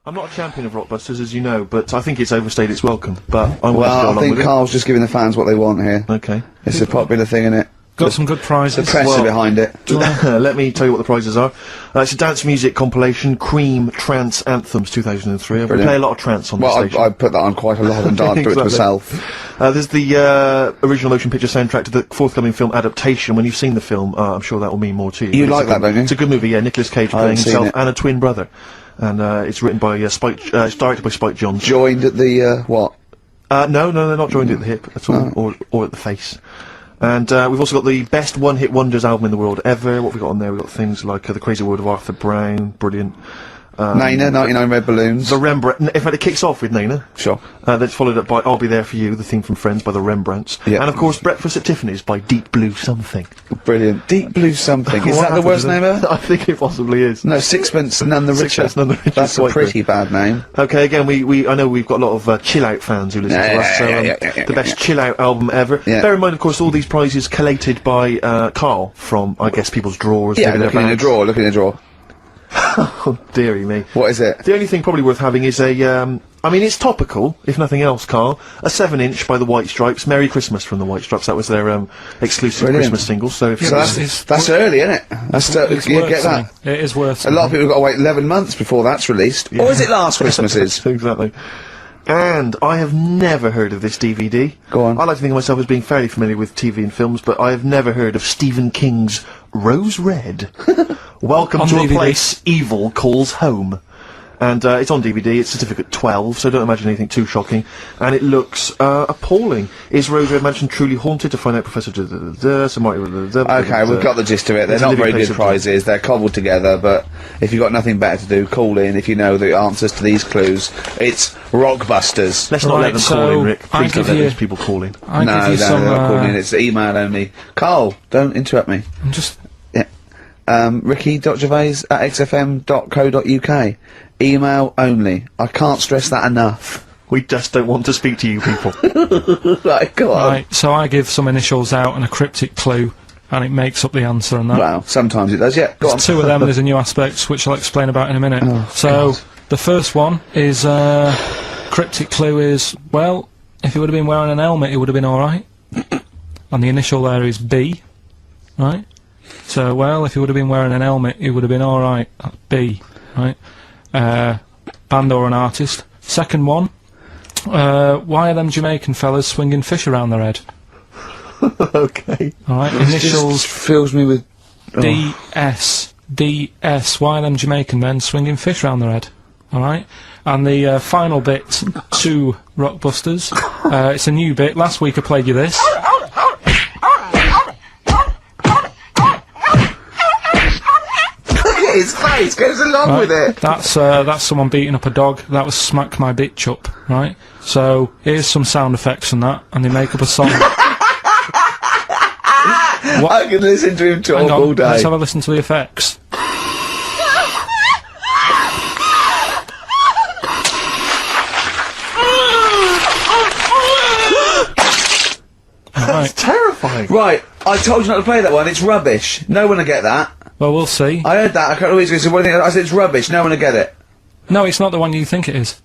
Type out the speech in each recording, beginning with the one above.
I'm not a champion of Rockbusters, as you know, but I think it's overstayed its welcome. But I'm I think Carl's just giving the fans what they want here. Okay. It's a popular thing, isn't it? Got some good prizes. The press are behind it. Let me tell you what the prizes are. It's a dance music compilation, Cream Trance Anthems 2003. We play a lot of trance on the station. I put that on quite a lot and danced to it myself. There's the original motion picture soundtrack to the forthcoming film adaptation. When you've seen the film, I'm sure that will mean more to you. You like that, don't you? It's a good movie, yeah. Nicolas Cage playing himself and a twin brother. And it's written by Spike, it's directed by Spike Jonze. Joined at the, what? No, they're not joined at the hip at all, or at the face. And we've also got the best one-hit wonders album in the world ever. What have we got on there? We've got things like The Crazy World of Arthur Brown, brilliant. Nana, 99 Red Balloons. The Rembrandt. In fact, it kicks off with Nana. Sure. That's followed up by I'll Be There For You, the theme from Friends by the Rembrandts. Yep. And of course, Breakfast at Tiffany's by Deep Blue Something. Brilliant. Deep Blue Something. Is that the worst name ever? I think it possibly is. No, Sixpence None the Richer. Sixpence None the Richer. That's a pretty bad name. Okay, again, I know we've got a lot of chill-out fans who listen to us, so the best chill-out album ever. Yeah. Bear in mind, of course, all these prizes collated by Carl from, I guess, people's drawers. Yeah, looking in a drawer. Oh, dearie me. What is it? The only thing probably worth having is a, I mean, it's topical, if nothing else, Carl. A 7-inch by the White Stripes. Merry Christmas from the White Stripes. That was their exclusive Christmas single. So if that's early, isn't it? That's you get that. It is worth a lot of people have got to wait 11 months before that's released. Yeah. Or is it last Christmases? Exactly. And I have never heard of this DVD. Go on. I like to think of myself as being fairly familiar with TV and films, but I have never heard of Stephen King's Rose Red. Welcome to DVD. A place evil calls home. And it's on DVD, it's certificate 12, so don't imagine anything too shocking. And it looks appalling. Is Rose Red Mansion truly haunted? To find out, Professor Okay, we've got the gist of it. They're not very good prizes, they're cobbled together, but if you've got nothing better to do, call in if you know the answers to these clues. It's Rockbusters. Let's not let them call in, Rick. Please don't let those people call in. No, they're not calling in, it's email only. Carl, don't interrupt me. I'm just... Ricky.gervais@xfm.co.uk. Email only. I can't stress that enough. We just don't want to speak to you people. Right, go on. Right, so I give some initials out and a cryptic clue, and it makes up the answer and that. Well, sometimes it does, yeah. Go on. There's two of them, there's a new aspect, which I'll explain about in a minute. The first one is, cryptic clue is, well, if he would have been wearing an helmet, it would have been alright. And the initial there is B, right? So, well, if he would have been wearing an helmet, it would have been alright. That's B, right? Band or an artist. Second one, why are them Jamaican fellas swinging fish around their head? Okay. Alright, initials... Just fills me with... DS. DS. Why are them Jamaican men swinging fish around their head? Alright? And the final bit to Rockbusters. It's a new bit. Last week I played you this. His face goes along with it. That's someone beating up a dog. That was Smack My Bitch Up, right? So here's some sound effects and that, and they make up a song. I can listen to him talk all day. Let's have a listen to the effects. That's terrifying. Right, I told you not to play that one. It's rubbish. No one will get that. Well, we'll see. I heard that. I can't always say, what do you think? I said it's rubbish. No one will get it. No, it's not the one you think it is.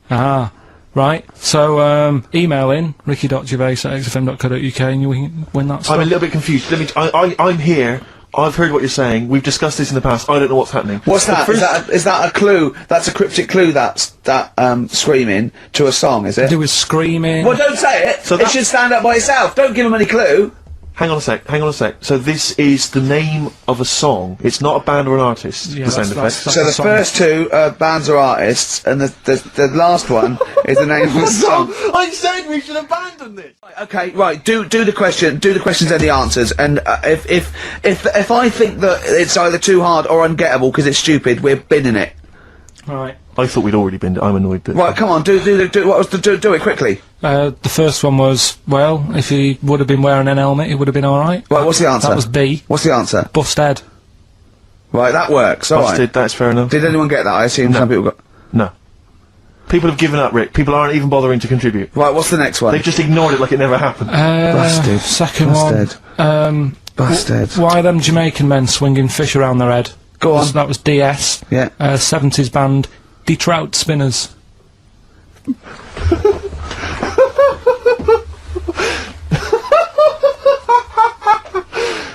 Ah, right. So, email in, ricky.gervais@xfm.co.uk and you can win that stuff. I'm a little bit confused. I'm here. I've heard what you're saying. We've discussed this in the past. I don't know what's happening. What's that? Is that a clue? That's a cryptic clue. That's screaming to a song, is it? To do with screaming. Well, don't say it. So it should stand up by itself. Don't give them any clue. Hang on a sec. So this is the name of a song. It's not a band or an artist. Yeah, the sound effect. So the first two are bands or artists, and the last one is the name of the song. I said we should abandon this. Okay, right. Do the question. Do the questions and the answers. And if I think that it's either too hard or ungettable because it's stupid, we're binning it. Right. I thought we'd already been. I'm annoyed that. Right, come on. Do it quickly. The first one was, well, if he would have been wearing an helmet, it would have been alright. Right, what's the answer? That was B. What's the answer? Bust head. Right, that works. All right. Busted. That's fair enough. Did anyone get that? I assume some people got... No. People have given up, Rick. People aren't even bothering to contribute. Right, what's the next one? They've just ignored it like it never happened. Busted. Second Busted. one. Busted. Why are them Jamaican men swinging fish around their head? Go on. That was DS. Yeah. 70s band Detroit spinners.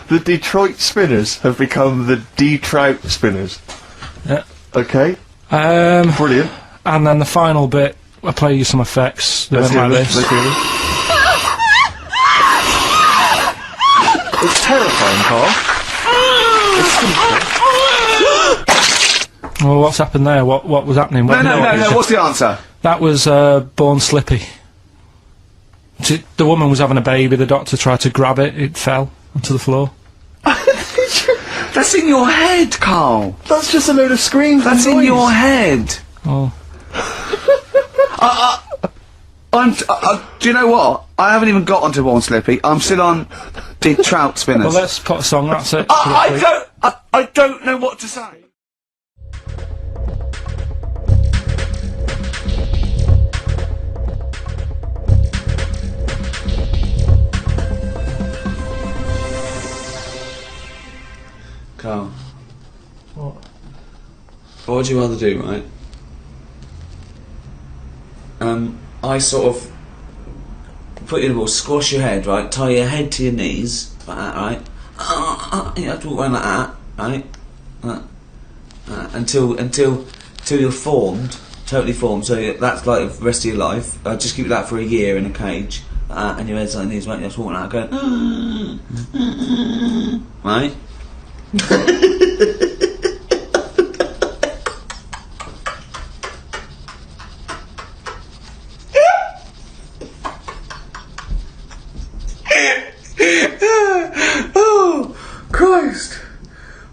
The Detroit Spinners have become the D-Trout Spinners. Yeah. Okay. Brilliant. And then the final bit, I'll play you some effects. Let's hear like them. this. Let's hear them. It's terrifying, Carl. It's Well, what's happened there? What was happening? No, what's the answer? That was Born Slippy. The woman was having a baby, the doctor tried to grab it, it fell onto the floor. That's in your head, Carl. That's just a load of screams. That's in your head. Oh. Do you know what? I haven't even got onto Born Slippy. I'm still on Detroit Spinners. Well, let's put a song, that's it. I don't know what to say. Carl. What? What would you rather do, right? I sort of put you in a ball, squash your head, right? Tie your head to your knees, like that, right? You have to walk around like that, right? Until you're formed, totally formed. So that's like the rest of your life. Just keep that for a year in a cage, and your head's like these, right? You have to walk like that, going, right?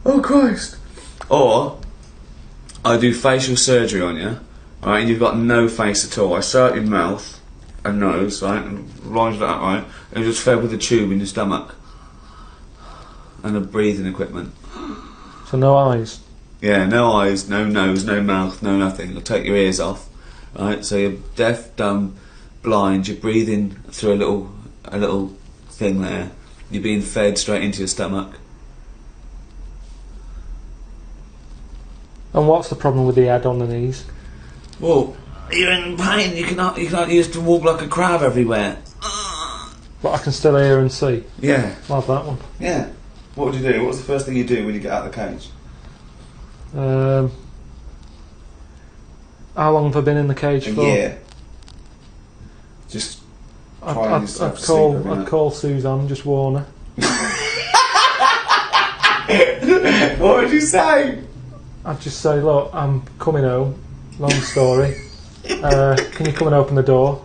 Oh Christ. Or I do facial surgery on you, right, and you've got no face at all. I sew up your mouth and nose, right, and lines like that, right, and you're just fed with a tube in your stomach and a breathing equipment. So no eyes? Yeah, no eyes, no nose, no mouth, no nothing. You'll take your ears off, right, so you're deaf, dumb, blind, you're breathing through a little thing there. You're being fed straight into your stomach. And what's the problem with the head on the knees? Well, you're in pain. You can't use to walk like a crab everywhere. But I can still hear and see. Yeah. Love that one. Yeah. What would you do? What's the first thing you do when you get out of the cage? How long have I been in the cage for? A year. Just crying yourself to sleep every night. I'd call Suzanne, just warn her. What would you say? I'd just say, look, I'm coming home. Long story. Can you come and open the door?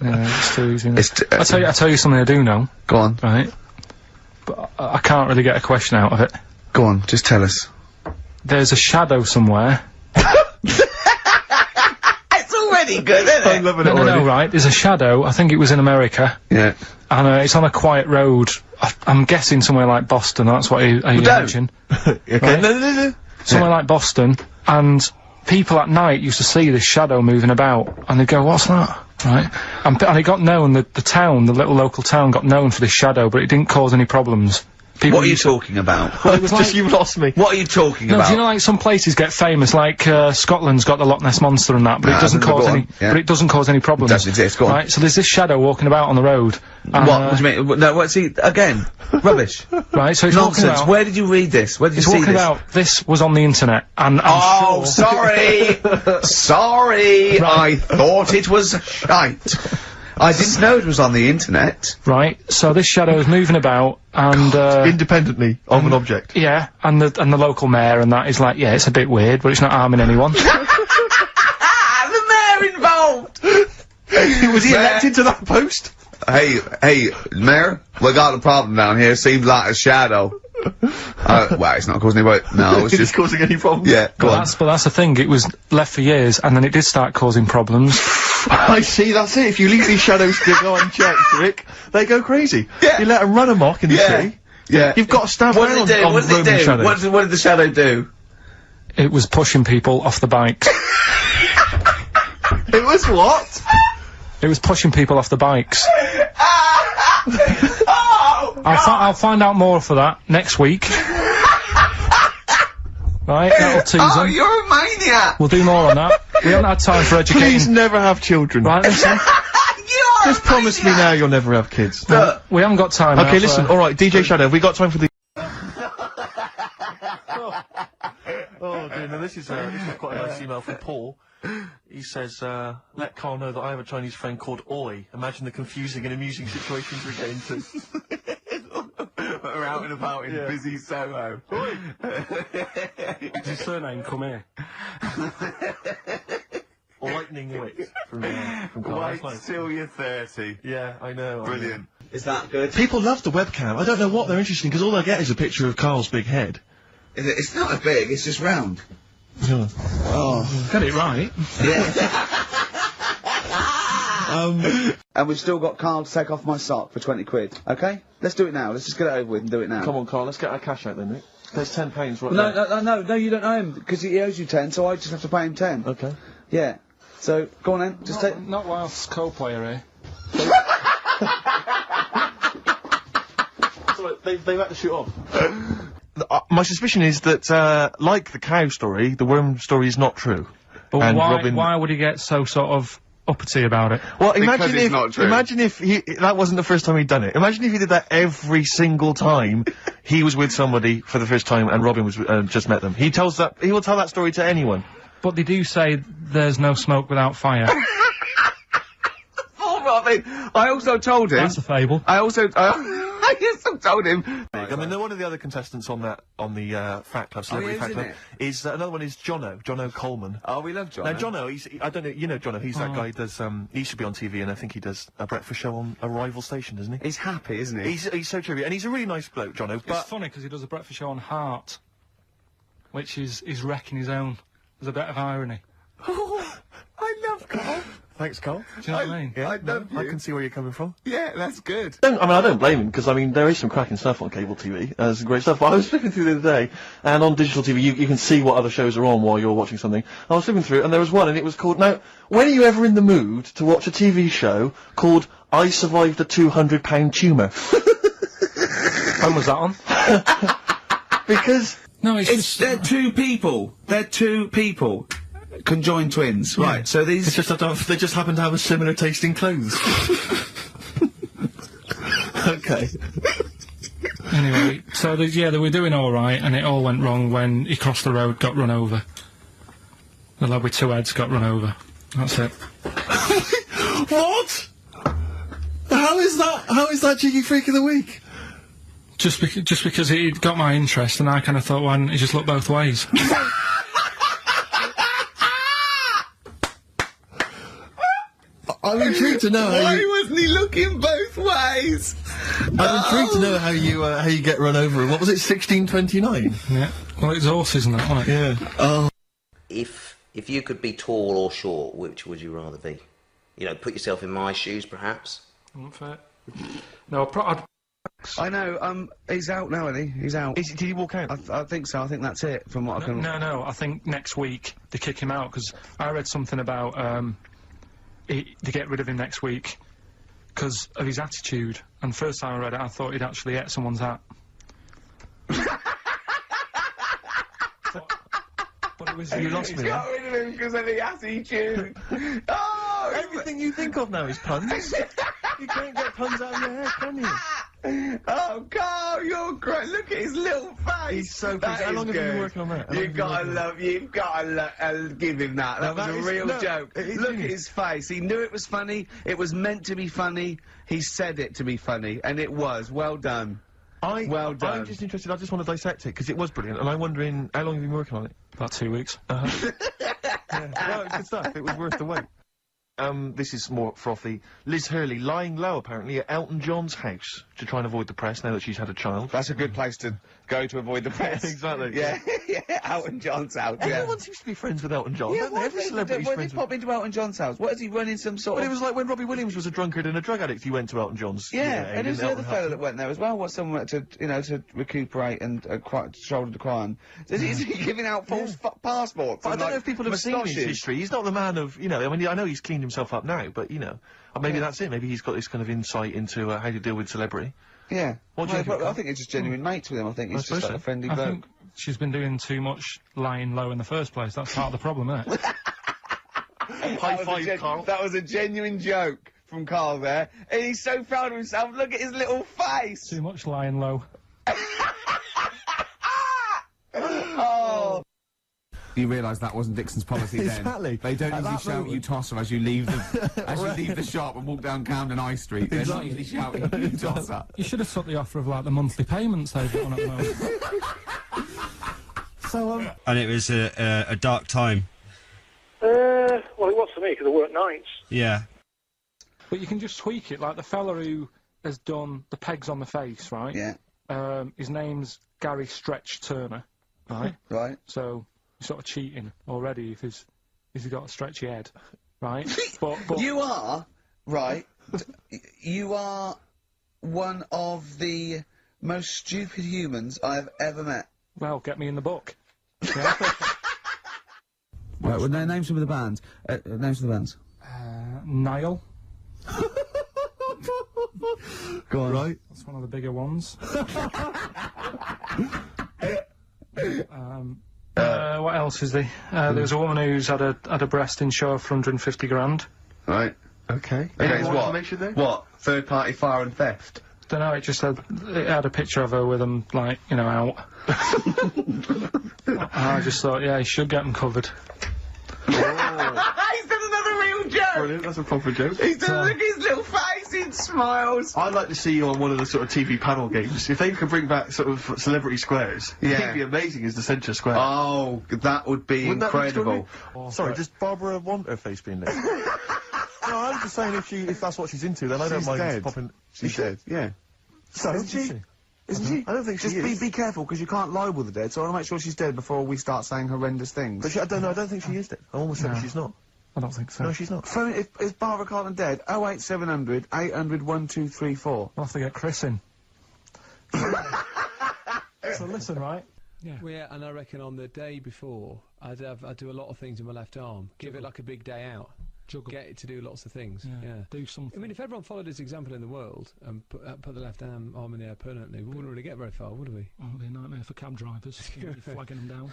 Yeah, it's too easy. I'll tell you something I do know. Go on. Right. But I can't really get a question out of it. Go on, just tell us. There's a shadow somewhere. It's already good, isn't it? I'm loving it already. No, right. There's a shadow. I think it was in America. Yeah. And it's on a quiet road. I'm guessing somewhere like Boston. That's what I imagine. Okay. Right? No. Somewhere like Boston, and people at night used to see this shadow moving about, and they'd go, "What's that?" Right? And it got known. The town, the little local town, got known for this shadow, but it didn't cause any problems. What are you talking about? It's just you've lost me. What are you talking about? Do you know, like, some places get famous, like Scotland's got the Loch Ness Monster and that, but it doesn't cause any. Yeah. But it doesn't cause any problems. It doesn't exist. Go on. Right? So there's this shadow walking about on the road. What do you mean? No, what's he again? Rubbish. Right? So it's Nonsense. walking about. Where did you read this? Where did you see this? It's walking about. This was on the internet, and I'm sure. Sorry, sorry. Right. I thought it was shite. I didn't know it was on the internet. Right, so this shadow is moving about, and independently of an object. Yeah, and the local mayor and that is like, yeah, it's a bit weird, but it's not harming anyone. The mayor involved. Was he elected to that post? Hey, mayor, we got a problem down here. Seems like a shadow. Well, it's not causing any. No, it's just causing any problems. Yeah, but that's the thing. It was left for years, and then it did start causing problems. I see, that's it. If you leave these shadows to go unchecked, Rick, they go crazy. Yeah. You let them run amok in the tree. Yeah. You've got to stand What around did it do? on What did it roaming do? shadows. What did the shadow do? It was pushing people off the bikes. It was what? It was pushing people off the bikes. Oh, I'll find out more for that next week. Right, that'll tease oh, them. you're a maniac! We'll do more on that. We haven't had time for educating. Please never have children. Right, listen. You're Just promise me now you'll never have kids. We haven't got time now Okay, for- listen, alright, DJ Shadow, have we got time for the... Oh dear, no, this is quite a nice email from Paul. He says, let Carl know that I have a Chinese friend called Oi. Imagine the confusing and amusing situations we get into. We're out and about in busy Soho. Does his surname come here? Lightning wit from Carl. That's Wait nice. till you're 30. Yeah, I know. Brilliant. Is that good? People love the webcam. I don't know what they're interested in, because all they get is a picture of Carl's big head. Is it? It's not a big, it's just round. Yeah. Oh. Got it right. And we've still got Carl to take off my sock for 20 quid. Okay? Let's do it now. Let's just get it over with and do it now. Come on, Carl, let's get our cash out then, Rick. There's £10 right there. No, you don't owe him, because he owes you 10, so I just have to pay him 10. Okay. Yeah. So, go on then, just take... Not whilst co-player here. Sorry, they've had to shoot off. My suspicion is that, like the cow story, the worm story is not true. But And why, Robin- why would he get so sort of uppity about it? Well, Because it's not true. imagine if that wasn't the first time he'd done it. Imagine if he did that every single time he was with somebody for the first time and Robin was just met them. He will tell that story to anyone. But they do say there's no smoke without fire. Oh, Robin! I also told him... That's a fable. I also told him... I mean, one of the other contestants on the Fat Club, Celebrity he is, Fat Club, isn't is another one is Jono Coleman. Oh, we love John. Now, Jono, I don't know, you know Jono, he's that guy who does, he used to be on TV, and I think he does a breakfast show on a rival station, doesn't he? He's happy, isn't he? He's so trivia, and he's a really nice bloke, Jono, It's but... funny because he does a breakfast show on Heart, which is wrecking his own. There's a bit of irony. I love Carl. Thanks, Carl. Do you know what I mean? Yeah, I love I you. can see where you're coming from. Yeah, that's good. I don't blame him, because, I mean, there is some cracking stuff on cable TV. There's some great stuff. But I was flipping through the other day, and on digital TV, you can see what other shows are on while you're watching something. I was flipping through, and there was one, and it was called... Now, when are you ever in the mood to watch a TV show called I Survived a 200-pound tumour? When was that on? Because... No, it's just... They're two people. They're two people. Conjoined twins. Right, so these... they just happen to have a similar taste in clothes. Okay. Anyway, so they were doing all right, and it all went wrong when he crossed the road, got run over. The lad with two heads got run over. That's it. What? How is that Cheeky Freak of the Week? Just because he got my interest, and I kind of thought, why didn't he just look both ways? I'm intrigued to know how you... wasn't he looking both ways? I'm intrigued to know how you get run over. What was it, 1629? Yeah. Well, it's horses and that, wasn't it? Yeah. Oh. If you could be tall or short, which would you rather be? You know, put yourself in my shoes, perhaps. Unfair. No, I know, he's out now, isn't he? He's out. Did he walk out? I think so. I think that's it, from what I can... No, I think next week they kick him out, because I read something about, they get rid of him next week because of his attitude. And first time I read it, I thought he'd actually ate someone's hat. But it was... You lost me. got rid of him because of the attitude. Oh! Everything you think of now is puns. You can't get puns out of your head, can you? Oh, Carl, you're great. Look at his little face. He's so good. That How is long have you been good. working on that? How long You've have you got to been working on you've got to give him that. That No, was that a is- real no, joke. it is Look at genius. his face. He knew it was funny. It was meant to be funny. He said it to be funny, and it was. Well done. Well done. I'm just interested, I just want to dissect it, because it was brilliant, and I'm wondering, how long have you been working on it? About 2 weeks. Yeah. No, it's good stuff. It was worth the wait. This is more frothy. Liz Hurley lying low, apparently, at Elton John's house to try and avoid the press now that she's had a child. That's a good place to go to avoid the press. Exactly. Yeah, yeah, Elton John's house. Everyone seems to be friends with Elton John, Yeah, don't they? Every celebrity's when friends did with... pop into Elton John's house? What is he running some sort Well, of... it was like when Robbie Williams was a drunkard and a drug addict, he went to Elton John's. Yeah, and didn't there's the other Elton fellow have that to? went there as well. What someone to recuperate and shoulder the crime. Is he giving out false passports? But I and, don't know like, if people have seen his moustaches? history. He's not the man of, I mean, I know he's cleaned himself up now, but, maybe that's it. Maybe he's got this kind of insight into how to deal with celebrity. Yeah. What do you think, I Carl? think it's just genuine mates with him. I think he's just suppose like so. a friendly I bloke. think she's been doing too much lying low in the first place. That's part of the problem, isn't it? High five, Carl. That was a genuine joke from Carl there. And he's so proud of himself. Look at his little face. Too much lying low. Oh. You realise that wasn't Dixon's policy then. Exactly. They don't At usually that shout moment. you tosser as you leave the shop and walk down Camden High Street. They're not usually shouting you tosser. You should have took the offer of, like, the monthly payments they've got on at the moment. So, And it was a dark time. Well, it was for me because I work nights. Yeah. But you can just tweak it, like the fella who has done the pegs on the face, right? Yeah. His name's Gary Stretch Turner, right? Right. So you're sort of cheating already if he's got a stretchy head, right? but You are, right, you are one of the most stupid humans I have ever met. well, get me in the book. Yeah. Right, well, name some of the bands. Names of the bands. Niall, Go on. Right. that's one of the bigger ones. What else is there? There was a woman who's had a breast in show for 150 grand. Right. okay. Okay, Any more what? information there? What? Third party fire and theft? Don't know, it had a picture of her with them, like, out. I just thought, yeah, he should get them covered. He's done another real joke! Brilliant, that's a proper joke. He's done, look at his little face, he smiles! I'd like to see you on one of the sort of TV panel games. If they could bring back sort of celebrity squares, I think Yeah. it'd be amazing as the centre square. Oh, that would be Wouldn't that be incredible. extraordinary? Sorry, does Barbara want her face being there? No, I'm just saying if that's what she's into, then I don't She's mind dead. popping... She's dead, yeah. So, Isn't she? Isn't she? I don't think she Just is. be careful, because you can't libel the dead, so I want to make sure she's dead before we start saying horrendous things. But I don't think she is dead. I'm almost certain No. she's not. I don't think so. No, she's not. Phone, is Barbara Carlton dead? 08700 800 1234. I'll have to get Chris in. So listen, right? Yeah. Well, yeah, and I reckon on the day before, I'd do a lot of things with my left arm. Give it like a big day out. Juggle. Get it to do lots of things. Yeah. Yeah. Do something. I mean, if everyone followed this example in the world and put the left arm in the air permanently, we wouldn't really get very far, would we? Oh, it'd be a nightmare for cab drivers. You'd be flagging them down.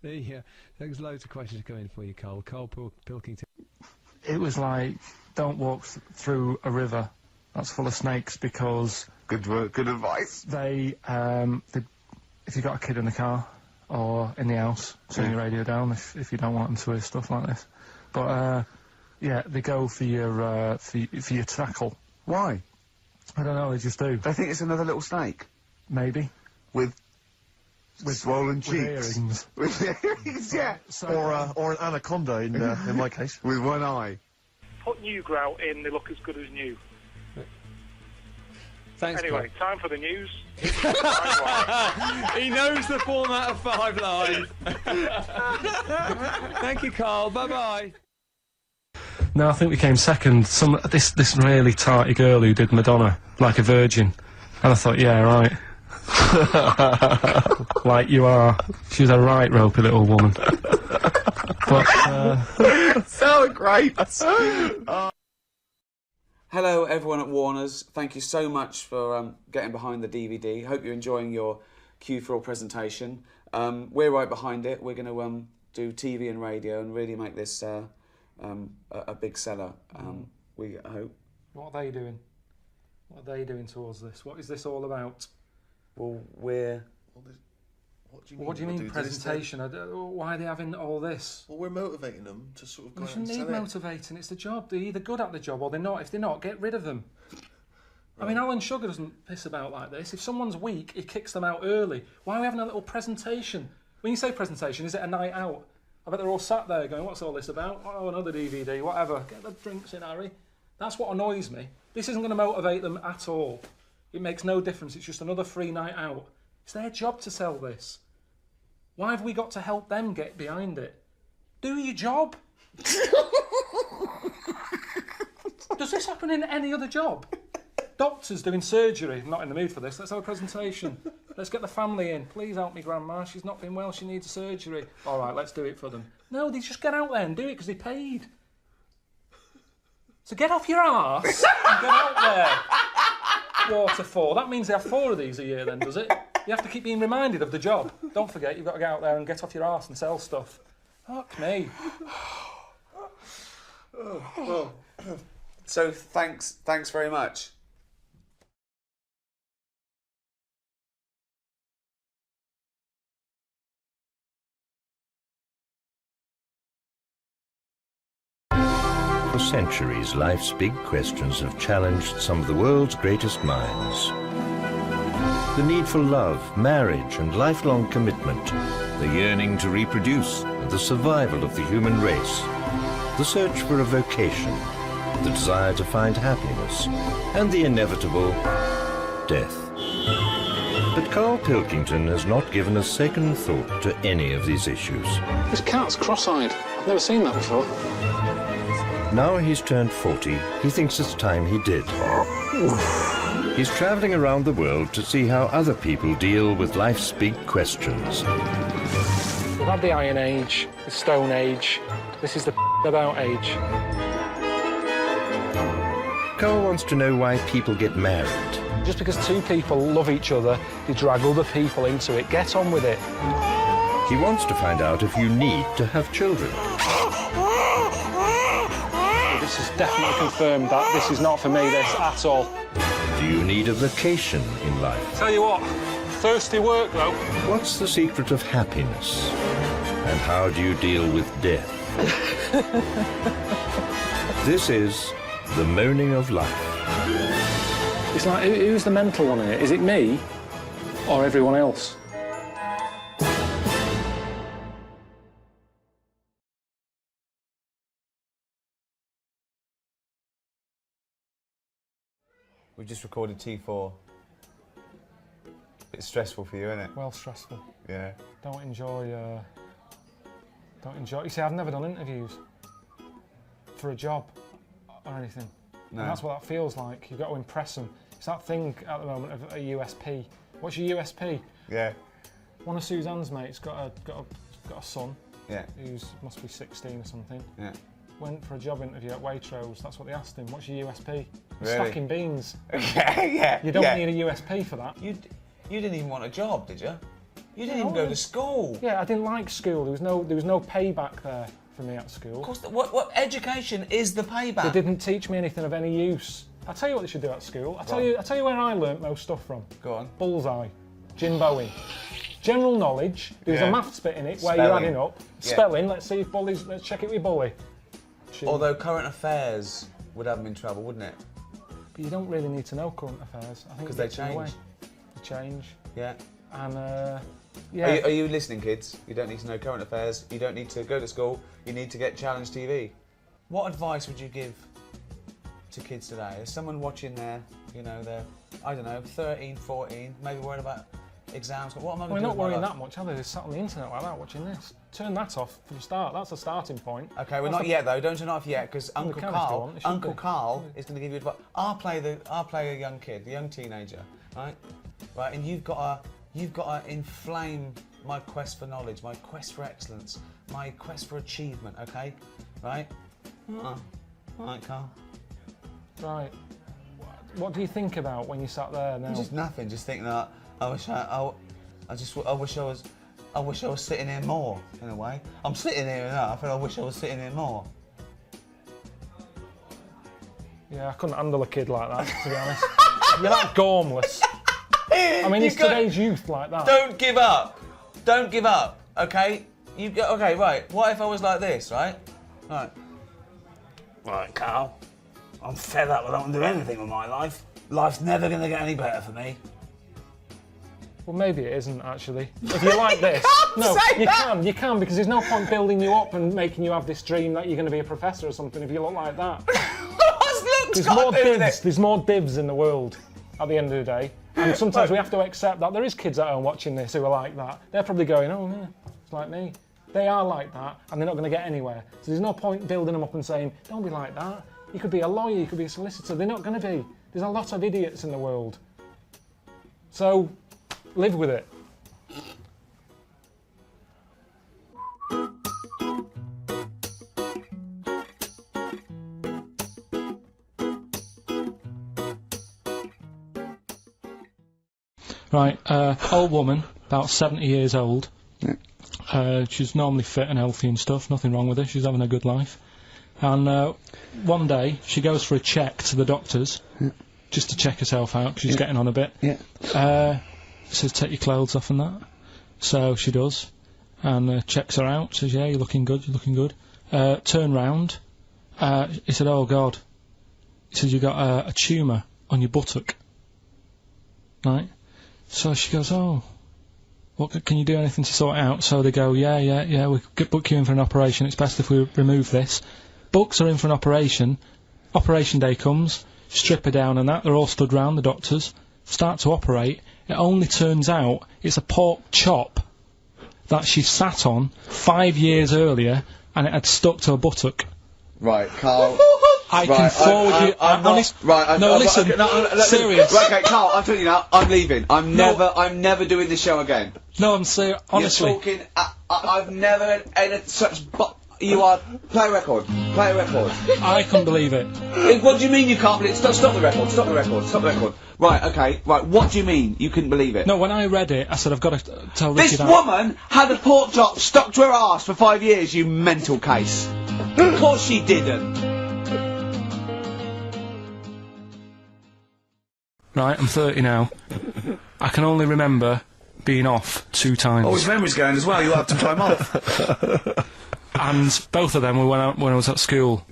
There's loads of questions coming for you, Karl. Karl Pilkington. It was like, don't walk through a river that's full of snakes because Good work, good advice. if you've got a kid in the car or in the house, turn your radio down if you don't want them to hear stuff like this. But, they go for your tackle. Why? I don't know, they just do. They think it's another little snake. Maybe. With swollen With cheeks. earrings. With earrings, yeah. Or an anaconda in my case. With one eye. Put new grout in, they look as good as new. Thanks, Anyway, time for the news. Karl. He knows the format of Five Live. Thank you, Karl. Bye-bye. No, I think we came second. This really tarty girl who did Madonna like a virgin, and I thought, yeah, right, like you are. She's a right ropey little woman. But So great! Hello, everyone at Warner's. Thank you so much for getting behind the DVD. Hope you're enjoying your Q4 presentation. We're right behind it. We're going to do TV and radio and really make this a big seller. We hope. what are they doing? What are they doing towards this? What is this all about? Well, we're... What do What do you mean presentation? Why are they having all this? Well, we're motivating them to sort of go You out and shouldn't need sell it. motivating. It's the job. They're either good at the job or they're not. If they're not, get rid of them. I mean, Alan Sugar doesn't piss about like this. If someone's weak, he kicks them out early. Why are we having a little presentation? When you say presentation, is it a night out? I bet they're all sat there going, what's all this about? Oh, another DVD, whatever. Get the drinks in, Harry. That's what annoys me. This isn't going to motivate them at all. It makes no difference. It's just another free night out. It's their job to sell this. Why have we got to help them get behind it? Do your job. Does this happen in any other job? Doctors doing surgery. I'm not in the mood for this. Let's have a presentation. Let's get the family in. Please help me, Grandma. She's not been well. She needs surgery. All right, let's do it for them. No, they just get out there and do it because they paid. So get off your arse and get out there. Water 4. That means they have 4 of these a year then, does it? You have to keep being reminded of the job. Don't forget, you've got to get out there and get off your arse and sell stuff. Fuck me. So thanks very much. For centuries, life's big questions have challenged some of the world's greatest minds. The need for love, marriage, and lifelong commitment, the yearning to reproduce, and the survival of the human race, the search for a vocation, the desire to find happiness, and the inevitable death. But Karl Pilkington has not given a second thought to any of these issues. This cat's cross-eyed. I've never seen that before. Now he's turned 40, he thinks it's time he did. He's travelling around the world to see how other people deal with life's big questions. We've had the Iron Age, the Stone Age. This is the about age. Karl wants to know why people get married. Just because 2 people love each other, they drag other people into it. Get on with it. He wants to find out if you need to have children. This is definitely confirmed that this is not for me, this, at all. Do you need a vacation in life? Tell you what, thirsty work, though. What's the secret of happiness? And how do you deal with death? This is the moaning of life. It's like, who's the mental one here? Is it me or everyone else? We've just recorded T4. It's stressful for you, isn't it? Well, stressful. Yeah. Don't enjoy. You see, I've never done interviews for a job or anything. No. And that's what that feels like. You've got to impress them. It's that thing at the moment of a USP. What's your USP? Yeah. One of Suzanne's mates got a son. Yeah. Who's must be 16 or something. Yeah. Went for a job interview at Waitrose. That's what they asked him. What's your USP? Really? Stacking beans. Yeah. You don't need a USP for that. You didn't even want a job, did you? You didn't even go to school. Yeah, I didn't like school. There was no payback there for me at school. Of course, what education is the payback? They didn't teach me anything of any use. I'll tell you what they should do at school. I'll tell you where I learnt most stuff from. Go on. Bullseye. Jim Bowen. General knowledge. There's a maths bit in it where Spelling. you're adding up. Yeah. Spelling. Let's check it with Bully. Although current affairs would have them in trouble, wouldn't it? But you don't really need to know current affairs. I think Because they it gets in the way. change. They change. Yeah. And yeah. Are you listening, kids? You don't need to know current affairs. You don't need to go to school. You need to get Challenge TV. What advice would you give to kids today? Is someone watching there, you know, they're, I don't know, 13, 14, maybe worried about exams? What am I going to do? We're not worrying that much, are they? They're sat on the internet like that watching this. Turn that off from the start. That's a starting point. Okay, well, not yet though. Don't turn it off yet, because Uncle Karl is going to give you advice. I'll play a young kid, a young teenager, right? Right, and you've got to inflame my quest for knowledge, my quest for excellence, my quest for achievement. Okay, right? Right, Karl. Right. What do you think about when you sat there now? Just nothing. Just thinking that I wish I was sitting here more. In a way, I'm sitting here enough, and I wish I was sitting here more. Yeah, I couldn't handle a kid like that, to be honest. You're that gormless. I mean, it's today's youth like that. Don't give up. Don't give up. Okay. Okay. Right. What if I was like this? Right. Right. Right, Karl. I'm fed up. I don't want to do anything with my life. Life's never going to get any better for me. Well, maybe it isn't, actually. If you're like this... You can, because there's no point building you up and making you have this dream that you're going to be a professor or something if you look like that. There's more divs in the world at the end of the day. And sometimes we have to accept that there is kids at home watching this who are like that. They're probably going, oh, yeah, it's like me. They are like that, and they're not going to get anywhere. So there's no point building them up and saying, don't be like that. You could be a lawyer, you could be a solicitor. They're not going to be. There's a lot of idiots in the world. So, live with it. Right, old woman, about 70 years old. She's normally fit and healthy and stuff, nothing wrong with her, she's having a good life. And one day, she goes for a check to the doctors, just to check herself out, because she's getting on a bit. Says, take your clothes off and that. So she does, and checks her out, says, yeah, you're looking good, you're looking good. Turn round, he said, oh God. He said, you've got a tumour on your buttock. Right? So she goes, oh, what, can you do anything to sort it out? So they go, yeah, we'll book you in for an operation, it's best if we remove this. Books her in for an operation, operation day comes, strip her down and that, they're all stood round, the doctors, start to operate. It only turns out it's a pork chop that she sat on 5 years earlier, and it had stuck to her buttock. Right, Carl. I can forward you. I'm not. Right. No, listen. Serious. Right, okay, Carl. I'm telling you now. I'm leaving. I'm never doing this show again. No, I'm serious. Honestly. You're talking. I've never had such. You are. Play a record. Play a record. I couldn't believe it. What do you mean you can't believe it? Stop the record. Stop the record. Stop the record. Right. Okay. Right. What do you mean you couldn't believe it? No, when I read it, I said I've got to tell Ricky this that. woman had a pork chop stuck to her arse for 5 years. You mental case. Of course she didn't. Right, I'm 30 now. I can only remember being off 2 times. Oh, his memory's going as well. You had some time off. And both of them were when I was at school.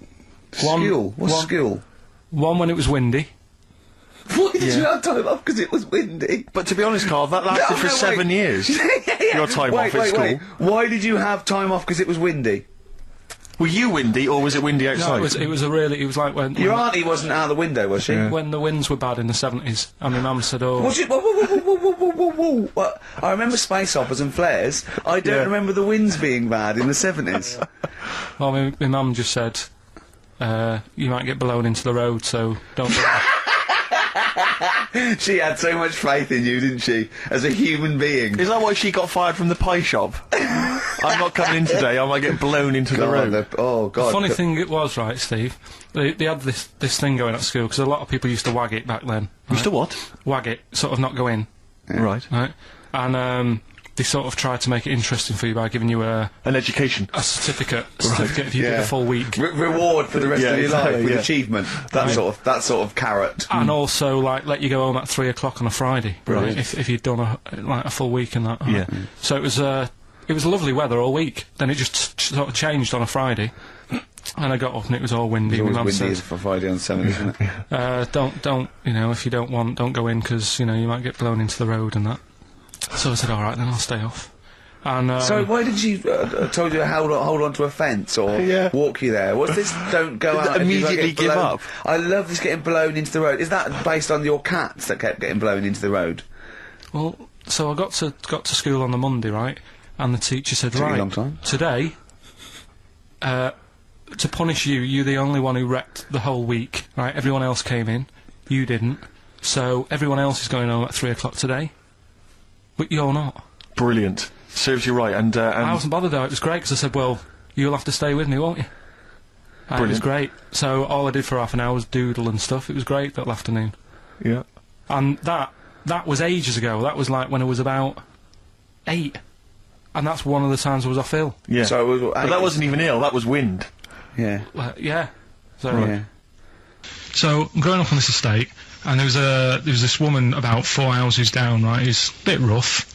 What's school? One when it was windy. Why did you have time off? Because it was windy. But to be honest, Carl, that lasted for 7 years. Your time off at school. Wait. Why did you have time off? Because it was windy. Were you windy, or was it windy outside? No, it was like when... Your auntie wasn't out the window, was she? Yeah. When the winds were bad in the 70s, and my mum said, oh... Whoa. What? I remember space operas and flares. I don't remember the winds being bad in the 70s. Well, my mum just said, you might get blown into the road, so don't do that. She had so much faith in you, didn't she? As a human being. Is that why she got fired from the pie shop? I'm not coming in today, I might get blown into the road. Oh, God. The funny thing it was, right, Steve, they had this thing going at school, because a lot of people used to wag it back then. Right? Used to what? Wag it, sort of not go in. Yeah. Right. And, they sort of tried to make it interesting for you by giving you an education. A certificate if you did a full week. Reward for the rest of your life with achievement. That sort of carrot. And also, like, let you go home at 3 o'clock on a Friday. Right. If you'd done a full week and that. Yeah. So it was lovely weather all week. Then it just sort of changed on a Friday. And I got up and it was all windy. It was always windy for Friday on 7, isn't it? Don't, if you don't go in, because, you might get blown into the road and that. So I said, all right, then I'll stay off. And so why did she told you to hold on to a fence or walk you there? What's this? Don't go out. Immediately give up. I love this getting blown into the road. Is that based on your cats that kept getting blown into the road? Well, so I got to school on the Monday, right? And the teacher said, right, today, to punish you, you're the only one who wrecked the whole week, right? Everyone else came in, you didn't. So everyone else is going home at 3 o'clock today. But you're not. Brilliant. Serves you right, and I wasn't bothered though, it was great, because I said, well, you'll have to stay with me, won't you? And it was great. So all I did for half an hour was doodle and stuff. It was great that afternoon. Yeah. And that was ages ago. That was like when I was about 8. And that's one of the times I was off ill. Yeah. So it was, but that wasn't even ill, that was wind. Yeah. Yeah. So, right. So I'm growing up on this estate, and there was this woman about 4 houses down, right, who's a bit rough,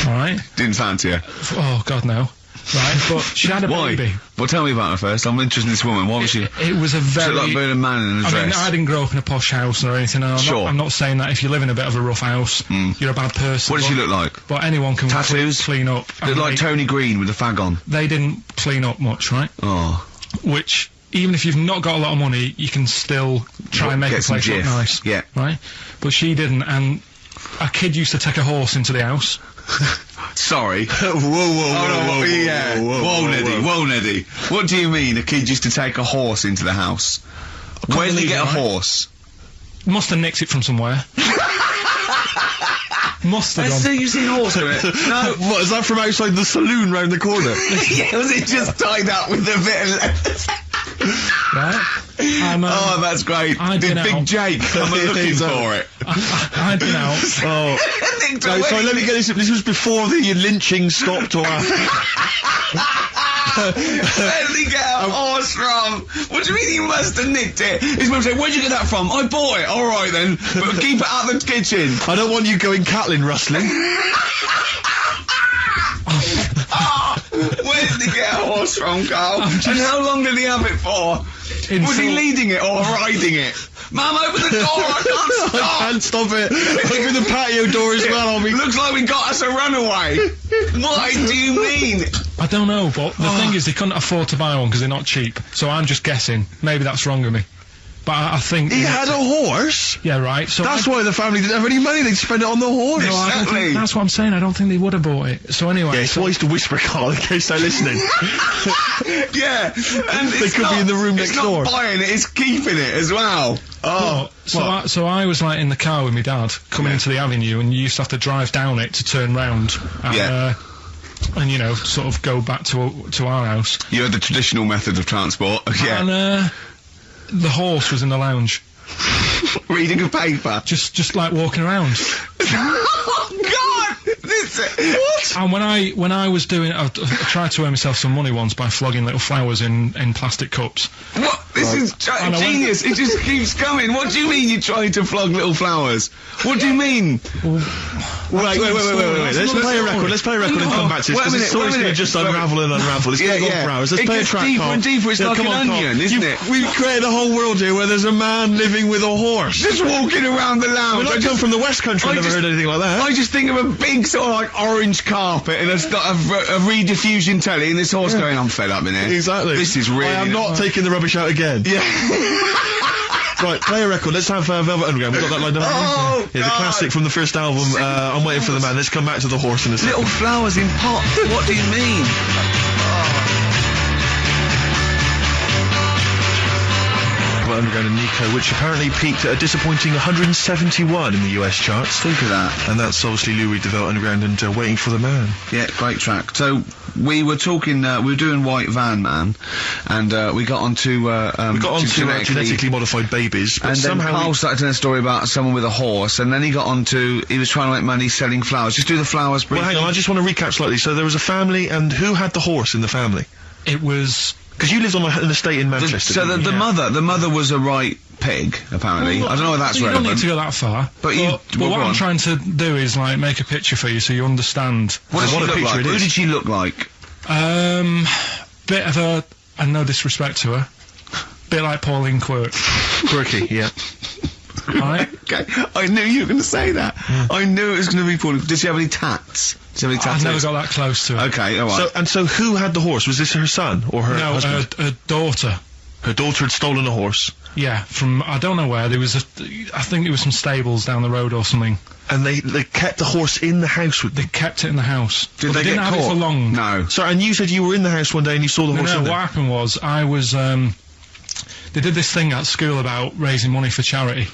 alright? Didn't fancy her? Oh, God, no. Right, but she had a baby. Well, tell me about her first. I'm interested in this woman. Why was she? It was a very... She looked like a man in a dress. I mean, I didn't grow up in a posh house or anything. I'm not saying that if you live in a bit of a rough house, you're a bad person. What does she look like? But anyone can clean up. Look like Tony Green with a fag on. They didn't clean up much, right? Oh. Which even if you've not got a lot of money, you can still try and make Get a some place look jiff. nice. Yeah. Right? But she didn't, and a kid used to take a horse into the house. Sorry. Whoa, yeah. Whoa, Neddy. What do you mean, a kid used to take a horse into the house? Where did he get a horse? Must have nicked it from somewhere. Must have gone. You've seen a horse do it? No. What, is that from outside the saloon round the corner? Yeah, was it just tied up with a bit of leather? Right? Oh, that's great. Did Big Jake come looking for it? I'd been out. Oh. No, sorry, let me get this. This was before the lynching stopped or after. Where did he get a horse from? What do you mean he must have nicked it? His mum said, where'd you get that from? I bought it. All right then, but keep it out of the kitchen. I don't want you going Catlin rustling. Where did he get a horse from, Carl? And how long did he have it for? Was he leading it or riding it? Mum, open the door, I can't stop! I can't stop it. Open the patio door as well, Looks like we got us a runaway. What do you mean? I don't know, but the thing is, they couldn't afford to buy one because they're not cheap. So I'm just guessing. Maybe that's wrong of me. But I think... He had a horse? Yeah, right. So that's why the family didn't have any money, they'd spend it on the horse. No, I don't think, that's what I'm saying, I don't think they would have bought it. So anyway... Yeah, it's wise to whisper, Carl, in case they're listening. Yeah, and they could be in the room next door. It's not buying it, it's keeping it as well. Oh, so I was like in the car with my dad, coming into the avenue, and you used to have to drive down it to turn round. And, you know, sort of go back to our house. You had the traditional method of transport, yeah. And, the horse was in the lounge. Reading a paper? Just like walking around. Oh, God! What? And when I was doing it, I tried to earn myself some money once by flogging little flowers in plastic cups. What? This is genius. It just keeps coming. What do you mean you tried to flog little flowers? What do you mean? Wait. Let's play a record. Let's play a record and come back to this, because this story's going to just unravel and unravel. It's going to go for hours. Let's play a track, deeper Carl. and deeper. It's like an onion, isn't it? We've created a whole world here where there's a man living with a horse. Just walking around the lounge. I come from the West Country, I've never heard anything like that. I just think of a big sort of like orange carpet and it's got a rediffusion telly and this horse going, I'm fed up in here. Exactly. This is really... I am not taking the rubbish out again. Yeah. Right, play a record. Let's have Velvet Underground. We've got that lined up. Oh, yeah, the classic from the first album, I'm Waiting for the Man. Let's come back to the horse in a second. Little flowers in pots. What do you mean? Underground and Nico, which apparently peaked at a disappointing 171 in the US charts. Think of that. And that's obviously Lou Reed, the Velvet Underground, and Waiting for the Man. Yeah, great track. So we were talking, we were doing White Van Man, and we got onto genetically modified babies, but and somehow then Carl started telling a story about someone with a horse, and then he got onto, he was trying to make money selling flowers. Just do the flowers briefly. Well, hang on, I just want to recap slightly. So there was a family, and who had the horse in the family? It was... Because you lived on an estate in Manchester. So the mother was a right pig, apparently. Well, I don't know if that's you relevant. You don't need to go that far. But what I'm trying to do is, like, make a picture for you so you understand what a picture it is. Who did she look like? Bit of a... and no disrespect to her. Bit like Pauline Quirky, yeah. Right? Okay, I knew you were going to say that. Yeah. I knew it was going to be Pauline. Did she have any tats? I've never got that close to her. Okay, alright. So who had the horse? Was this her son or her husband? No, her daughter. Her daughter had stolen a horse? Yeah, from, I don't know where, there was I think it was some stables down the road or something. And they kept the horse in the house with them? They kept it in the house. Did they didn't get have caught? It for long. No. Sorry, and you said you were in the house one day and you saw the horse in there? What happened was, I was, they did this thing at school about raising money for charity,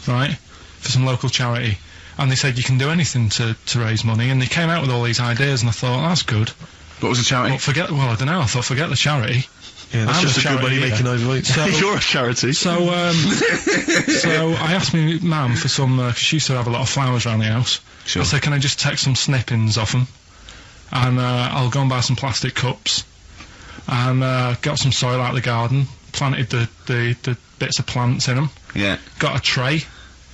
right? For some local charity. And they said you can do anything to raise money, and they came out with all these ideas, and I thought, that's good. What was the charity? Well, I don't know, I thought, forget the charity. Yeah, that's just a good money making idea. So, you're a charity. So, so I asked my mum for some, cause she used to have a lot of flowers around the house. Sure. I said, can I just take some snippings off them? And, I'll go and buy some plastic cups. And, got some soil out of the garden, planted the bits of plants in them. Yeah. Got a tray.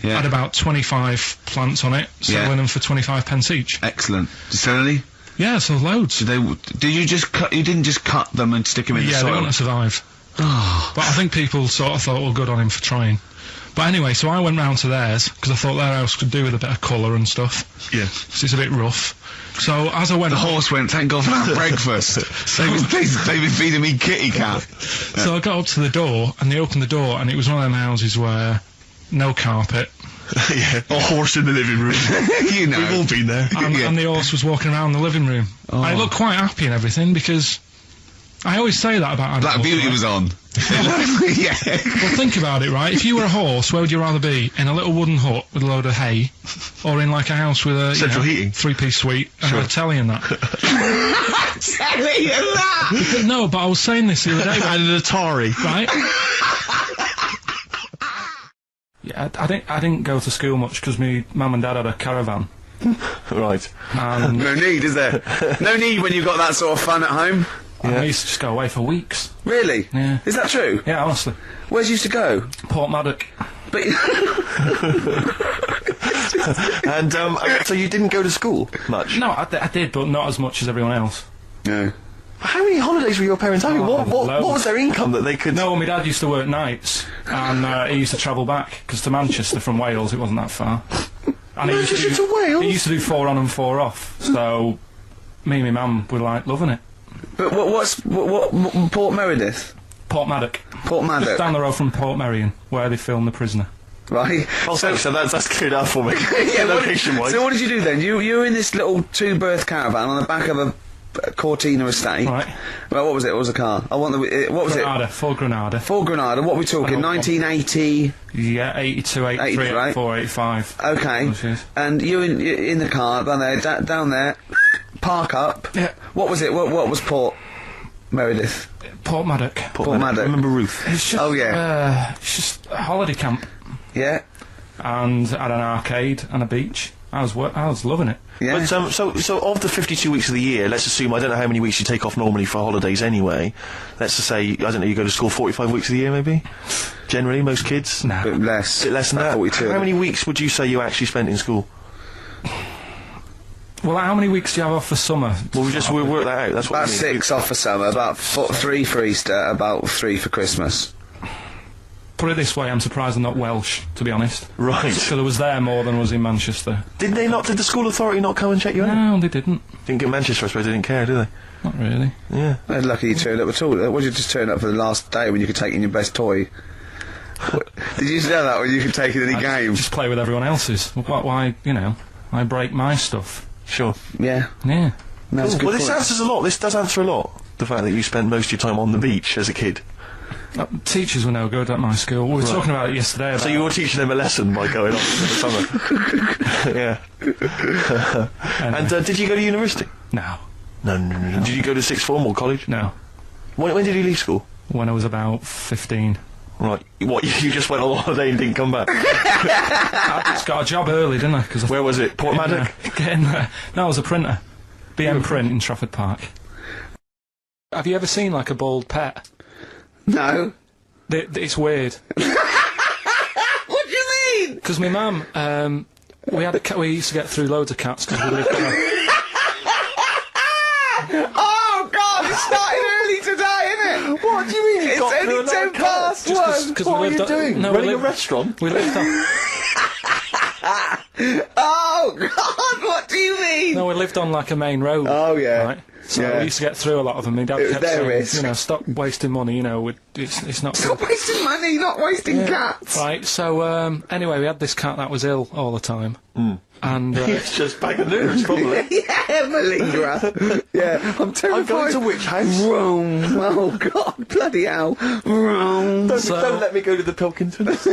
Yeah. Had about 25 plants on it, selling them for 25 pence each. Excellent. Did you sell any? Yeah, so loads. Did you just cut? You didn't just cut them and stick them in the soil? Yeah, they wouldn't have survived. But I think people sort of thought, well, good on him for trying. But anyway, so I went round to theirs, because I thought their house could do with a bit of colour and stuff. Yeah. 'Cause it's a bit rough. So as I went... The horse went, thank God for that breakfast. They've been feeding me kitty cat. So I got up to the door, and they opened the door, and it was one of them houses where no carpet. Yeah, a horse in the living room. You know. We've all been there. And the horse was walking around the living room. Oh. I looked quite happy and everything, because I always say that about animals. Black Beauty right? was on. Yeah. Well, think about it, right? If you were a horse, where would you rather be? In a little wooden hut with a load of hay, or in like a house with a central heating, 3-piece suite, and a telly and that? Telly and that. No, but I was saying this the other day. And an Atari, right? Yeah, I didn't go to school much because me mum and dad had a caravan. Right. And no need, is there? No need when you've got that sort of fun at home. I used to just go away for weeks. Really? Yeah. Is that true? Yeah, honestly. Where'd you used to go? Port Maddock. But and so you didn't go to school much? No, I did, but not as much as everyone else. No. How many holidays were your parents having? What was their income that they could... No, my dad used to work nights, and he used to travel back, because to Manchester from Wales, it wasn't that far. And Manchester to Wales? He used to do 4 on and 4 off, so me and my mum were, like, loving it. But what Port Meredith? Port Maddock. Port Maddock? Down the road from Port Merion, where they filmed The Prisoner. Right. Oh, so that's cleared up for me. Yeah, location-wise. So what did you do then? You were in this little 2-berth caravan on the back of a Cortina estate. Right. Well, what was it? What was the car? I want the... what was Granada, it? Ford Granada. Ford Granada. What are we talking? 1980... Yeah, 82, 83, right? 84, 85. Okay. And you in the car down there, park up. Yeah. What was it? What was Port Meredith? Port Maddock. Port Maddock. I remember Ruth. It's just, it's just a holiday camp. Yeah. And had an arcade and a beach. I was loving it. Yeah. But so of the 52 weeks of the year, let's assume, I don't know how many weeks you take off normally for holidays anyway. Let's just say, I don't know, you go to school 45 weeks of the year maybe? Generally, most kids? No. Bit less. Bit less than that. 42. How many weeks would you say you actually spent in school? Well, how many weeks do you have off for summer? Well, we'll work that out. That's what About I mean. 6 off for summer, about 3 for Easter, about 3 for Christmas. Put it this way, I'm surprised I'm not Welsh, to be honest. Right. Because I was there more than I was in Manchester. Did the school authority not come and check you out? No, they didn't. Didn't get Manchester, I suppose they didn't care, do they? Not really. Yeah. They're lucky you turned up at all. Would you just turn up for the last day when you could take in your best toy? Did you know that when you could take in any game? Just play with everyone else's. Why, I break my stuff. Sure. Yeah. Yeah. No, that's a good Well, this point. answers a lot. This does answer a lot. The fact that you spent most of your time on the beach as a kid. Teachers were no good at my school. We were talking about it yesterday. So you were teaching them a lesson by going off in the summer. Yeah. And did you go to university? No. No. Did you go to sixth form or college? No. When did you leave school? When I was about 15. Right. What, you just went on holiday and didn't come back? I just got a job early, didn't I? Where was it? Port Maddock? Getting there. No, I was a printer. BM Print in Trafford Park. Have you ever seen, like, a bald pet? No. It's weird. What do you mean? Because my mum, we used to get through loads of cats because we lived there. Oh, God, it started early today, isn't it? What do you mean? It's only 10 past 1. What are you doing? No, Running a restaurant? We lived on... Oh, God, what do you mean? No, we lived on, like, a main road. Oh, yeah. Right? So we used to get through a lot of them. My dad kept their saying, risk. Stop wasting money, it's not... Stop wasting money, not wasting cats. Right, so, anyway, we had this cat that was ill all the time. And, It's just bag of nerves, probably. Yeah, malingerer. Yeah, I'm terrified. I'm going to which house? Rome. Oh, God, bloody hell. Rome. Don't let me go to the Pilkingtons.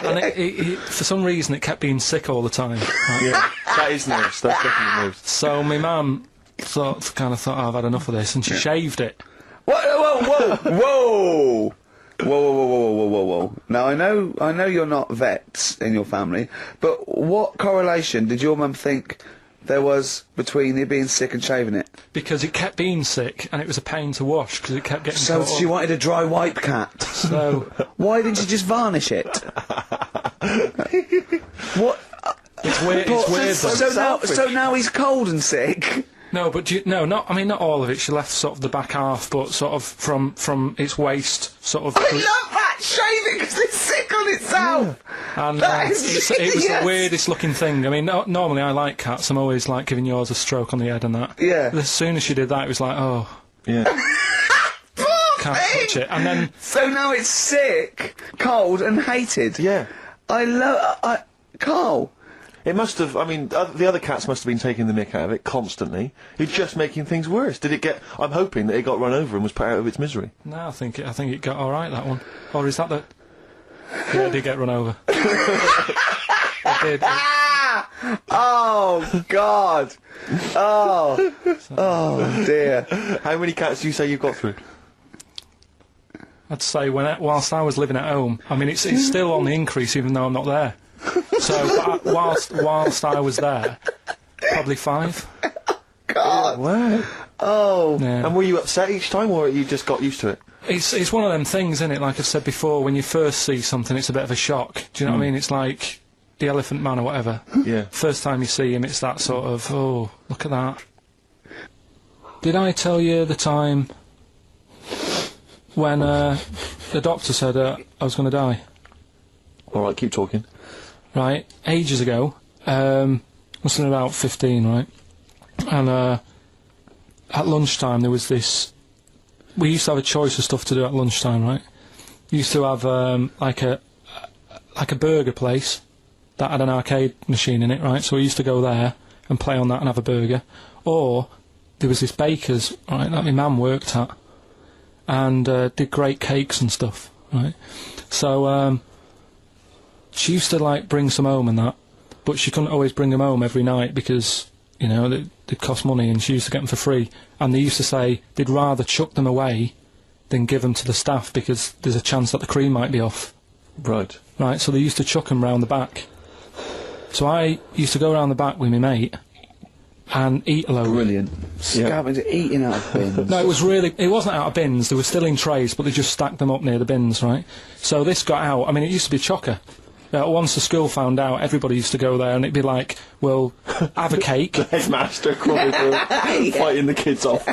And it, for some reason, it kept being sick all the time. Right? Yeah, that is nerves. That's definitely nerves. So my mum kind of thought, I've had enough of this, and she shaved it. Whoa. Whoa. Now, I know you're not vets in your family, but what correlation did your mum think there was between it being sick and shaving it? Because it kept being sick, and it was a pain to wash, because it kept getting So caught she up. wanted a dry wipe cat. So... Why didn't you just varnish it? What? It's weird, So now he's cold and sick? No, but not all of it. She left sort of the back half, but sort of from its waist, sort of... I love that! Shave it because it's sick on yourself. And That is it was yes. the weirdest looking thing. I mean, normally I like cats. I'm always like giving yours a stroke on the head and that. Yeah. As soon as she did that, it was like, oh, Yeah. can't touch it. And then So now it's sick, cold, and hated. Yeah. Carl. It must have, I mean, the other cats must have been taking the mick out of it constantly. It's just making things worse. Did it get, I'm hoping that it got run over and was put out of its misery. no, I think it got all right, that one. Or is that the? Yeah, it did get run over. It did. Oh, God. Oh, dear. How many cats do you say you've got through? I'd say whilst I was living at home, I mean, it's still on the increase even though I'm not there. So whilst I was there, probably 5. God. Wow. Oh. Yeah. And were you upset each time, or you just got used to it? It's one of them things, isn't it? Like I've said before, when you first see something, it's a bit of a shock. Do you know what I mean? It's like the Elephant Man or whatever. Yeah. First time you see him, it's that sort of, oh, look at that. Did I tell you the time when the doctor said I was going to die? All right, keep talking. Right, ages ago, must have been about 15, right? And at lunchtime there was this. We used to have a choice of stuff to do at lunchtime, right? We used to have like a burger place that had an arcade machine in it, right? So we used to go there and play on that and have a burger. Or there was this baker's, right, that my mum worked at, and did great cakes and stuff, right? So she used to like bring some home and that, but she couldn't always bring them home every night because, you know, they cost money, and she used to get them for free. And they used to say they'd rather chuck them away than give them to the staff because there's a chance that the cream might be off. Right. Right, so they used to chuck them round the back. So I used to go round the back with my mate and eat a load. Brilliant. Scavenging, eating out of bins. No, it wasn't out of bins, they were still in trays, but they just stacked them up near the bins, right? So this got out, I mean, it used to be chocker. Once the school found out, everybody used to go there, and it'd be like, well, have a cake. The headmaster crawling through, fighting the kids off.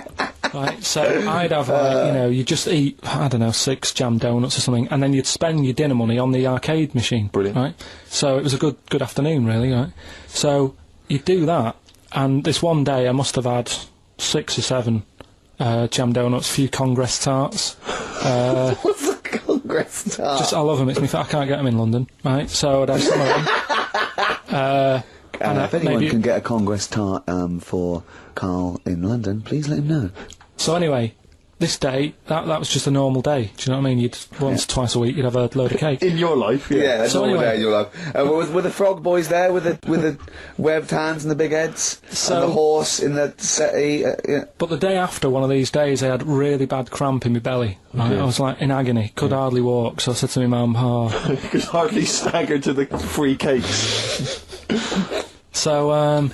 Right, so I'd have, you know, you'd just eat, I don't know, 6 jam donuts or something, and then you'd spend your dinner money on the arcade machine. Brilliant. Right? So it was a good afternoon, really, right? So you'd do that, and this one day I must have had 6 or 7 jam donuts, a few Congress tarts. What's a Congress tart? I love them, I can't get them in London, right? So I'd have some of them. If anyone can get a Congress tart for Carl in London, please let him know. So anyway, this day, that was just a normal day. Do you know what I mean? You'd once, twice a week, you'd have a load of cake. In your life, yeah. Yeah, So normal anyway- day in your life. Were the frog boys there with the webbed hands and the big heads? So- and the horse in the settee? Yeah. But the day after one of these days, I had really bad cramp in my belly. Right? Okay. I was like in agony, could hardly walk. So I said to my mum, oh. You could hardly stagger to the free cakes. So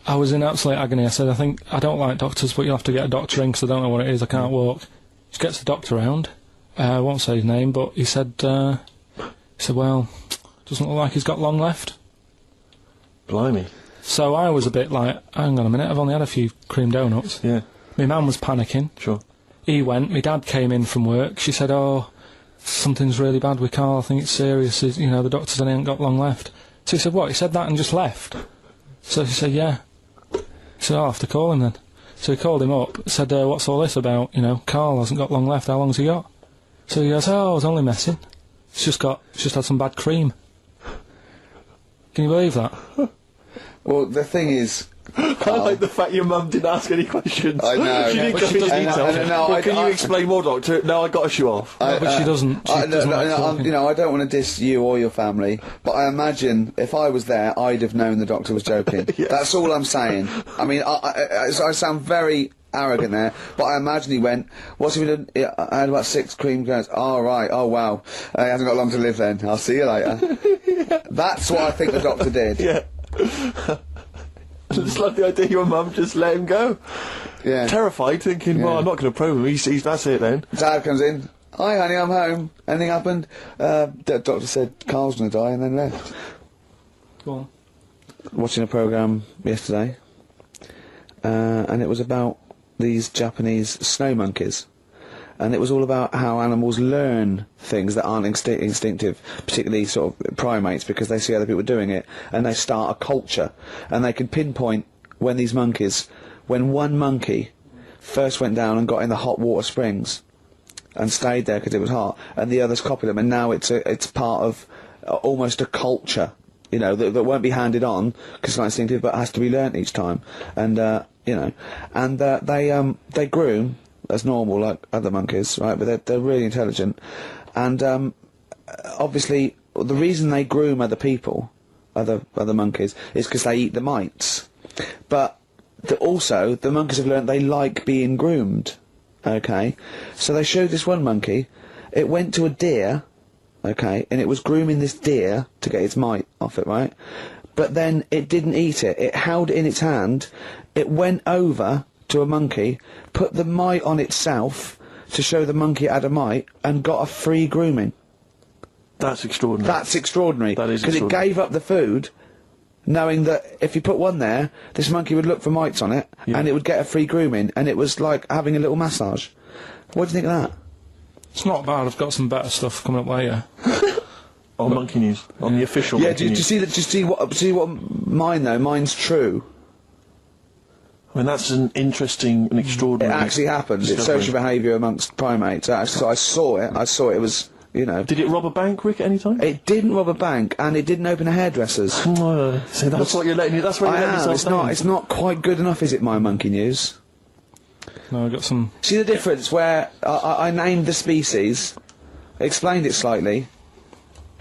I was in absolute agony. I said, I don't like doctors, but you'll have to get a doctor in because I don't know what it is. I can't walk. She gets the doctor round. I won't say his name, but he said, well, doesn't look like he's got long left. Blimey. So I was a bit like, hang on a minute, I've only had a few cream donuts. Yeah. My mum was panicking. Sure. He went, my dad came in from work. She said, oh, something's really bad with Carl, I think it's serious. You know, the doctor said he ain't got long left. So he said, what? He said that and just left? So she said, yeah. He said, I'll have to call him then. So he called him up, said, what's all this about? You know, Carl hasn't got long left, how long's he got? So he goes, oh, I was only messing. It's just had some bad cream. Can you believe that? Well, the thing is... I like the fact your mum didn't ask any questions. I know. She didn't but go she into doesn't. detail. Well, can you explain more, Doctor? No, I got to shoe off. But she doesn't. She doesn't like talking. you know, I don't want to diss you or your family, but I imagine if I was there, I'd have known the doctor was joking. Yes. That's all I'm saying. I mean, I sound very arrogant there, but I imagine he went, what's he been doing? I had about 6 cream cones. Oh, right. Oh, wow. He hasn't got long to live then. I'll see you later. That's what I think the doctor did. Yeah. I just love the idea your mum just let him go. Yeah. Terrified, thinking, well, I'm not going to probe him. He's that's it then. Dad comes in. Hi, honey, I'm home. Anything happened? The doctor said Carl's going to die and then left. Go on. Watching a programme yesterday, and it was about these Japanese snow monkeys. and it was all about how animals learn things that aren't instinctive, particularly sort of primates, because they see other people doing it, and they start a culture, and they can pinpoint when one monkey first went down and got in the hot water springs and stayed there because it was hot, and the others copied them, and now it's part of almost a culture, you know, that won't be handed on because it's not instinctive, but has to be learnt each time. And you know, and they groom as normal like other monkeys, right? But they're really intelligent, and obviously the reason they groom other people, other monkeys, is because they eat the mites. But also the monkeys have learnt they like being groomed. Okay, so they showed this one monkey. It went to a deer. Okay, and it was grooming this deer to get its mite off it, right? But then it didn't eat it. It held it in its hand. It went over to a monkey, put the mite on itself to show the monkey it had a mite, and got a free grooming. That's extraordinary. That's extraordinary. That is because it gave up the food, knowing that if you put one there, this monkey would look for mites on it, and it would get a free grooming, and it was like having a little massage. What do you think of that? It's not bad. I've got some better stuff coming up later. On Monkey News, on the official. Yeah, Monkey do you News. see that? Do you see what mine though? Mine's true. I mean, that's an interesting and extraordinary. It actually happened. It's discovery. social behaviour amongst primates. So I saw it. I saw it. It was, you know. Did it rob a bank, Rick, at any time? It didn't rob a bank, and it didn't open a hairdresser's. So that's what you're letting. That's what you're letting yourself It's down. not. It's not quite good enough, is it? My Monkey News. No, I got some. See the difference where I named the species, explained it slightly,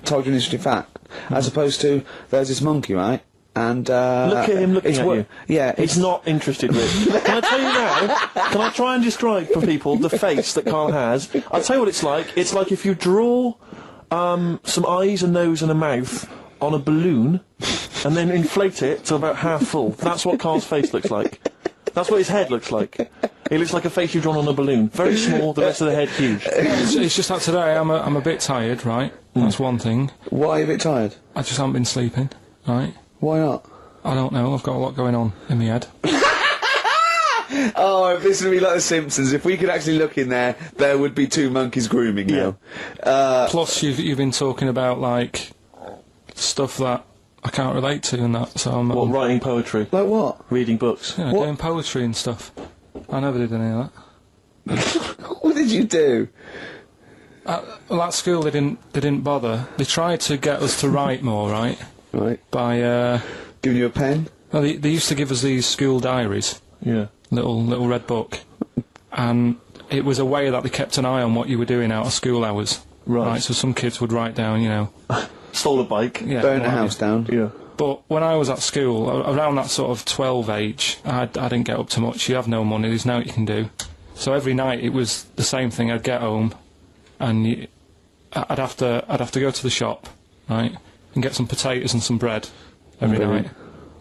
told you an interesting fact, as opposed to there's this monkey, right? And look at him looking at you. Yeah, he's not interested, Rick. Can I tell you now? Can I try and describe for people the face that Karl has? I'll tell you what it's like. It's like if you draw some eyes, a nose, and a mouth on a balloon, and then inflate it to about half full. That's what Karl's face looks like. That's what his head looks like. It looks like a face you've drawn on a balloon. Very small, the rest of the head huge. It's just that today I'm a bit tired, right? That's one thing. Why are you a bit tired? I just haven't been sleeping, right? Why not? I don't know. I've got a lot going on in my head. Oh, if this would be like The Simpsons, if we could actually look in there, there would be two monkeys grooming now. Plus, you've been talking about, like, stuff that I can't relate to and that, so I'm... writing poetry? Like what? Reading books? Yeah, doing poetry and stuff. I never did any of that. What did you do? Well, at school they didn't bother. They tried to get us to write more, right? Right. By, giving you a pen? Well, they used to give us these school diaries. Yeah. Little red book. And it was a way that they kept an eye on what you were doing out of school hours. Right. So some kids would write down, you know... Stole a bike. Yeah, burn a house down. Yeah. But when I was at school, around that sort of 12 age, I didn't get up to much. You have no money, there's no what you can do. So every night it was the same thing. I'd get home, and I'd have to go to the shop, right, and get some potatoes and some bread every night,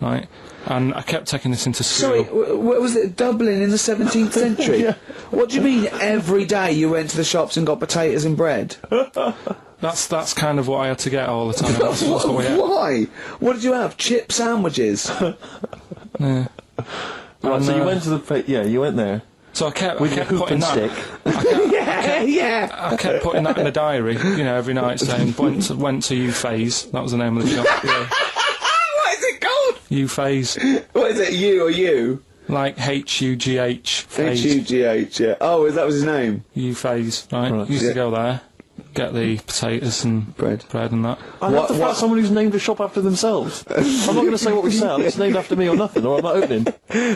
right. And I kept taking this into school. Sorry, what was it, Dublin in the 17th century? Yeah. What do you mean every day you went to the shops and got potatoes and bread? That's kind of what I had to get all the time. That's what we had. Why? What did you have? Chip sandwiches? Yeah. Right, so you went to the... you went there. So I kept With your hoop putting and that... stick. I kept putting that in the diary, you know, every night saying, went to U-Phase. That was the name of the shop. Yeah. What is it called? U-Phase. What is it, you or you? Like H-U-G-H. Phase. H-U-G-H, yeah. Oh, that was his name? U-Phase, right. Used to go there, get the potatoes and bread and that. I love the fact someone who's named a shop after themselves. I'm not going to say what we sell, it's named after me or nothing, or I'm not opening.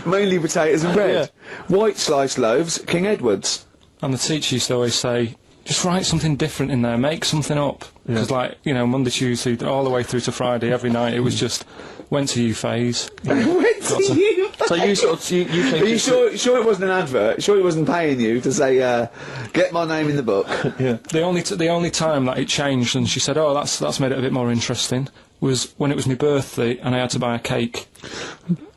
Mainly potatoes and bread. White sliced loaves, King Edward's. And the teacher used to always say, just write something different in there, make something up. Because, like, you know, Monday, Tuesday, all the way through to Friday, every night, it was just, went to U-Phase. Went to U-Phase? So you sort of, you Are you sure it wasn't an advert? Sure he wasn't paying you to say, get my name in the book? Yeah. The only time that it changed, and she said, oh, that's made it a bit more interesting, was when it was my birthday, and I had to buy a cake.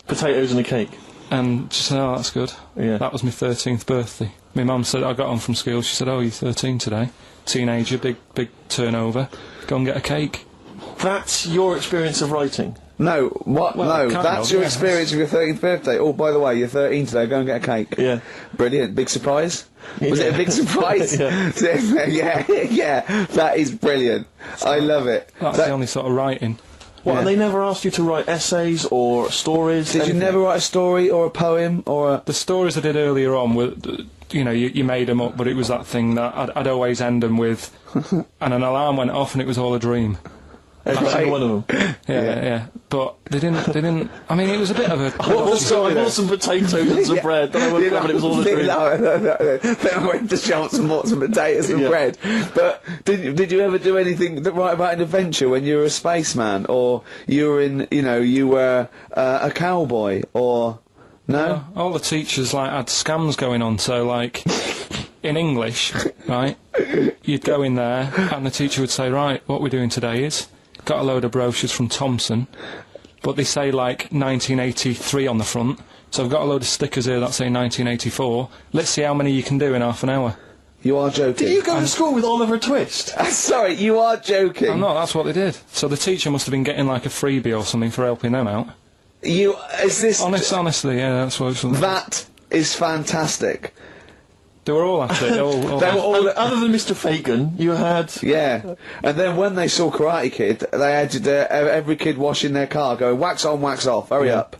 Potatoes and a cake. And she said, oh, that's good. Yeah. That was my 13th birthday. My mum said, I got home from school, she said, oh, you're 13 today. Teenager, big turnover. Go and get a cake. That's your experience of writing? No, what? Well, no, that's your experience of your 13th birthday. Oh, by the way, you're 13 today, go and get a cake. Yeah. Brilliant, big surprise. Was it a big surprise? yeah, that is brilliant. I love it. That's the only sort of writing. What, and they never asked you to write essays or stories? Did you never write a story or a poem or The stories I did earlier on were, you know, you made them up, but it was that thing that I'd always end them with, and an alarm went off and it was all a dream. Every single one of them. Yeah. But they didn't. I mean, it was a bit of a. What was some potatoes and some bread? Then I woke up and it was all a dream. Then I went to shops and bought some potatoes and bread. But did you ever do anything that write about an adventure when you were a spaceman, or you were a cowboy, or no? All the teachers had scams going on. So in English, right? You'd go in there and the teacher would say, right, what we're doing today is. Got a load of brochures from Thomson, but they say 1983 on the front, so I've got a load of stickers here that say 1984. Let's see how many you can do in half an hour. You are joking. Did you go to school with Oliver Twist? Sorry, you are joking. I'm not, that's what they did. So the teacher must have been getting a freebie or something for helping them out. Honestly, yeah, that's what it was. That is fantastic. They were all at it. They were all other than Mr. Fagan, you had... Yeah. And then when they saw Karate Kid, they had every kid washing their car going, wax on, wax off, hurry up.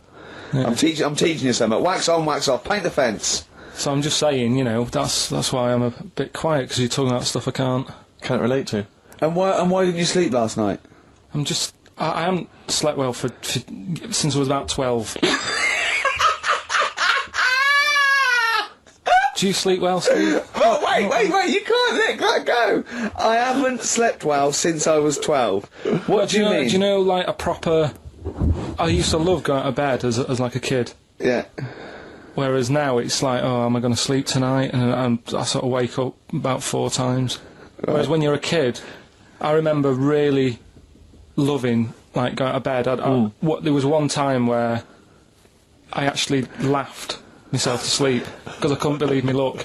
Yeah. I'm teaching you something. Wax on, wax off, paint the fence. So I'm just saying, that's why I'm a bit quiet, because you're talking about stuff I can't relate to. And why didn't you sleep last night? I haven't slept well since I was about 12. Do you sleep well, Steve? Oh, wait, you can't let that go. I haven't slept well since I was 12. What do you mean? Do you know, a proper... I used to love going to bed as a kid. Yeah. Whereas now it's am I going to sleep tonight? And I sort of wake up about 4 times. Right. Whereas when you're a kid, I remember really loving, going to bed. There was one time where I actually laughed myself to sleep because I couldn't believe me luck.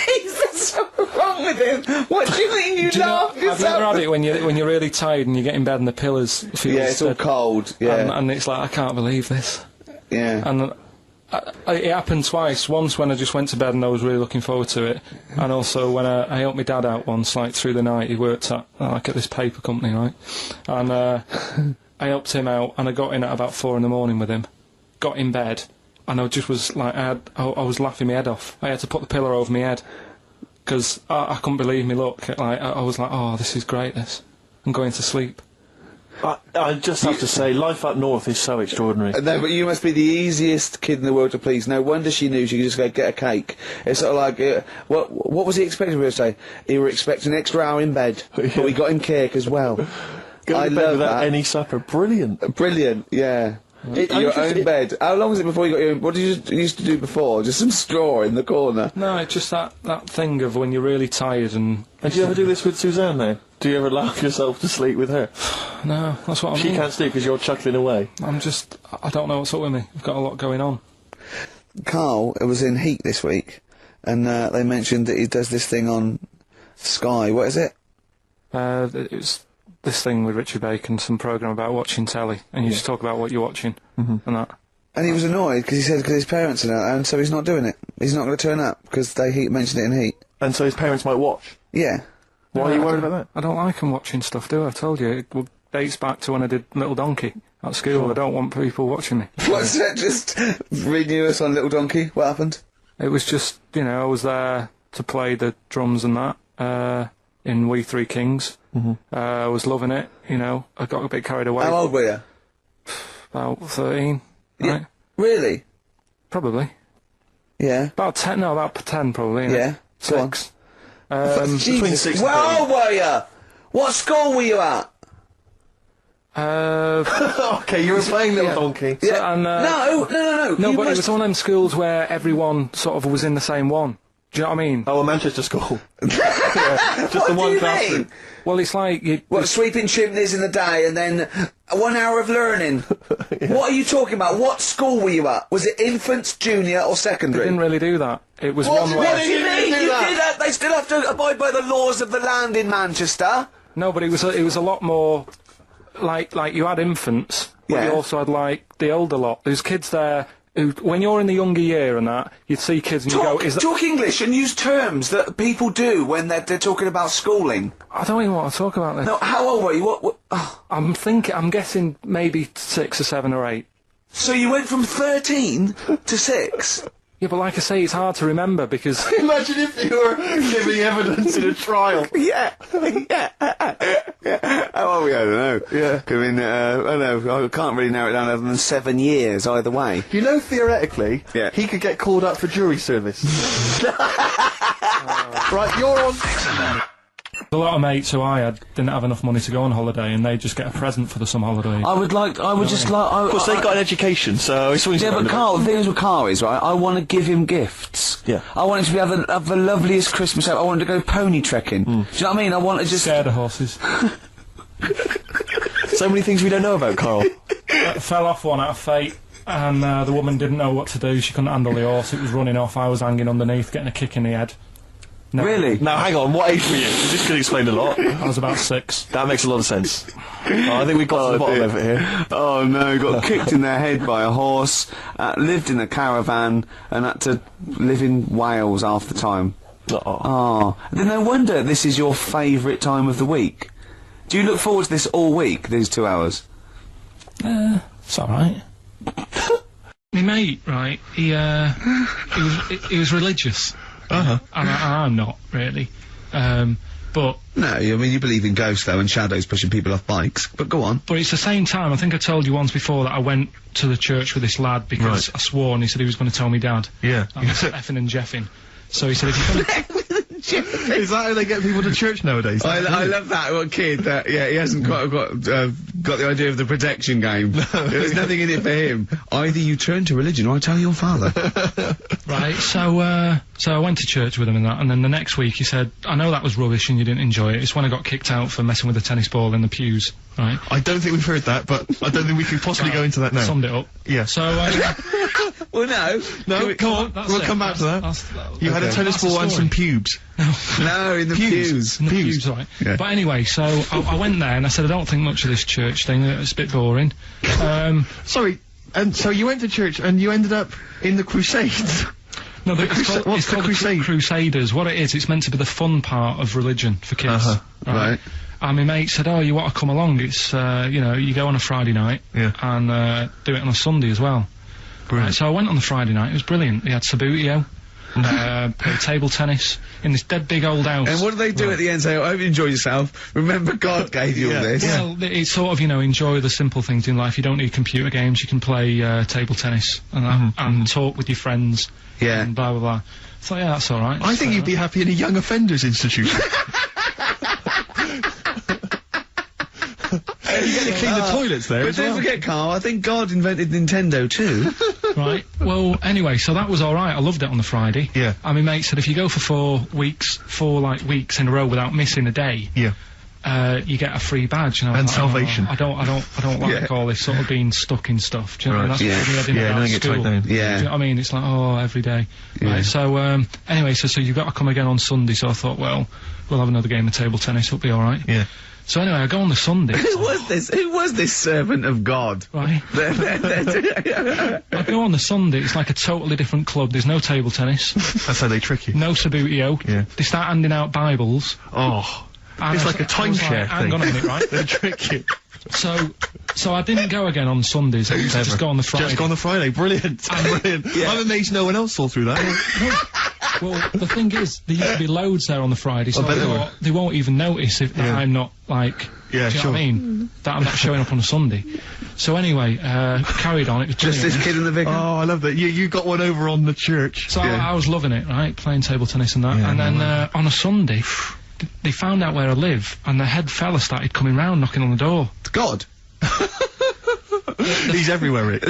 Is something wrong with him? What do you mean you laughed yourself? I've never had it when you're really tired and you get in bed and the pillows feel it's all cold. Yeah, and it's I can't believe this. Yeah, and it happened twice. Once when I just went to bed and I was really looking forward to it, and also when I helped my dad out once, through the night. He worked at this paper company, right? And I helped him out, and I got in at about 4 in the morning with him. Got in bed. And I just was I was laughing my head off. I had to put the pillow over my head because I couldn't believe me luck. I was oh, this is great. I'm going to sleep. I just have to say, life up north is so extraordinary. No, but you must be the easiest kid in the world to please. No wonder she knew she could just go get a cake. It's sort of what was he expecting her to say? He were expecting an extra hour in bed, but we got him cake as well. Go to bed without any supper. Brilliant. Brilliant, yeah. Your own bed. How long was it before you got your own? What did you used to do before? Just some straw in the corner? No, it's just that thing of when you're really tired and... And do you ever do this with Suzanne, though? Do you ever laugh yourself to sleep with her? No, that's what I mean. She can't sleep because you're chuckling away. I don't know what's up with me. I've got a lot going on. Carl was in Heat this week, and they mentioned that he does this thing on Sky. What is it? It was... this thing with Richard Bacon, some programme about watching telly, and you just talk about what you're watching and that. And he was annoyed because he said because his parents are out, and so he's not doing it. He's not going to turn up because they mentioned it in Heat. And so his parents might watch? Yeah. Why are you worried about that? I don't like them watching stuff, do I? I told you, it dates back to when I did Little Donkey at school. I don't want people watching me. What's that? Just renew us on Little Donkey? What happened? It was just, I was there to play the drums and that, in We Three Kings. I was loving it, I got a bit carried away. How old were you? About 13, right? Really? Probably. Yeah. About 10 probably. Yeah. 6. Between 6 and 13. Where old were you? What school were you at? Okay, you were playing Little Donkey. Yeah. So, and, no. No, but it was one of them schools where everyone sort of was in the same one. Do you know what I mean? Oh, a Manchester school. Just the one classroom. Well, it's like... sweeping chimneys in the day and then 1 hour of learning. What are you talking about? What school were you at? Was it infants, junior or secondary? They didn't really do that. It was what one way... What do you mean? You did that? They still have to abide by the laws of the land in Manchester. No, but it was a lot more... Like you had infants, but you also had, the older lot. There was kids there when you're in the younger year and that, you'd see kids and you go, Talk English and use terms that people do when they're talking about schooling. I don't even want to talk about this. No, how old were you? What? Oh. I'm guessing maybe 6 or 7 or 8. So you went from 13 to 6? Yeah, but like I say, it's hard to remember because... Imagine if you were giving evidence in a trial. Yeah. How old were you? I don't know. Yeah. I mean, I don't know. I can't really narrow it down other than 7 years either way. You know, theoretically, yeah, he could get called up for jury service. Right, you're on... A lot of mates who I had didn't have enough money to go on holiday, and they just get a present for the summer holiday. Of course, they got an education, so it's yeah, but Carl, the thing is with Carl is, right, I want to give him gifts. Yeah. I want him to have the loveliest Christmas ever. I want him to go pony trekking. Do you know what I mean? I want to just... Scared of horses. So many things we don't know about Carl. Fell off one out of fate, and the woman didn't know what to do. She couldn't handle the horse. It was running off. I was hanging underneath, getting a kick in the head. No. Really? Now, hang on, what age were you? This could explain a lot. I was about 6. That makes a lot of sense. I think we got to the bottom of it here. Oh no, got kicked in the head by a horse, lived in a caravan, and had to live in Wales half the time. Oh. Then no wonder this is your favourite time of the week. Do you look forward to this all week, these 2 hours? It's alright. My mate, right, he was religious. Uh-huh. And I'm not, really. But... No, I mean, you believe in ghosts, though, and shadows pushing people off bikes, but go on. But it's the same time, I think I told you once before that I went to the church with this lad because I swore and he said he was going to tell me dad. Yeah. I was effing and jeffing. So he said, if you're going to... Is that how they get people to church nowadays? I love that one kid that, yeah, he hasn't quite got the idea of the protection game. There's nothing in it for him. Either you turn to religion or I tell your father. Right, so I went to church with him and that, and then the next week he said, I know that was rubbish and you didn't enjoy it. It's when I got kicked out for messing with a tennis ball in the pews, right? I don't think we've heard that, but I don't think we can possibly go into that now. Summed it up. Yeah. So, well, no, come on, we'll come back to that. You had a tennis ball and some pubes. No, in the pews. In the pews, right. Yeah. But anyway, so I went there and I said, I don't think much of this church thing, it's a bit boring. Sorry, and so you went to church and you ended up in the Crusades? No, it's called the Crusaders. What it is, it's meant to be the fun part of religion for kids. Right. And my mate said, oh, you want to come along? It's, you know, you go on a Friday night and do it on a Sunday as well. Right, so I went on the Friday night, it was brilliant. They had Sabutio, played table tennis in this dead big old house. And what do they do at the end? Say, I hope you enjoy yourself. Remember, God gave you all this. Well, it's sort of, you know, enjoy the simple things in life. You don't need computer games. You can play table tennis and that, and talk with your friends. Yeah. And blah blah blah. So yeah, that's all right. I think you'd be happy in a young offenders institution. You get to clean the toilets there. But don't forget, Carl, I think God invented Nintendo too. Right. Well, anyway, so that was all right. I loved it on the Friday. Yeah. And my mate said if you go for 4 weeks in a row without missing a day. Yeah. You get a free badge, you know, and salvation. I don't like all this sort of being stuck in stuff. Do you know what I mean? That's what don't get tied down. Do you know what I mean? It's like, oh, every day. Yeah. Right, so, anyway, so you've got to come again on Sunday, so I thought, well, we'll have another game of table tennis, it'll be alright. Yeah. So anyway, I go on the Sunday. Who was this servant of God? Right. I go on the Sunday, it's like a totally different club, there's no table tennis. That's how they trick you. No Sabutio. Yeah. They start handing out Bibles. Oh. And it's like a timeshare thing. Hang on a minute, right? They trick you. So I didn't go again on Sundays. I used to just go on the Friday. Just go on the Friday. Brilliant. Brilliant. Yeah. I'm amazed no one else saw through that. Well, the thing is, there used to be loads there on the Friday, so they won't even notice if I'm not, like... Yeah, do you know what I mean? That I'm not showing up on a Sunday. So anyway, carried on, it was just this kid in the vicar. Oh, I love that. You got one over on the church. So I was loving it, right? Playing table tennis and that. And then, on a Sunday... They found out where I live, and the head fella started coming round, knocking on the door. God! He's everywhere, Rick.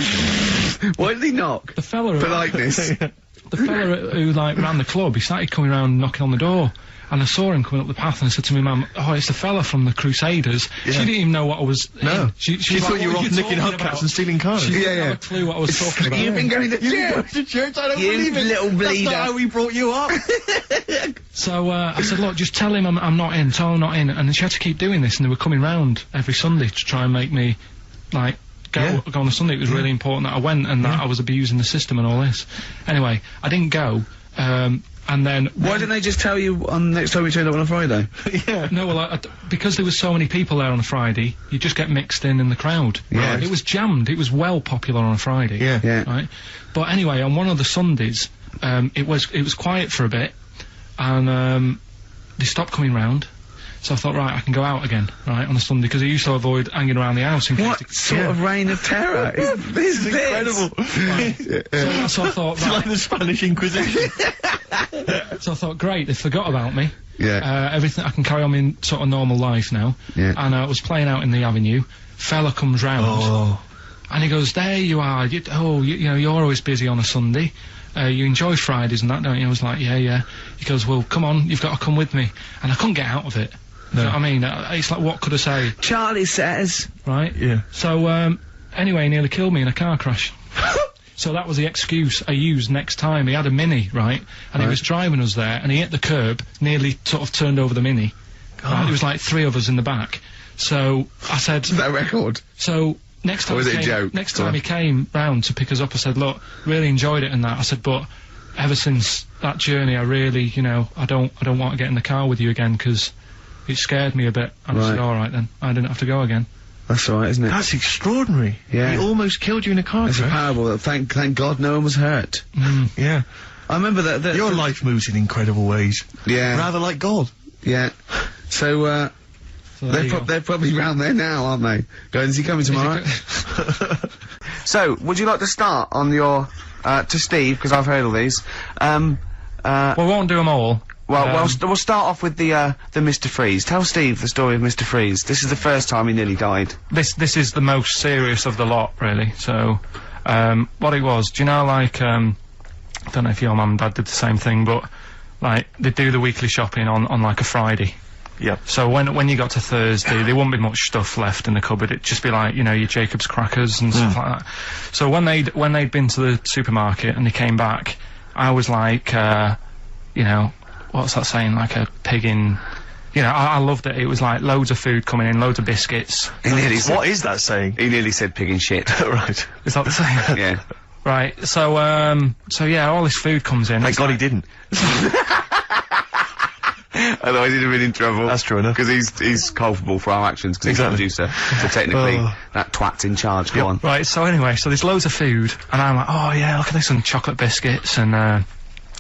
Why did he knock? The fella... Politeness. The fella who, like, ran the club, he started coming round, knocking on the door. And I saw him coming up the path, and I said to my mum, oh, it's the fella from the Crusaders. Yeah. She didn't even know what I was... No. She thought like, you were off nicking hubcaps and stealing cars. She didn't have a clue what I was talking about. You've been going to church? I don't believe it. Little bleeder. That's not how we brought you up. So, I said, look, just tell him I'm not in, tell him I'm not in. And she had to keep doing this, and they were coming round every Sunday to try and make me, like, go on a Sunday. It was really important that I went and that I was abusing the system and all this. Anyway, I didn't go. And then... Why didn't they just tell you on next time you turned up on a Friday? Yeah. No, well, because there was so many people there on a Friday, you just get mixed in the crowd. Yeah. Right? It was jammed. It was well popular on a Friday. Yeah. Yeah. Right? But anyway, on one of the Sundays, it was quiet for a bit, and they stopped coming round. So I thought, right, I can go out again, right, on a Sunday, because I used to avoid hanging around the house in case... What sort of reign of terror is this? Incredible. Right. So I thought, It's like the Spanish Inquisition. So I thought, great, they forgot about me. Yeah. Everything, I can carry on in sort of normal life now. Yeah. And I was playing out in the avenue. Fella comes round. And he goes, there you are. You know, you're always busy on a Sunday. You enjoy Fridays and that, don't you? I was like, yeah. He goes, well, come on, you've got to come with me. And I couldn't get out of it. No. You know what I mean? It's like, what could I say? Charlie says. Right? Yeah. So, anyway, he nearly killed me in a car crash. So that was the excuse I used next time. He had a Mini, right? And he was driving us there, and he hit the curb, nearly sort of turned over the Mini. Right? There was like 3 of us in the back. So I said... Is that a record? So... Next time, he came round to pick us up, I said, look, really enjoyed it and that. I said, but ever since that journey, I really, you know, I don't want to get in the car with you again, because it scared me a bit. And I said, all right then, I didn't have to go again. That's all right, isn't it? That's extraordinary. Yeah. He almost killed you in a car crash. It's a parable. Thank God no one was hurt. Yeah. I remember that... Your life moves in incredible ways. Yeah. Rather like God. Yeah. So, they're probably round there now, aren't they? Going, is he coming tomorrow? So, would you like to start on your, to Steve, because I've heard all these. Well, we won't do them all. Well, we'll start off with the Mr. Freeze. Tell Steve the story of Mr. Freeze. This is the first time he nearly died. This is the most serious of the lot, really. So, what it was, do you know, like, I don't know if your mum and dad did the same thing, but, like, they do the weekly shopping on like, a Friday. Yeah. So when you got to Thursday, there wouldn't be much stuff left in the cupboard. It'd just be like, you know, your Jacob's crackers and stuff like that. So when they'd been to the supermarket and they came back, I was like, you know, what's that saying? Like a pig in... You know, I loved it. It was like loads of food coming in, loads of biscuits. What is that saying? He nearly said pig in shit. Right. Is that the saying? Yeah. Right. So yeah, all this food comes in. Thank God he didn't. Otherwise he'd have been in trouble. That's true enough. Because he's culpable for our actions, because he's the producer. So technically, that twat's in charge. Go on. Right, so anyway, so there's loads of food, and I'm like, oh yeah, look at this, and chocolate biscuits, and,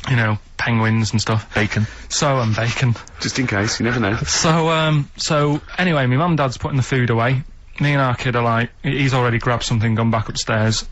you know, penguins and stuff. Bacon. And bacon. Just in case, you never know. So anyway, my mum and dad's putting the food away. Me and our kid are like, he's already grabbed something, gone back upstairs.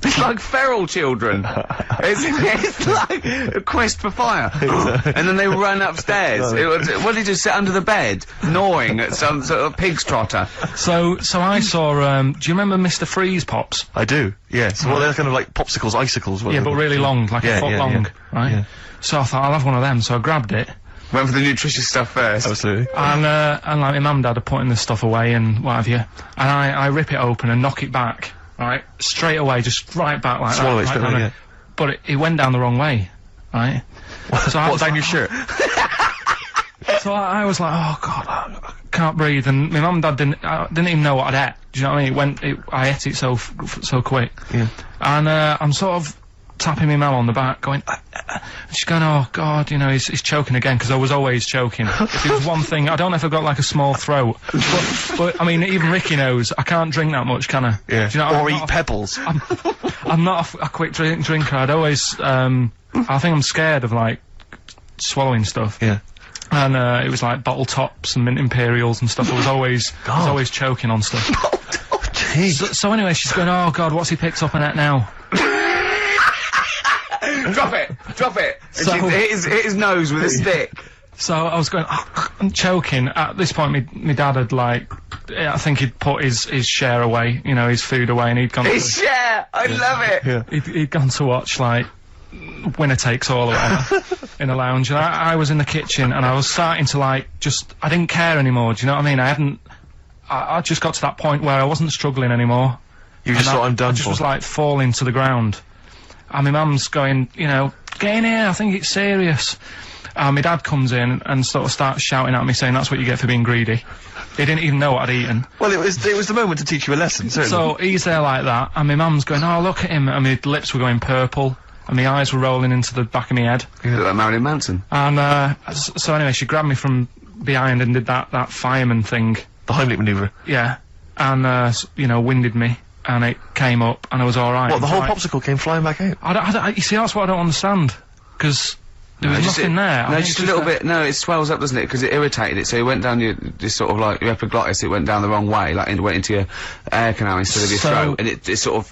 It's like feral children. It's like a quest for fire. And then they run upstairs. What did he just sit under the bed, gnawing at some sort of pig's trotter? So I saw, do you remember Mr. Freeze Pops? I do, yeah. So they're kind of like popsicles, icicles. Yeah, but really long, like a foot long, right? Yeah. So I thought, I'll have one of them, so I grabbed it. Went for the nutritious stuff first. Absolutely. And like, my mum and dad are putting the stuff away and what have you. And I rip it open and knock it back. Right, straight away, just right back like Swallow that. Swallow it, yeah. But it went down the wrong way, right? So what, down your shirt? So I was like, oh God, I can't breathe. And my mum and dad didn't even know what I'd ate. Do you know what I mean? I ate it so quick. Yeah. And I'm sort of tapping my mum on the back, going, she's going, oh God, you know, he's choking again, because I was always choking. If it was one thing, I don't know if I've got like a small throat, but I mean, even Ricky knows, I can't drink that much, can I? Yeah. Do you know, or eat pebbles. I'm not a quick drinker, I'd always, I think I'm scared of like, swallowing stuff. Yeah. And it was like bottle tops and mint imperials and stuff. I was always choking on stuff. So anyway, she's going, oh God, what's he picked up on that now? Drop it! So, and hit his nose with a stick. So I was going, oh, I'm choking. At this point, my dad had like, I think he'd put his share away, you know, his food away, and he'd gone his share! I love it! Yeah. He'd gone to watch, like, Winner Takes All or whatever, in a lounge, and I was in the kitchen, and I was starting to, like, I didn't care anymore, do you know what I mean? I just got to that point where I wasn't struggling anymore. You just thought, I'm done for. I just was, like, falling to the ground. And my mum's going, you know, get in here, I think it's serious. My dad comes in and sort of starts shouting at me, saying that's what you get for being greedy. He didn't even know what I'd eaten. Well, it was the moment to teach you a lesson, certainly. So he's there like that, and my mum's going, oh, look at him, and my lips were going purple, and my eyes were rolling into the back of my head. You look like Marilyn Manson. And, so anyway, she grabbed me from behind and did that fireman thing. The Heimlich manoeuvre. Yeah. And, you know, winded me, and it came up, and I was alright. What, the whole popsicle came flying back out? You see, that's what I don't understand, because there was nothing there. No, just a little bit. No, it swells up, doesn't it? Because it irritated it. So it went down this sort of like your epiglottis. It went down the wrong way, like it went into your air canal instead of your throat, and it sort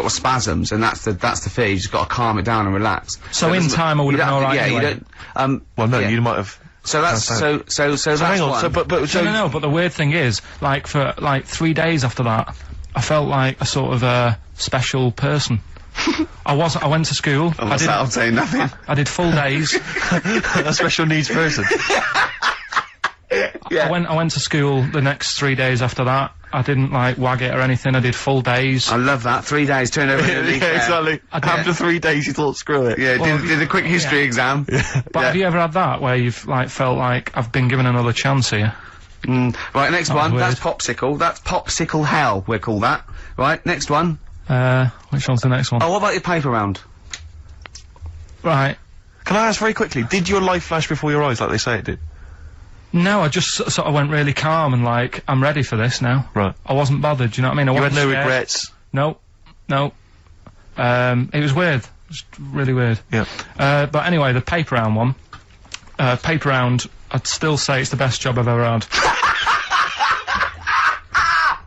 of spasms, and that's the fear. You just got to calm it down and relax. So in time, I would have been alright. Yeah, anyway. you don't. Well, no, you might have. So that's so hang on. one. No, but the weird thing is, like for like 3 days after that, I felt like a sort of special person. I went to school. I'll say nothing. I did full days. A special needs person. Yeah. I went to school the next 3 days after that. I didn't like wag it or anything. I did full days. I love that. 3 days turned over into yeah, exactly. After 3 days, you thought, screw it. Yeah, well, did a quick history exam. But have you ever had that where you've like felt like I've been given another chance here? Right, next one. That's popsicle. That's popsicle hell. We call that. Right, next one. Which one's the next one? Oh, what about your paper round? Right. Can I ask very quickly, did your life flash before your eyes like they say it did? No, I just sort of went really calm and like, I'm ready for this now. Right. I wasn't bothered, do you know what I mean? You had no regrets? No. It was weird. It was really weird. Yeah. But anyway, the paper round one. Paper round, I'd still say it's the best job I've ever had.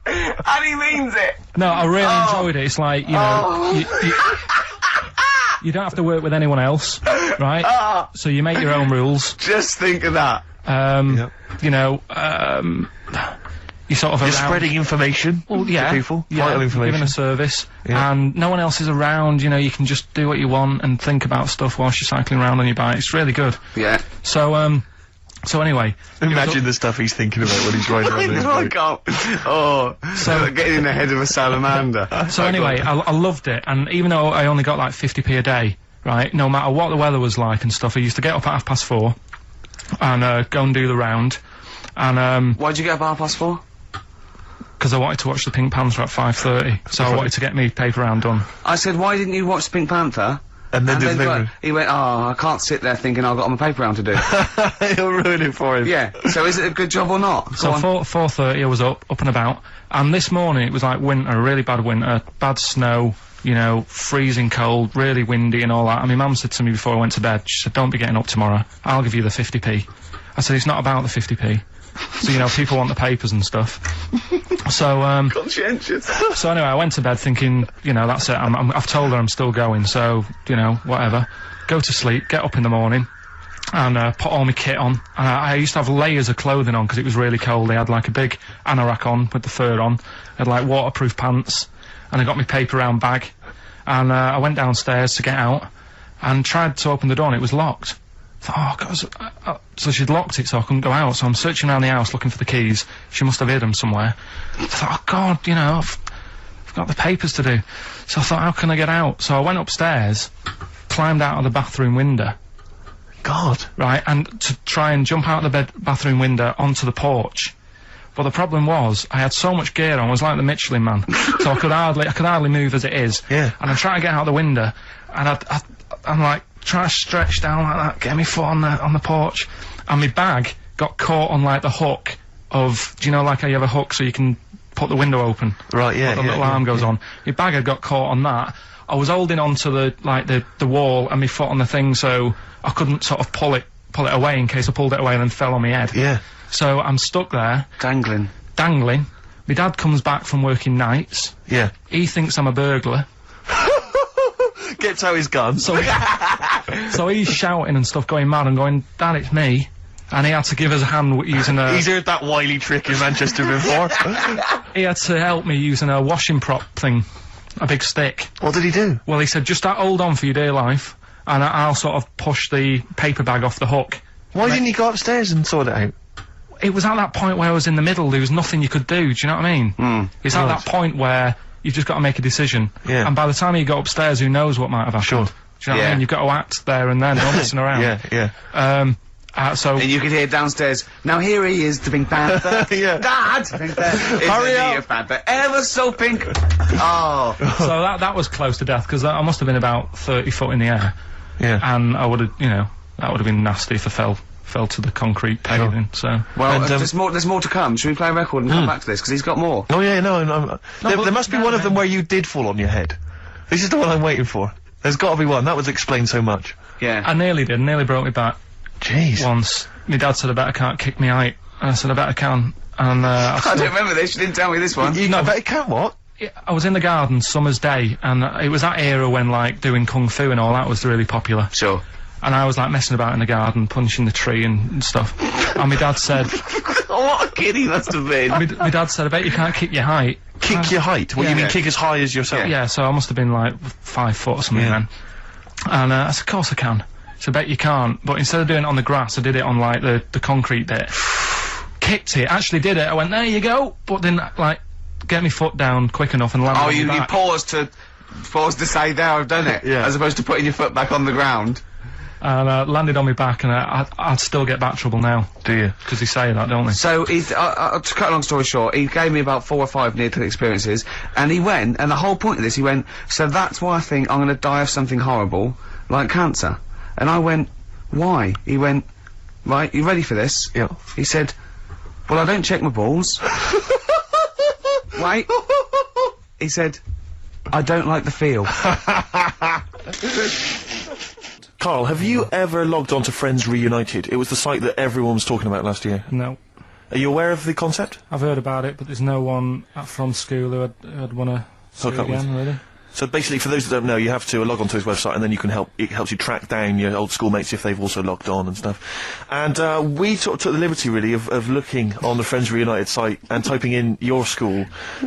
And he means it! No, I really enjoyed it. It's like, you know, you don't have to work with anyone else, right? So you make your own rules. Just think of that. You know, you sort of You're spreading information to people, vital information. Giving a service, and no one else is around, you know, you can just do what you want and think about stuff whilst you're cycling around on your bike. It's really good. Yeah. So anyway. Imagine the stuff he's thinking about when he's riding around his bike. So getting in the head of a salamander. So anyway, I loved it, and even though I only got like 50p a day, right, no matter what the weather was like and stuff, I used to get up at 4:30 and go and do the round. And why'd you get up at 4:30? Because I wanted to watch the Pink Panther at 5:30, so I wanted to get me paper round done. I said, why didn't you watch the Pink Panther? And then do the he went, I can't sit there thinking I've got my paper round to do. He'll ruin it for him. Yeah. So is it a good job or not? So 4:30 I was up and about, and this morning it was like winter, really bad winter, bad snow, you know, freezing cold, really windy and all that. And my mum said to me before I went to bed, she said, don't be getting up tomorrow, I'll give you the 50p. I said, it's not about the 50p. So, you know, people want the papers and stuff. So, conscientious. So anyway, I went to bed thinking, you know, that's it, I've told her I'm still going, so, you know, whatever. Go to sleep, get up in the morning, and put all my kit on. And I used to have layers of clothing on because it was really cold. I had like a big anorak on with the fur on. I had like waterproof pants, and I got my paper round bag. And I went downstairs to get out, and tried to open the door and it was locked. I thought, oh, God, so she'd locked it so I couldn't go out, so I'm searching around the house looking for the keys. She must have hid them somewhere. I thought, oh God, you know, I've got the papers to do. So I thought, how can I get out? So I went upstairs, climbed out of the bathroom window. God. Right, and to try and jump out of the bathroom window onto the porch. But the problem was, I had so much gear on, I was like the Michelin Man. So I could hardly move as it is. Yeah. And I'm trying to get out the window, and I'm like, trying to stretch down like that, get my foot on the porch, and my bag got caught on like the hook of, do you know, like how you have a hook so you can put the window open? Right, yeah, the little arm goes on. My bag had got caught on that. I was holding onto the wall and my foot on the thing, so I couldn't sort of pull it away in case I pulled it away and then fell on my head. Yeah. So I'm stuck there. Dangling. My dad comes back from working nights. Yeah. He thinks I'm a burglar. Gets out his gun. So he's shouting and stuff, going mad and going, Dad, it's me. And he had to give us a hand using a... He's heard that wily trick in Manchester before. He had to help me using a washing prop thing. A big stick. What did he do? Well, he said, just hold on for your dear life, and I'll sort of push the paper bag off the hook. Why didn't you go upstairs and sort it out? It was at that point where I was in the middle, there was nothing you could do, do you know what I mean? It's at that point where you've just got to make a decision. Yeah. And by the time you go upstairs, who knows what might have happened. Sure. Do you know what I mean? You've got to act there and then, no messing around. Yeah. So and you could hear downstairs, now here he is, the Pink Panther. Yeah. Dad! Hurry up! Panther, ever so pink! Oh. So that was close to death, because I must have been about 30 foot in the air. Yeah. And I would have, that would have been nasty if I fell to the concrete paving, so... Well, there's more to come. Should we play a record and come back to this? Because he's got more. Oh, yeah, no, there must be one of them where you did fall on your head. This is the one I'm waiting for. There's got to be one. That would explain so much. Yeah. I nearly broke my back. Jeez. Once. My dad said, I bet I can't kick me height. And I said, I bet I can. And, I don't remember this. You didn't tell me this one. I bet you can, what? I was in the garden, summer's day, and it was that era when, like, doing kung fu and all that was really popular. Sure. And I was, like, messing about in the garden, punching the tree and stuff. And my dad said... What a kid he must have been. My dad said, I bet you can't kick your height. Kick your height? What, you mean kick as high as yourself? Yeah, so I must have been, like, 5 foot or something then. And I said, of course I can. So I bet you can't. But instead of doing it on the grass, I did it on, like, the concrete bit. Kicked it, actually did it. I went, there you go. But didn't, like, get my foot down quick enough and land on my back. You paused to say, there, I've done it. Yeah. As opposed to putting your foot back on the ground. And landed on my back, and I'd still get back trouble now. Do you? Because they say that, don't they? So, to cut a long story short, he gave me about 4 or 5 near-death experiences, and he went, and the whole point of this, he went, so that's why I think I'm going to die of something horrible, like cancer. And I went, why? He went, right, you ready for this? Yeah. He said, well, I don't check my balls. Wait. He said, I don't like the feel. Karl, have you ever logged on to Friends Reunited? It was the site that everyone was talking about last year. No. Are you aware of the concept? I've heard about it, but there's no one from school who'd want to see it again, really. So basically, for those that don't know, you have to log on to his website, and then you can it helps you track down your old schoolmates if they've also logged on and stuff. And we took the liberty, really, of looking on the Friends Reunited site and typing in your school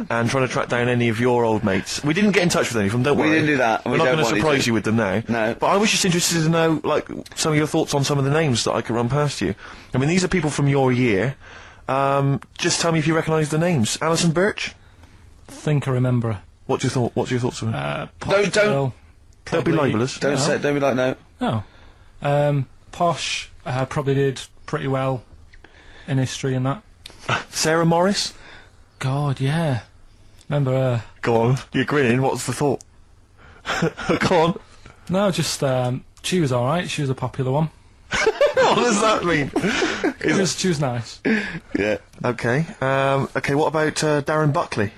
and trying to track down any of your old mates. We didn't get in touch with any of them, don't worry. We didn't do that. We're not going to surprise you with them now. No. But I was just interested to know, like, some of your thoughts on some of the names that I could run past you. I mean, these are people from your year. Just tell me if you recognise the names. Alison Birch? Think I remember her. What's your thoughts of her? Don't be libelous. Don't be like no. No. Posh probably did pretty well in history and that. Sarah Morris? God, yeah. Remember her. Go on. You're grinning. What's the thought? Go on. No, just she was all right. She was a popular one. What does that mean? She was nice. Yeah. Okay. Okay. What about Darren Buckley?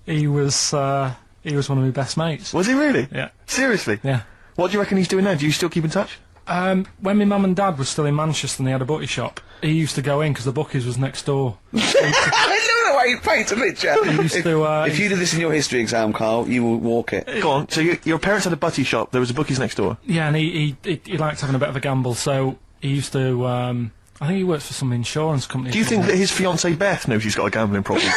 He was one of my best mates. Was he really? Yeah. Seriously? Yeah. What do you reckon he's doing now? Do you still keep in touch? When my mum and dad were still in Manchester and they had a butty shop, he used to go in because the bookies was next door. I know the way you paint a picture. If you did this in your history exam, Karl, you will walk it. Go on. So your parents had a butty shop. There was a bookies next door. Yeah, and he liked having a bit of a gamble, so he used to. I think he works for some insurance company. Do you think that his fiancée Beth knows he's got a gambling problem?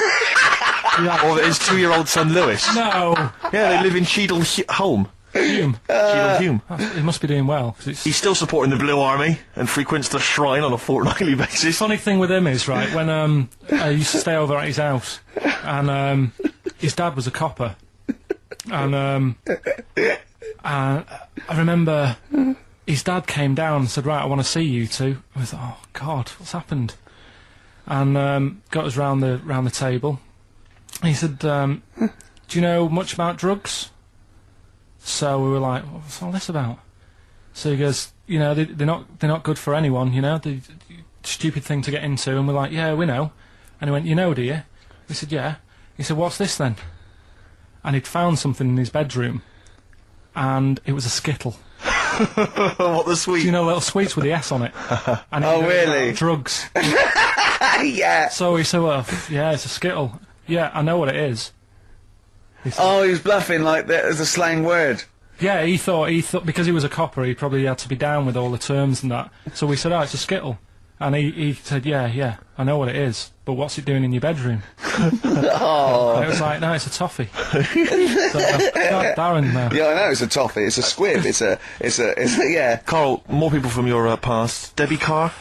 Or that his 2-year-old son Lewis? No. Yeah, they live in Cheadle Hume. Hume. Cheadle Hume. He must be doing well. He's still supporting the Blue Army and frequents the shrine on a fortnightly basis. Funny thing with him is, right, when I used to stay over at his house, and his dad was a copper, and I remember his dad came down and said, right, I want to see you two. I was like, oh God, what's happened? And got us round the table. He said, do you know much about drugs? So we were like, what's all this about? So he goes, you know, they're not good for anyone, you know, the stupid thing to get into. And we're like, yeah, we know. And he went, you know, do you? We said, yeah. He said, what's this then? And he'd found something in his bedroom, and it was a Skittle. What, the sweet? You know, little sweets with the S on it. And oh, really? Drugs. Yeah. So he said, well, yeah, it's a Skittle. Yeah, I know what it is. Oh, he was bluffing like that as a slang word. Yeah, he thought because he was a copper, he probably had to be down with all the terms and that. So we said, oh, it's a Skittle. And he said, yeah, I know what it is, but what's it doing in your bedroom? Oh. And it was like, no, it's a toffee. So, Darren, no. Yeah, I know, it's a toffee, it's a squib, it's a, yeah. Karl, more people from your past. Debbie Carr?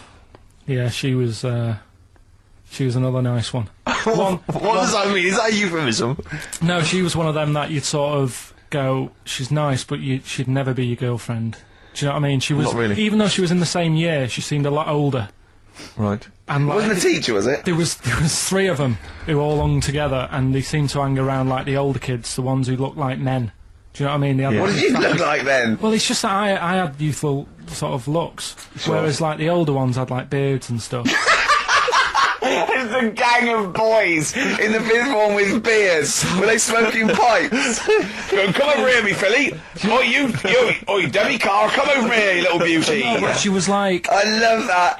Yeah, she was another nice one. What does that mean? Is that a euphemism? No, she was one of them that you'd sort of go, she's nice, but she'd never be your girlfriend. Do you know what I mean? She was, Not really. even though she was in the same year, she seemed a lot older. Right. And like, Wasn't a teacher, was it? There was 3 of them who all hung together, and they seemed to hang around like the older kids, the ones who looked like men. Do you know what I mean? They had, What like, did you look like then? Well, it's just that I had youthful sort of looks, whereas like the older ones had like beards and stuff. It's a gang of boys in the 5th form with beards. Were they smoking pipes? Come over here, me filly. Oi, Debbie Carr, come over here, you little beauty. No, but she was like... I love that.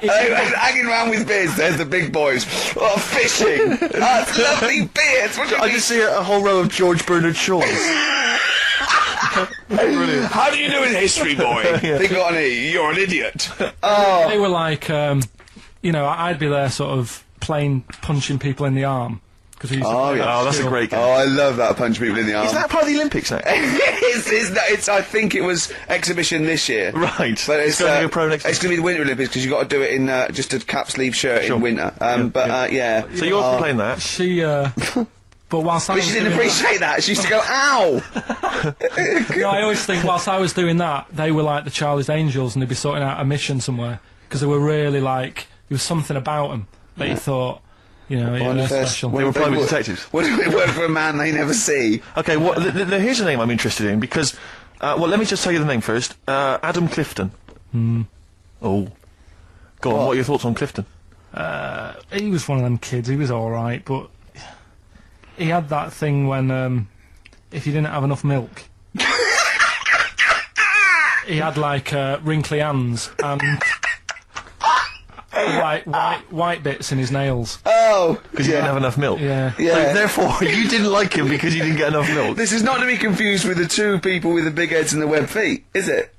Hanging around with beards. There's the big boys. Oh, fishing. Oh, it's lovely beards. What do you I mean? just see a whole row of George Bernard Shaws. Brilliant. How do you do in history, boy? Yeah. Think on E. You're an idiot. They were like, you know, I'd be there sort of playing punching people in the arm. Oh, that's a great game. Oh, I love that, punch people in the arm. Is that part of the Olympics now? it's I think it was exhibition this year. Right. But it's going to be a pro next It's going to be the Winter Olympics because you've got to do it in just a cap sleeve shirt in winter. Yeah. So you're playing that? She, but whilst I was she didn't doing appreciate that. She used to go, ow! No, I always think whilst I was doing that, they were like the Charlie's Angels and they'd be sorting out a mission somewhere. Because they were really like, there was something about them that you thought, you know, it was special. They were private detectives. What do we work for a man they never see? Okay, well, here's a name I'm interested in, because, well, let me just tell you the name first. Adam Clifton. Oh. Go on, what are your thoughts on Clifton? He was one of them kids, he was alright, but he had that thing when, if you didn't have enough milk, he had, like, wrinkly hands and... white bits in his nails. Oh! Because he didn't have enough milk? Yeah. So therefore, you didn't like him because you didn't get enough milk? This is not to be confused with the 2 people with the big heads and the webbed feet, is it?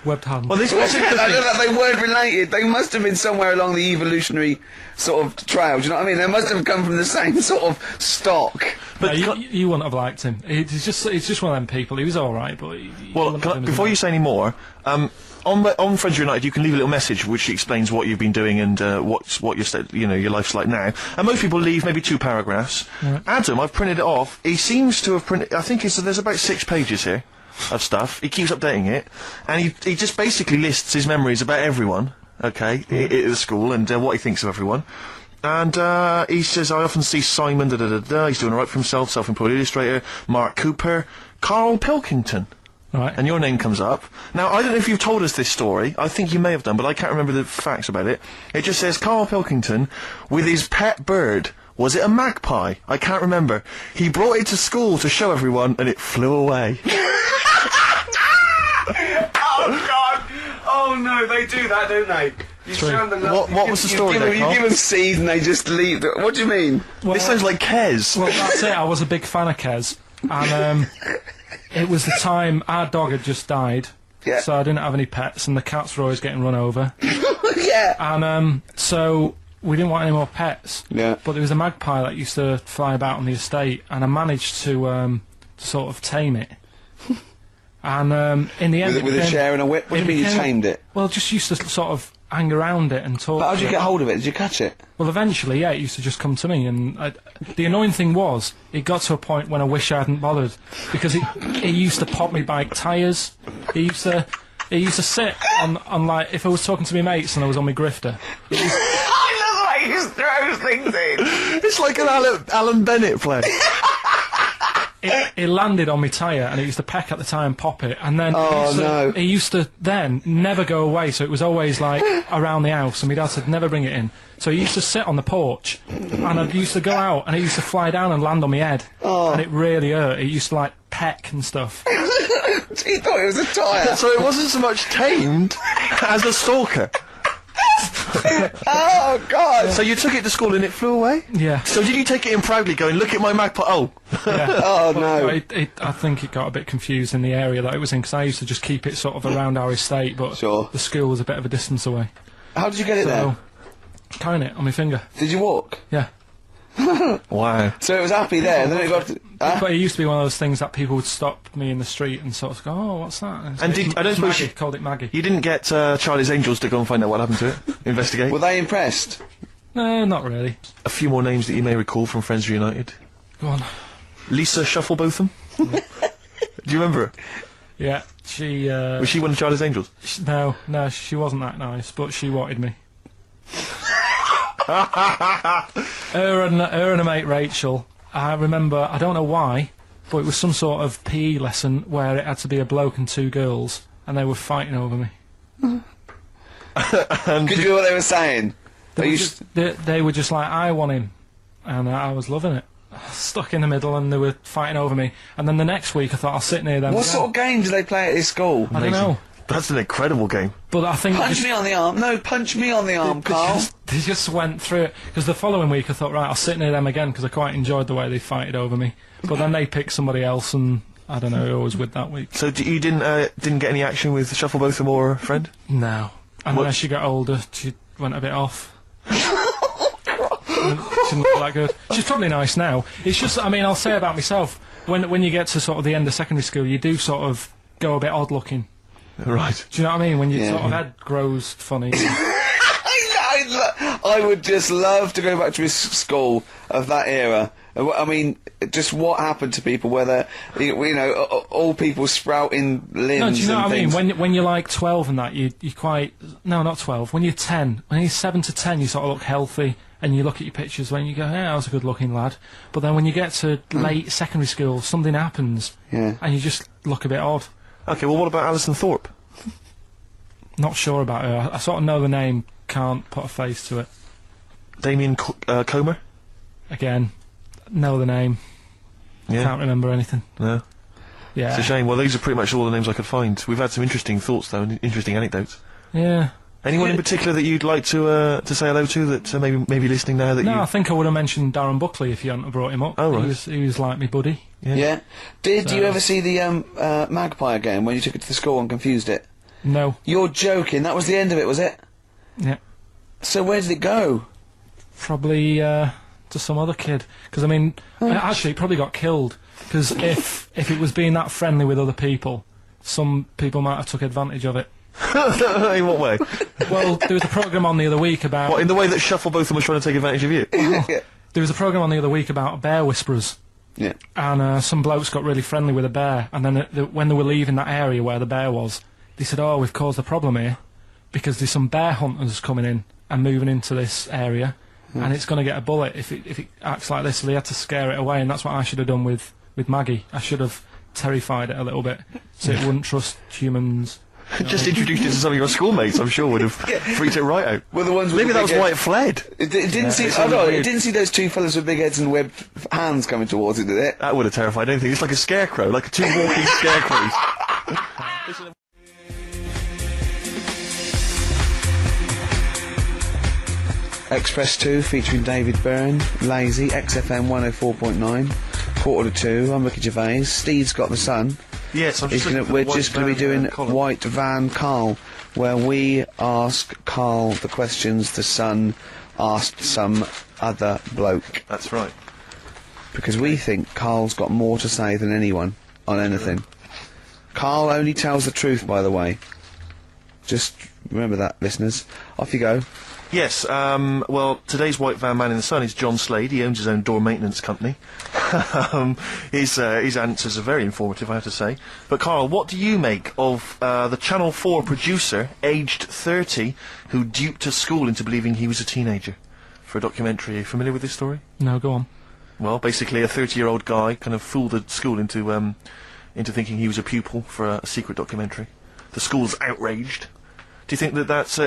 Webbed hands. Well, this was interesting. I know that they weren't related. They must have been somewhere along the evolutionary sort of trail. Do you know what I mean? They must have come from the same sort of stock. But you wouldn't have liked him. He's just one of them people. He was all right, but before you say any more, on Friends United, you can leave a little message which explains what you've been doing and what your life's like now. And most people leave maybe 2 paragraphs. Right. Adam, I've printed it off. He seems to have printed. I think there's about 6 pages here of stuff. He keeps updating it, and he just basically lists his memories about everyone. Okay, at the school and what he thinks of everyone. And he says, I often see Simon, he's doing all right for himself, self-employed illustrator, Mark Cooper, Karl Pilkington. Right. And your name comes up. Now, I don't know if you've told us this story. I think you may have done, but I can't remember the facts about it. It just says, Karl Pilkington, with his pet bird. Was it a magpie? I can't remember. He brought it to school to show everyone, and it flew away. Oh, God! Oh, no, they do that, don't they? You show them the love. What was the story you there, Carl? give them seeds and they just leave. What do you mean? Well, this sounds like Kez. Well, that's it. I was a big fan of Kez. And it was the time our dog had just died. Yeah. So I didn't have any pets, and the cats were always getting run over. Yeah. And so we didn't want any more pets. Yeah. But there was a magpie that used to fly about on the estate, and I managed to sort of tame it. And in the end, with a chair and a whip. What do you mean you tamed it? Well, just used to sort of hang around it and talk. But how did to you it. get hold of it? Did you catch it? Well, eventually, yeah, it used to just come to me, and the annoying thing was, it got to a point when I wish I hadn't bothered, because it used to pop me bike tyres. It used to sit on like, if I was talking to my mates and I was on my grifter. I love how you just throw things in. It's like an Alan Bennett play. It landed on my tyre, and it used to peck at the tyre and pop it, and then it used to then never go away, so it was always like around the house, and my dad said never bring it in. So he used to sit on the porch, and I used to go out, and it used to fly down and land on my head, and it really hurt. It used to like peck and stuff. He thought it was a tyre. So it wasn't so much tamed as a stalker. Oh, God! So you took it to school and it flew away? Yeah. So did you take it in proudly going, look at my magpie? Oh. Yeah. Oh, no. I think it got a bit confused in the area that it was in, because I used to just keep it sort of around our estate, but the school was a bit of a distance away. How did you get it there? Carrying it on my finger. Did you walk? Yeah. Wow. So it was happy there, and then it got... But it used to be one of those things that people would stop me in the street and sort of go, oh, what's that? And I don't suppose Maggie, called it Maggie. You didn't get Charlie's Angels to go and find out what happened to it? Investigate? Were they impressed? No, not really. A few more names that you may recall from Friends Reunited. Go on. Lisa Shufflebotham? Do you remember her? Yeah, she... Was she one of Charlie's Angels? No, she wasn't that nice, but she wanted me. her and her mate Rachel, I remember, I don't know why, but it was some sort of PE lesson where it had to be a bloke and 2 girls, and they were fighting over me. Could you hear what they were saying? They were just like, I want him, and I was loving it. Stuck in the middle, and they were fighting over me. And then the next week, I thought I'll sit near them. What sort of game do they play at this school? I don't know. That's an incredible game. But I think punch me on the arm. No, punch me on the arm, Carl. They just went through it. Because the following week, I thought, right, I'll sit near them again because I quite enjoyed the way they fighted over me. But then they picked somebody else, and I don't know who I was with that week. So you didn't get any action with Shufflebotham or a friend? No. And as she got older, she went a bit off. She didn't look that good. She's probably nice now. It's just, I mean, I'll say about myself, when you get to sort of the end of secondary school, you do sort of go a bit odd looking. Right. Do you know what I mean? When your sort of head grows funny. I would just love to go back to his school of that era. I mean, just what happened to people, whether, you know, all people sprouting limbs. No, do you know and what things. I mean? When you're like 12 and that, you quite... No, not 12. When you're 10. When you're 7 to 10, you sort of look healthy, and you look at your pictures when you go, yeah, I was a good-looking lad. But then when you get to late secondary school, something happens, and you just look a bit odd. Okay, well, what about Alison Thorpe? Not sure about her. I sort of know the name, can't put a face to it. Damien Comer? Again, know the name. Yeah. Can't remember anything. No. Yeah. It's a shame. Well, these are pretty much all the names I could find. We've had some interesting thoughts, though, and interesting anecdotes. Yeah. Anyone in particular that you'd like to say hello to that maybe listening now that No, I think I would have mentioned Darren Buckley if you hadn't have brought him up. Oh, right. He was like me buddy. Yeah. Did you ever see the Magpie game when you took it to the school and confused it? No. You're joking. That was the end of it, was it? Yeah. So where did it go? Probably to some other kid. Because, I mean, actually, it probably got killed. Because if it was being that friendly with other people, some people might have took advantage of it. In what way? Well, there was a programme on the other week about... What, in the way that Shufflebotham was trying to take advantage of you? Well, there was a programme on the other week about bear whisperers. Yeah. And some blokes got really friendly with a bear, and then when they were leaving that area where the bear was, they said, oh, we've caused a problem here, because there's some bear hunters coming in and moving into this area, and it's going to get a bullet if it acts like this, so they had to scare it away, and that's what I should have done with Maggie. I should have terrified it a little bit, so it wouldn't trust humans. Just introduced it to some of your schoolmates, I'm sure would have freaked it right out. Well, the ones with maybe the that was big why it fled. It didn't see. Oh no, it didn't see those 2 fellas with big heads and webbed hands coming towards it, did it? That would have terrified anything. It's like a scarecrow, like 2 walking scarecrows. Express 2 featuring David Byrne, Lazy, XFM 104.9, 1:45. I'm Ricky Gervais. Steve's got the Sun. Yes, we're just going to be doing White Van Carl, where we ask Carl the questions the Sun asked some other bloke. That's right. Because we think Carl's got more to say than anyone on anything. Carl only tells the truth, by the way. Just remember that, listeners. Off you go. Yes, well, today's White Van Man in the Sun is John Slade. He owns his own door maintenance company. His answers are very informative, I have to say. But, Carl, what do you make of the Channel 4 producer, aged 30, who duped a school into believing he was a teenager for a documentary? Are you familiar with this story? No, go on. Well, basically, a 30-year-old guy kind of fooled the school into thinking he was a pupil for a secret documentary. The school's outraged. Do you think that that's,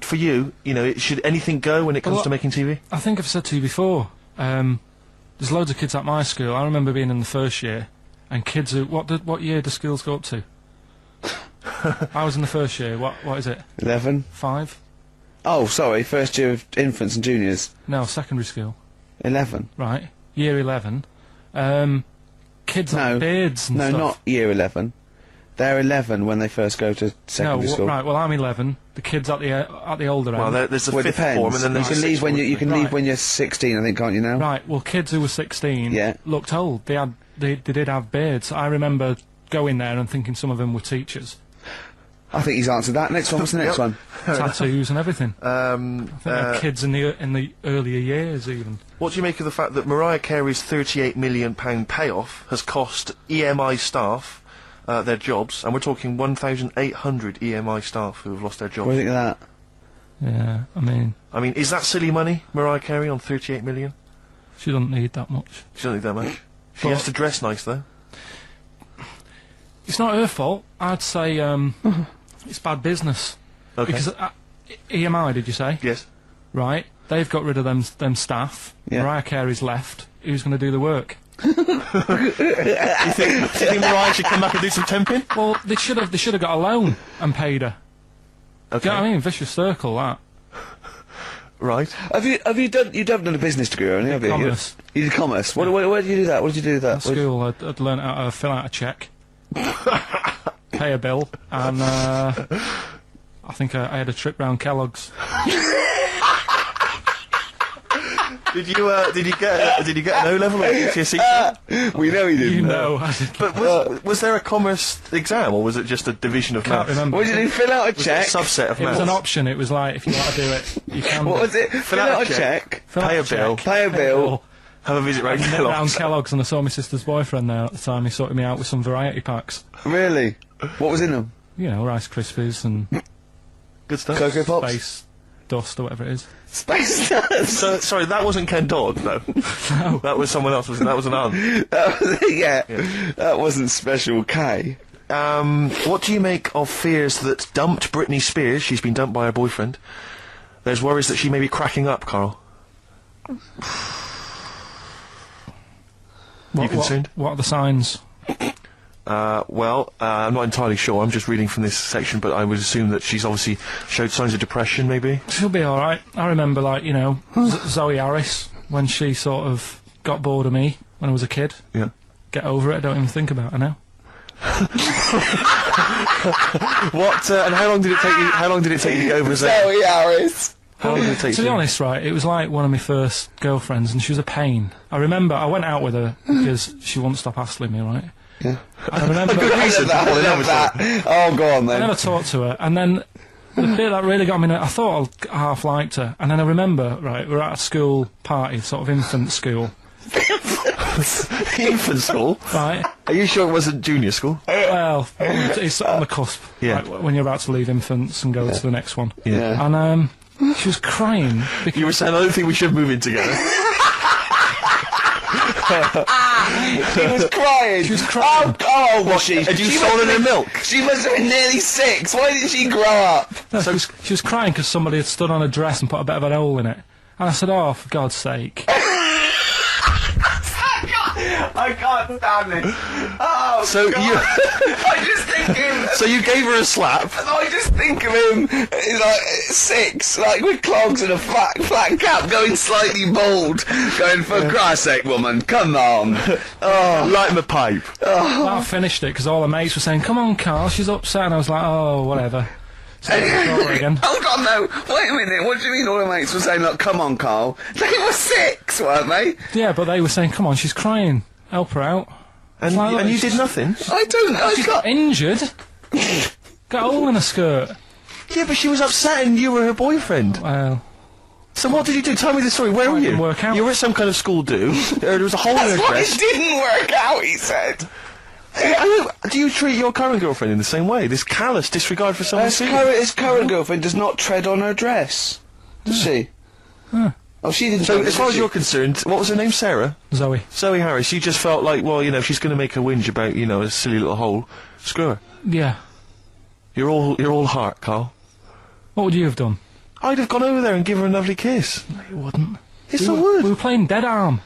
for you, should anything go when it comes to making TV? I think I've said to you before, there's loads of kids at my school. I remember being in the first year, and kids who, what year do schools go up to? I was in the first year, what is it? 11. 5? Oh, sorry, first year of infants and juniors. No, secondary school. 11. Right, year 11. Kids have beards and stuff. No, not year 11. They're 11 when they first go to secondary school. Right. Well, I'm 11. The kids at the older end. Well, there's a fifth form, and then there's you can leave when leave when you're 16, I think, can't you now? Right. Well, kids who were 16 looked old. They did have beards. I remember going there and thinking some of them were teachers. I think he's answered that. Next one. What's the next one? Tattoos and everything. I think they're kids in the earlier years even. What do you make of the fact that Mariah Carey's £38 million payoff has cost EMI staff their jobs, and we're talking 1,800 EMI staff who have lost their jobs. What do you think of that? Yeah, I mean, is that silly money, Mariah Carey, on 38 million? She doesn't need that much. She doesn't need that much. She has to dress nice, though. It's not her fault. I'd say it's bad business. Okay. Because EMI, did you say? Yes. Right. They've got rid of them staff. Yeah. Mariah Carey's left. Who's going to do the work? Do you think Mariah should come back and do some temping? Well, they should have got a loan and paid her. Okay. Do you know what I mean? Vicious circle, that. Right. Have you done a business degree or anything? Have you? Commerce. You did commerce. Where did you do that? What did you do with that? At school, I'd learned how to fill out a cheque, pay a bill, and I think I had a trip round Kellogg's. Did you get an O level or a GCSE? We know he didn't. You know. But was there a commerce exam, or was it just a division of maths? Remember. What did you do? Fill out a cheque? Was it a subset of It maths? was an option. It was like, if you want to do it, you can. What do. was it? Fill out a cheque. Pay a bill. Pay a bill. Have a visit round Round Kellogg's. Kellogg's, and I saw my sister's boyfriend there at the time. He sorted me out with some variety packs. Really? What was in them? You know, Rice Krispies and Good stuff. Cocoa Pops? Space Dust or whatever it is. Space Nuts! So, sorry, that wasn't Ken Dodd, though. No. That was someone else, wasn't it? That was an aunt. Yeah. That wasn't Special K. What do you make of fears that dumped Britney Spears? She's been dumped by her boyfriend. There's worries that she may be cracking up, Carl. You concerned? What are the signs? Well, I'm not entirely sure. I'm just reading from this section, but I would assume that she's obviously showed signs of depression, maybe. She'll be alright. I remember, like, you know, Zoe Harris, when she sort of got bored of me when I was a kid. Yeah. Get over it, I don't even think about her now. What, and how long did it take you, to get over Zoe? Zoe Harris! How long did it take To be honest, right, it was like one of my first girlfriends, and she was a pain. I remember I went out with her because she wouldn't stop hassling me, right? Yeah. I remember... Oh, go on then. I never talked to her, and then the bit that really got me, I thought I half liked her, and then I remember, right, we were at a school party, sort of infant school. Infant school? Right. Are you sure it wasn't junior school? Well, it's on the cusp, Yeah. right, when you're about to leave infants and go to the next one. Yeah. And, she was crying because... You were saying, I don't think we should move in together. She was crying. She was crying. Oh, was she? Had you stolen her milk? She must have been nearly 6. Why didn't she grow up? No, she was crying because somebody had stood on a dress and put a bit of an hole in it. And I said, oh, for God's sake. I can't stand it. Oh, So God. I just think him. So you gave her a slap? I just think of him, like 6, like with clogs and a flat cap, going slightly bald, going, for Christ's sake, woman, come on. Oh, light him a pipe. Well, I finished it because all the mates were saying, come on, Carl, she's upset. And I was like, oh, whatever. So again. Hold on, no. Wait a minute. What do you mean all the mates were saying, like, come on, Carl? They were 6, weren't they? Yeah, but they were saying, come on, she's crying. Help her out. And, Like, and you did nothing? She got injured. Got a hole in her skirt. Yeah, but she was upset and you were her boyfriend. Well... So what did you do? Tell me the story. Where were you? Didn't work out. You were at some kind of school do. There was a hole in her dress. It didn't work out, he said. Do you treat your current girlfriend in the same way? This callous disregard for someone's feelings? His current girlfriend does not tread on her dress. Does she? Oh, she didn't. So, as far as you're concerned, what was her name? Sarah? Zoe. Zoe Harris. You just felt like, well, you know, if she's going to make a whinge about, you know, a silly little hole, screw her. Yeah. You're all heart, Carl. What would you have done? I'd have gone over there and give her a lovely kiss. No, you wouldn't. Yes, I would. We were playing Dead Arm.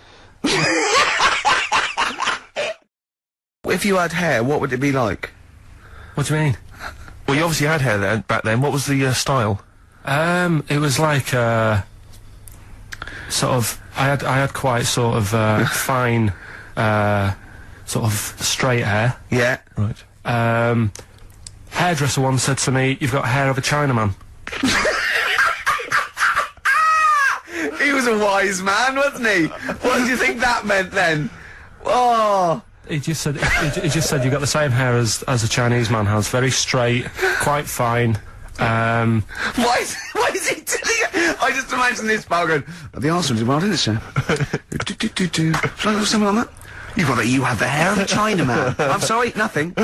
If you had hair, what would it be like? What do you mean? Well, you obviously had hair then, back then. What was the style? It was like, sort of, I had quite sort of, fine, sort of straight hair. Yeah. Right. Hairdresser once said to me, you've got hair of a Chinaman. He was a wise man, wasn't he? What do you think that meant then? Oh. He just said you've got the same hair as a Chinese man has. Very straight, quite fine. Why is he telling you? I just imagine this bar going, the Arsenal did well, didn't it, sir? Something like that? You have the hair of a Chinaman. I'm sorry, nothing.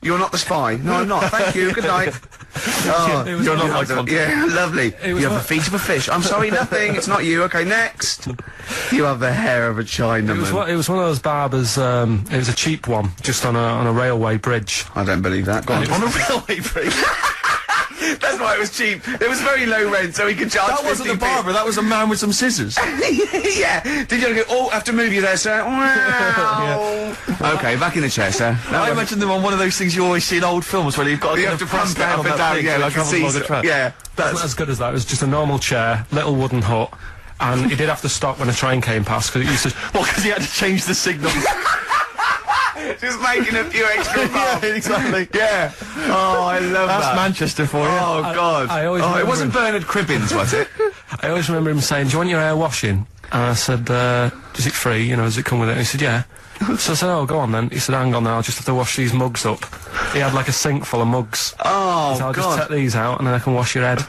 You're not the spy. No, I'm not. Thank you. Good night. Oh, You're not like one. yeah, lovely. You have the feet of a fish. I'm sorry, nothing. It's not you. Okay, next. You have the hair of a Chinaman. It was one of those barbers. It was a cheap one, just on a railway bridge. I don't believe that. Go on. On a railway bridge. That's why it was cheap. It was very low rent, so he could charge. That wasn't the barber. That was a man with some scissors. Yeah. Did you go? Oh, have to move you there, sir. Wow. Okay, back in the chair, sir. I imagine them on one of those things you always see in old films where you've got you have to press down on and that down. thing Yeah, so it like a travels along the Caesar. track. Yeah. That's not as good as that. It was just a normal chair, little wooden hut, and he did have to stop when a train came past because it used to. Well, because he had to change the signal. Just making a few extra bucks. Yeah, exactly. Yeah. Oh, I love that. That's Manchester for you. Oh, God. I always it wasn't Bernard Cribbins, was it? I always remember him saying, "Do you want your hair washing?" And I said, "Is it free? You know, does it come with it?" And he said, "Yeah." So I said, "Oh, go on then." He said, "Hang on now, I'll just have to wash these mugs up." He had like a sink full of mugs. Oh, so I'll God. just take these out and then I can wash your head.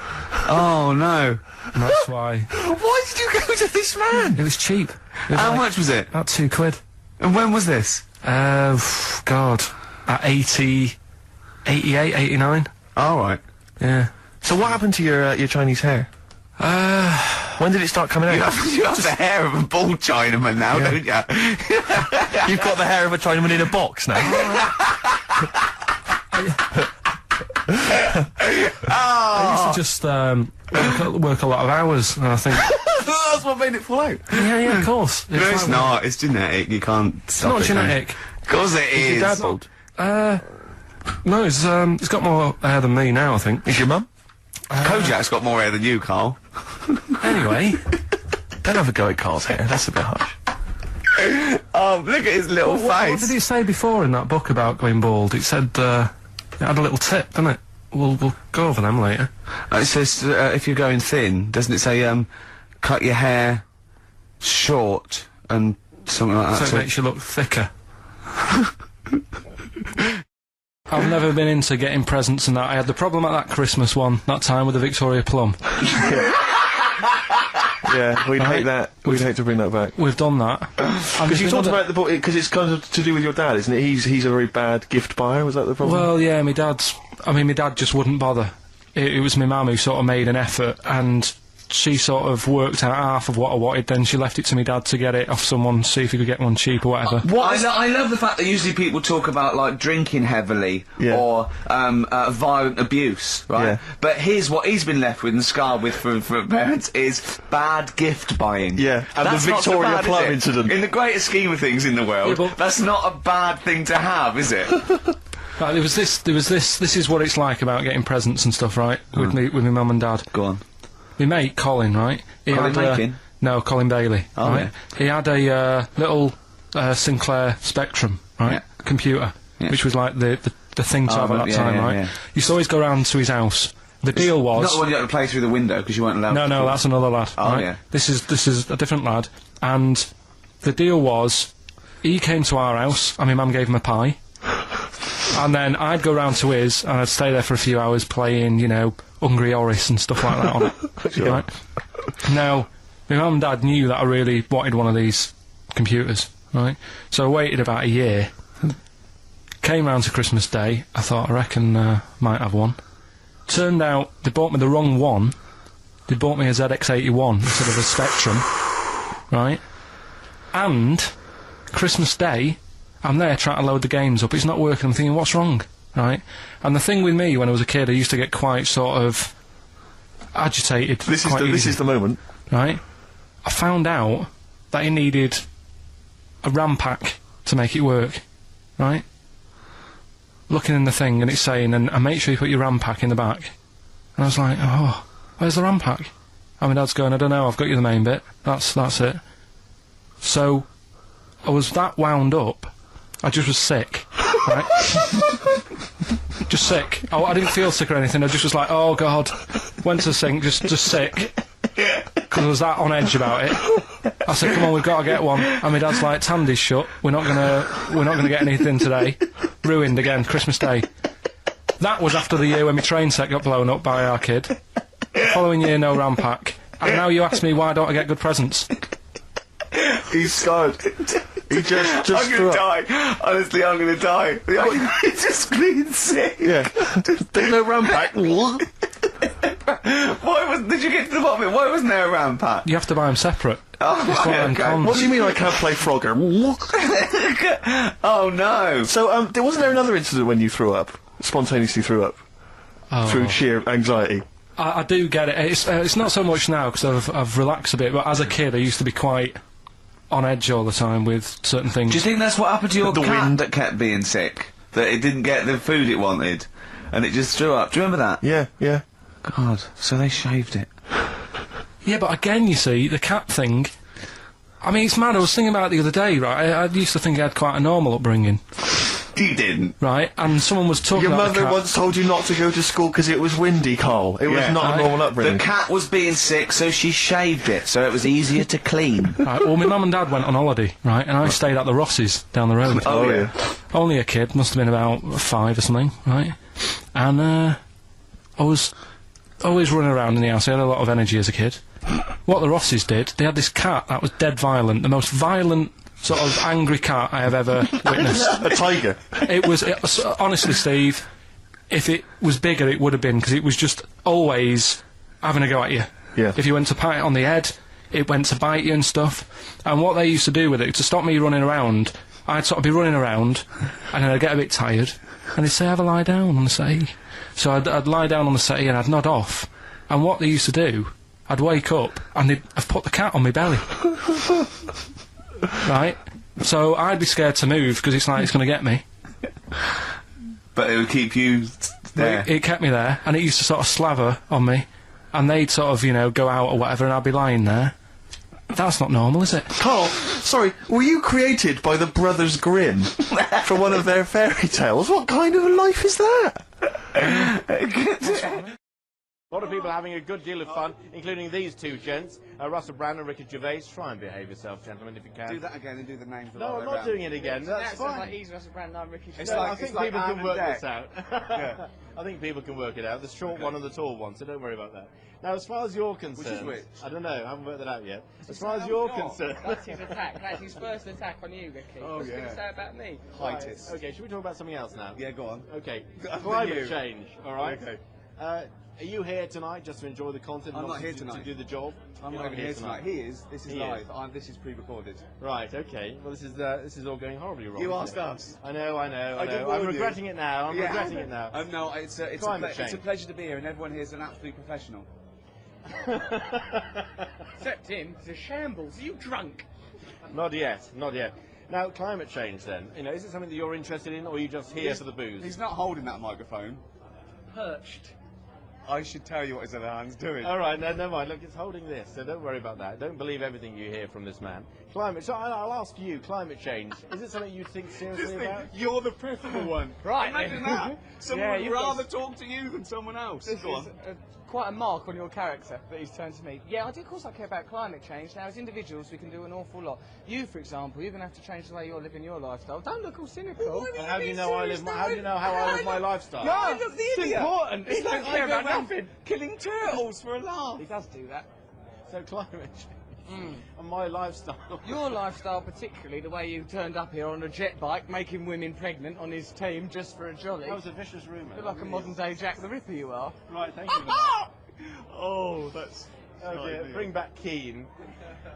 Oh, no. And that's why. Why did you go to this man? It was cheap. It was How much was it? About £2. And when was this? God, at 88, 89. All right. Yeah. So what happened to your Chinese hair? When did it start coming out? You have the hair of a bald Chinaman now, don't you? You've got the hair of a Chinaman in a box now. I used to just work a lot of hours, and I think... That's what made it fall out. Yeah, of course. No, it's not. It's genetic. You can't stop It's it. not genetic. Of course it is. Is your dad bald? No, he's got more hair than me now, I think. Is your mum? Kojak's got more hair than you, Carl. Anyway, don't have a go at Carl's hair. That's a bit harsh. Oh, look at his little face. what did he say before in that book about going bald? It said, it had a little tip, didn't it? We'll go over them later. It says, if you're going thin, doesn't it say, cut your hair short and something like that? So it makes you look thicker. I've never been into getting presents and that. I had the problem at that Christmas one, that time with the Victoria Plum. Yeah, we'd hate that. We'd hate to bring that back. We've done that. Because you talked about the book, because it's kind of to do with your dad, isn't it? He's a very bad gift buyer, was that the problem? Well, yeah, my dad just wouldn't bother. It was my mum who sort of made an effort, and she sort of worked out half of what I wanted, then she left it to me dad to get it off someone, see if he could get one cheap or whatever. I love the fact that usually people talk about, like, drinking heavily or violent abuse, right? Yeah. But here's what he's been left with and scarred with from parents is bad gift buying. Yeah, and That's the not so Victoria bad, Plum is it? incident. In the greater scheme of things in the world, Yeah, but- that's not a bad thing to have, is it? Right, there was this, this is what it's like about getting presents and stuff, right? With my mum and dad. Go on. My mate, Colin, right? Colin Makin? No, Colin Bailey. Oh, right? He had a little Sinclair Spectrum, right? Computer, which was like the thing to have at that time, right? Yeah. Used to always go round to his house. The deal was... Not the one you had to play through the window because you weren't allowed to. No, that's another lad. Oh, right? yeah. This is a different lad. And the deal was, he came to our house, and my mum gave him a pie. And then I'd go round to his, and I'd stay there for a few hours playing, you know, Hungry Horace and stuff like that on it. Sure. Right? Now, my mum and dad knew that I really wanted one of these computers, right? So I waited about a year. Came round to Christmas Day, I thought, I reckon might have one. Turned out, they bought me the wrong one. They bought me a ZX81 instead of a Spectrum, right? And, Christmas Day, I'm there trying to load the games up, it's not working, I'm thinking, what's wrong, right? And the thing with me, when I was a kid, I used to get quite sort of agitated. This is the moment. Right? I found out that it needed a RAM pack to make it work, right? Looking in the thing, and it's saying, and make sure you put your RAM pack in the back. And I was like, oh, where's the RAM pack? And my dad's going, I don't know, I've got you the main bit. That's it. So, I was that wound up, I just was sick, right? Just sick. I didn't feel sick or anything, I just was like, oh god. Went to the sink, just sick. Because I was that on edge about it. I said, come on, we've got to get one. And my dad's like, Tandy's shut, we're not gonna get anything today. Ruined again, Christmas Day. That was after the year when my train set got blown up by our kid. Following year, no RAM pack. And now you ask me, why don't I get good presents? He's scarred. He just I'm threw gonna up. die. Honestly, I'm gonna die. He's just clean sick. Yeah. There's no ram pack. Did you get to the bottom of it? Why wasn't there a ram pack? You have to buy them separate. Oh, right, okay. What do you mean I can't play Frogger? Oh no. So, wasn't there another incident when you threw up? Spontaneously threw up? Through sheer anxiety? I do get it. It's not so much now, because I've relaxed a bit, but as a kid I used to be quite on edge all the time with certain things. Do you think that's what happened to your cat that kept being sick? That it didn't get the food it wanted, and it just threw up? Do you remember that? Yeah, yeah. God, so they shaved it. Yeah, but again, you see, the cat thing, I mean, it's mad. I was thinking about it the other day, right? I used to think I had quite a normal upbringing. You didn't. Right, and someone was talking Your about mother the cat. once told you not to go to school because it was windy, Carl. It was not a normal upbringing. The cat was being sick, so she shaved it, so it was easier to clean. Right, well, my mum and dad went on holiday, right, and I stayed at the Rosses down the road. Oh, yeah. Only a kid, must have been about 5 or something, right? And, I was always running around in the house. I had a lot of energy as a kid. What the Rosses did, they had this cat that was dead violent, the most violent sort of angry cat I have ever witnessed. A tiger? It was honestly, Steve, if it was bigger it would have been, because it was just always having a go at you. Yeah. If you went to pat it on the head, it went to bite you and stuff. And what they used to do with it, to stop me running around, I'd sort of be running around, and then I'd get a bit tired, and they'd say, have a lie down on the settee. So I'd lie down on the settee and I'd nod off. And what they used to do, I'd wake up and they'd have put the cat on my belly. Right? So I'd be scared to move because it's like it's going to get me. But it would keep you there. It kept me there, and it used to sort of slaver on me, and they'd sort of, you know, go out or whatever, and I'd be lying there. That's not normal, is it? Carl, sorry, were you created by the Brothers Grimm for one of their fairy tales? What kind of a life is that? A lot of people are having a good deal of fun, including these two gents, Russell Brand and Ricky Gervais. Try and behave yourself, gentlemen, if you can. Do that again and do the name for the No, I'm not doing it again. That's fine. Like he's Russell Brand, I'm Ricky Gervais. No, I think people can work Deck. this out. Yeah. I think people can work it out. The short one and the tall one, so don't worry about that. Now, as far as you're concerned... Which is which? I don't know, I haven't worked that out yet. As far as you're concerned... That's his attack. That's his first attack on you, Ricky. Oh, What's he going yeah. to say about me? Hiatus. Okay, should we talk about something else now? Yeah, go on. Okay, Other than climate you. change, all right? Okay. Are you here tonight just to enjoy the content? I'm and not here obviously tonight. To do the job? I'm You're not even here tonight. He is. This is He live. is. This is pre-recorded. Right, okay. Well, this is all going horribly wrong. You isn't asked it? us. I know. I did I'm warn you. regretting it now. I'm Yeah. regretting it now. No, it's a Climate it's a change. pleasure to be here, and everyone here is an absolute professional. Except him, he's a shambles. Are you drunk? Not yet. Now, climate change then. You know, is it something that you're interested in, or are you just here for the booze? He's not holding that microphone. Perched. I should tell you what his other hand's doing. All right, no, never mind. Look, it's holding this, so don't worry about that. Don't believe everything you hear from this man. So I'll ask you, climate change. Is it something you think seriously about? You're the preferable one. Right. Imagine that. Someone would you've rather got- talk to you than someone else. This Go is on. quite a mark on your character that he's turned to me. Yeah, I do, of course I care about climate change. Now, as individuals, we can do an awful lot. You, for example, you're going to have to change the way you're living your lifestyle. Don't look all cynical. And how do you know how I live my lifestyle? No, look the it's idiot. important. It's He like don't care I go about around nothing. killing turtles for a laugh. He does do that. So climate change and my lifestyle. Your lifestyle, particularly the way you turned up here on a jet bike, making women pregnant on his team just for a jolly. That was a vicious rumour. You're like a modern-day Jack the Ripper, you are. Right, thank you for that. Oh, that's... Oh dear, bring back Keane.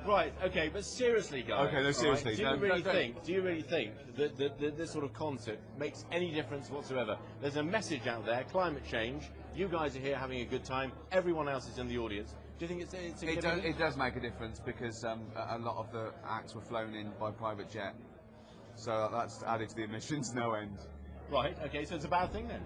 Right, okay, but seriously, guys. Okay, no, seriously, Do you really think that this sort of concert makes any difference whatsoever? There's a message out there, climate change. You guys are here having a good time. Everyone else is in the audience. Do you think it's significant? It does make a difference because a lot of the acts were flown in by private jet. So that's added to the emissions no end. Right, okay, so it's a bad thing then.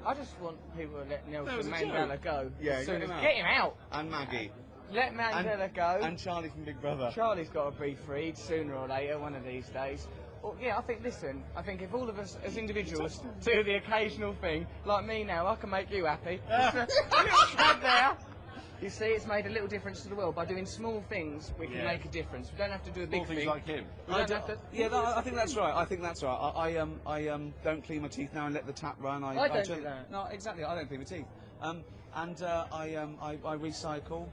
I just want people to let That was Nelson a Mandela joke. go. Yeah, as soon get as him out. get him out. And Maggie. Let Mandela go. And Charlie from Big Brother. Charlie's got to be freed sooner or later, one of these days. Well, yeah, I think if all of us as individuals do the occasional thing, like me now, I can make you happy. Just a little shrug there. You see, it's made a little difference to the world. By doing small things, we can make a difference. We don't have to do a big Small things thing. like him. We don't have to... Yeah, no, I think that's right. I don't clean my teeth now and let the tap run. I don't do that. No, exactly. I don't clean my teeth. I recycle.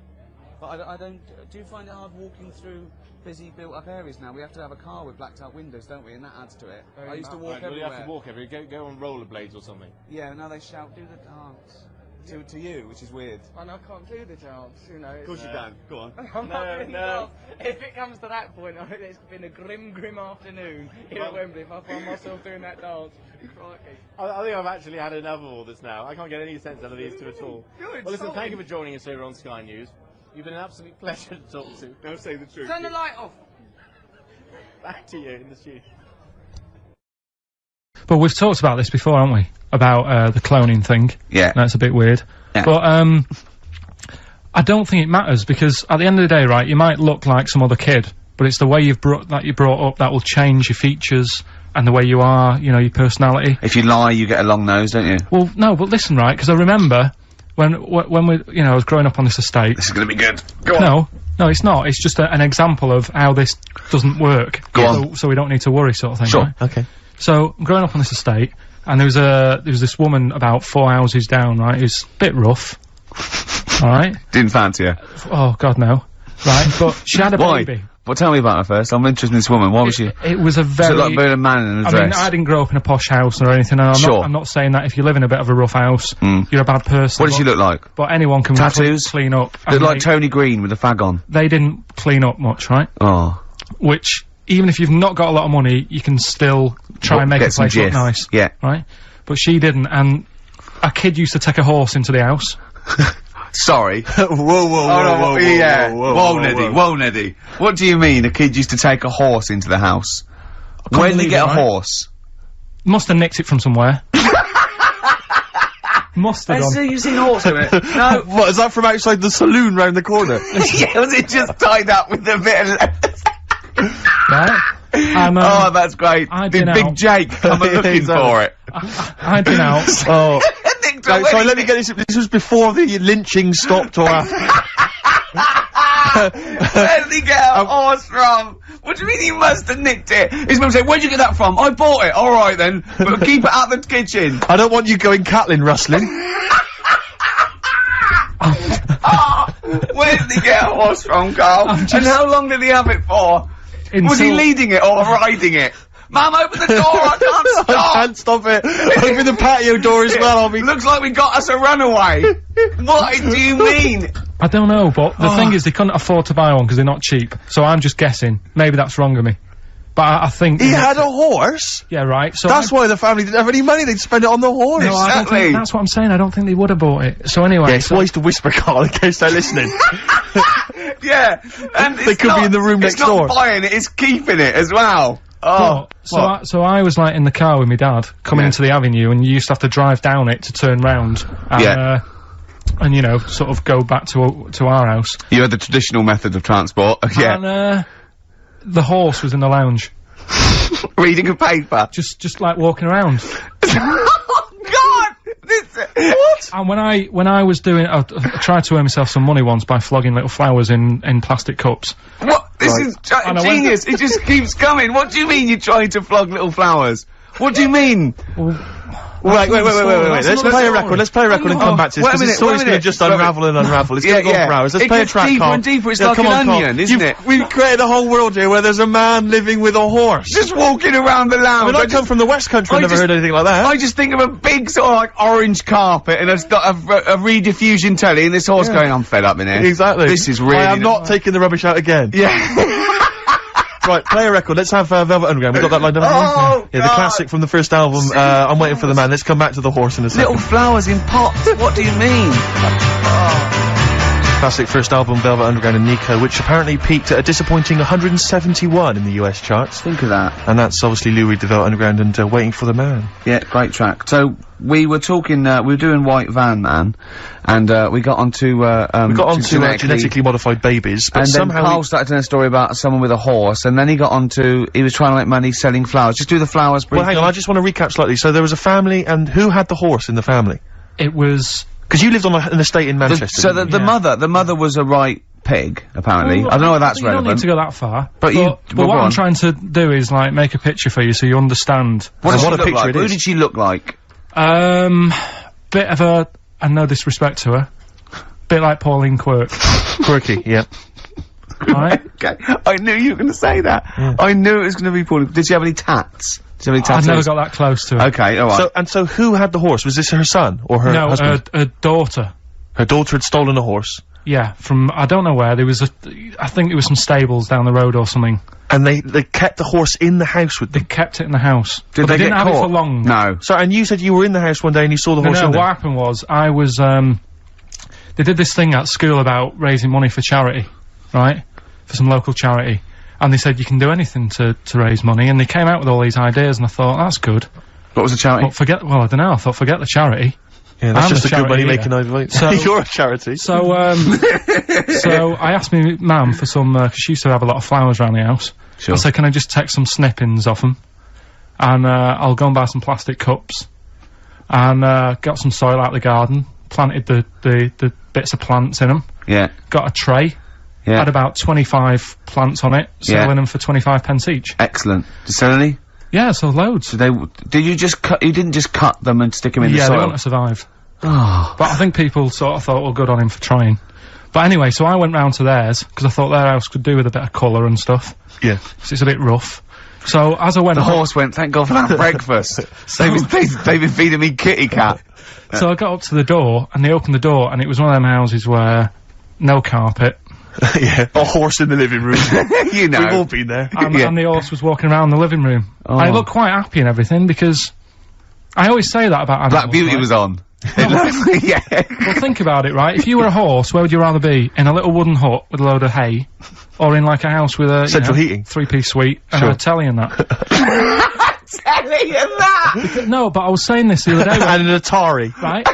But I don't. Do you find it hard walking through busy built-up areas now. We have to have a car with blacked-out windows, don't we? And that adds to it. Very I used to much. walk Right, well, everywhere. you have to walk everywhere. Go on rollerblades or something. Yeah, now they shout, do the dance. To you, which is weird. And I can't do the dance, you know. Of course you can. Go on. I'm not really well. If it comes to that point, I think it's been a grim afternoon here at Wembley if I find myself doing that dance. Crikey. I think I've actually had enough of all this now. I can't get any sense out of these two at all. Good, Well, listen, solid. thank you for joining us here on Sky News. You've been an absolute pleasure to talk to. Now say the truth. Turn the light off. Back to you in the studio. But we've talked about this before, haven't we? About the cloning thing. Yeah. That's a bit weird. Yeah. But I don't think it matters, because at the end of the day, right, you might look like some other kid, but it's the way you're brought up that will change your features and the way you are, you know, your personality. If you lie, you get a long nose, don't you? Well, no, but listen, right, because I remember when we, you know, I was growing up on this estate. This is gonna be good. Go on. No, it's not. It's just an example of how this doesn't work. Go on. So we don't need to worry, sort of thing. Sure. Right? Okay. So I'm growing up on this estate, and there was this woman about 4 houses down, right, who's a bit rough. Alright? Didn't fancy her. Oh, God, no. Right, but she had a Why? baby. Well, tell me about her first. I'm interested in this woman. Why was she? It was a very... Was it like being a man in a I dress? mean, I didn't grow up in a posh house or anything, and I'm not saying that if you live in a bit of a rough house, you're a bad person. What did she look like? But anyone can Tattoos? clean up. Looked like Tony Green with a fag on. They didn't clean up much, right? Oh. Which, even if you've not got a lot of money, you can still try and make a get some place look gif. nice. Yeah. Right? But she didn't, and a kid used to take a horse into the house. Sorry. whoa, Yeah. whoa, Whoa, Neddy. What do you mean a kid used to take a horse into the house? couldn't Where did he believe get it, a right? horse? Must have nicked it from somewhere. Must have done. You seen a horse in it? No. What, is that from outside the saloon round the corner? Yeah, was it just tied up with a bit of... Right? Oh, that's great. I'd Did been Big out. Jake come looking for it? I'd been out. Oh. Right, sorry, let me get this. This was before the lynching stopped or after. Where did he get a horse from? What do you mean he must have nicked it? His mum said, where'd you get that from? I bought it. Alright then. But keep it out the kitchen. I don't want you going Catlin rustling. Where did he get a horse from, Carl? And how long did he have it for? Was he leading it or riding it? Mum, open the door, I can't stop! I can't stop it. Open the patio door as well, Looks like we got us a runaway. What do you mean? I don't know, but the thing is, they couldn't afford to buy one because they're not cheap. So I'm just guessing. Maybe that's wrong of me. But I think... He had a horse? Yeah, right. So that's why the family didn't have any money, they'd spend it on the horse. No, I don't think, that's what I'm saying. I don't think they would have bought it. So anyway... Yeah, it's wise to whisper, Carl, in case they're listening. Yeah, and they could be in the room next door. It's not buying it, it's keeping it as well. Oh, so I was like in the car with my dad coming into the avenue, and you used to have to drive down it to turn round. And, and you know, sort of go back to our house. You had the traditional method of transport. Yeah. And the horse was in the lounge. Reading a paper. Just like walking around. God! What? And when I was doing, I tried to earn myself some money once by flogging little flowers in plastic cups. What? This is genius. It just keeps coming. What do you mean you're trying to flog little flowers? What do you mean? Wait. Let's play a record. Let's play a record and come back to this, because the story's going to just unravel and unravel. It's going to go on for hours. Let's play a track, Carl. It gets deeper and deeper. It's like an onion, isn't it? We've created a whole world here where there's a man living with a horse. Just walking around the lounge. I mean, I come from the West Country, I've never heard anything like that. I just think of a big sort of like orange carpet, and it's got a rediffusion telly, and this horse going, I'm fed up in here. Exactly. This is really... I am not taking the rubbish out again. Yeah. Right, play a record. Let's have Velvet Underground. We've got that lined up. Oh, yeah, the classic from the first album, I'm Waiting for the Man. Let's come back to the horse in a second. Little flowers in pots. What do you mean? Classic first album, Velvet Underground and Nico, which apparently peaked at a disappointing 171 in the US charts. Think of that. And that's obviously Lou Reed, the Velvet Underground, and Waiting for the Man. Yeah, great track. So, we were talking, we were doing White Van Man, and we got onto, genetically modified babies, but and somehow then Carl started telling a story about someone with a horse, and then he got onto, he was trying to make money selling flowers. Just do the flowers briefly. Well, hang on, I just want to recap slightly. So there was a family, and who had the horse in the family? It was... Because you lived on an estate in Manchester. So the mother was a right pig, apparently. Well, I don't know whether that's you relevant. don't need to go that far. But what I'm trying to do is, like, make a picture for you so you understand. What does she look like? Who did she look like? Bit of a, and no disrespect to her, bit like Pauline Quirk. Quirky, yeah. Right? Okay. I knew you were going to say that. Yeah. I knew it was going to be poorly. Did she have any tats? Did she have any tattoos? I never got that close to it. Okay, alright. So who had the horse? Was this her son or her No, husband? her daughter. Her daughter had stolen a horse. Yeah, from, I don't know where, there was I think there was some stables down the road or something. And they kept the horse in the house with them? They kept it in the house. Did but they didn't get have it caught? for long. No. So, and you said you were in the house one day and you saw the horse in No, there? what happened was, I was, they did this thing at school about raising money for charity, right? For some local charity. And they said you can do anything to raise money, and they came out with all these ideas, and I thought, that's good. What was the charity? Well, I don't know, I thought, forget the charity. Yeah, that's I'm just the a good charity money-making here. idea. So- You're a charity. So, so I asked me mum for some, 'cause she used to have a lot of flowers around the house. Sure. I said, can I just take some snippings off them? And, I'll go and buy some plastic cups. And, got some soil out of the garden, planted the bits of plants in them. Yeah. Got a tray. Yeah. Had about 25 plants on it, selling them for 25 pence each. Excellent. Did you sell any? Yeah, so loads. So did you just cut, you didn't just cut them and stick them in the Yeah, soil? they wouldn't have survived. Oh. But I think people sort of thought, well, good on him for trying. But anyway, so I went round to theirs, because I thought their house could do with a bit of colour and stuff. Yeah. 'Cause it's a bit rough. So, as I went The horse went, thank God for that breakfast. They've been feeding me kitty cat. So I got up to the door, and they opened the door, and it was one of them houses where no carpet. Yeah, a horse in the living room. You know. We've all been there. And the horse was walking around the living room. Oh. I looked quite happy and everything, because I always say that about animals. Black Beauty right? was on. Yeah. Well, think about it, right? If you were a horse, where would you rather be? In a little wooden hut with a load of hay? Or in like a house with a Central heating. 3-piece suite and Sure. a telly and that? Telling you that! No, but I was saying this the other day. And an Atari. Right?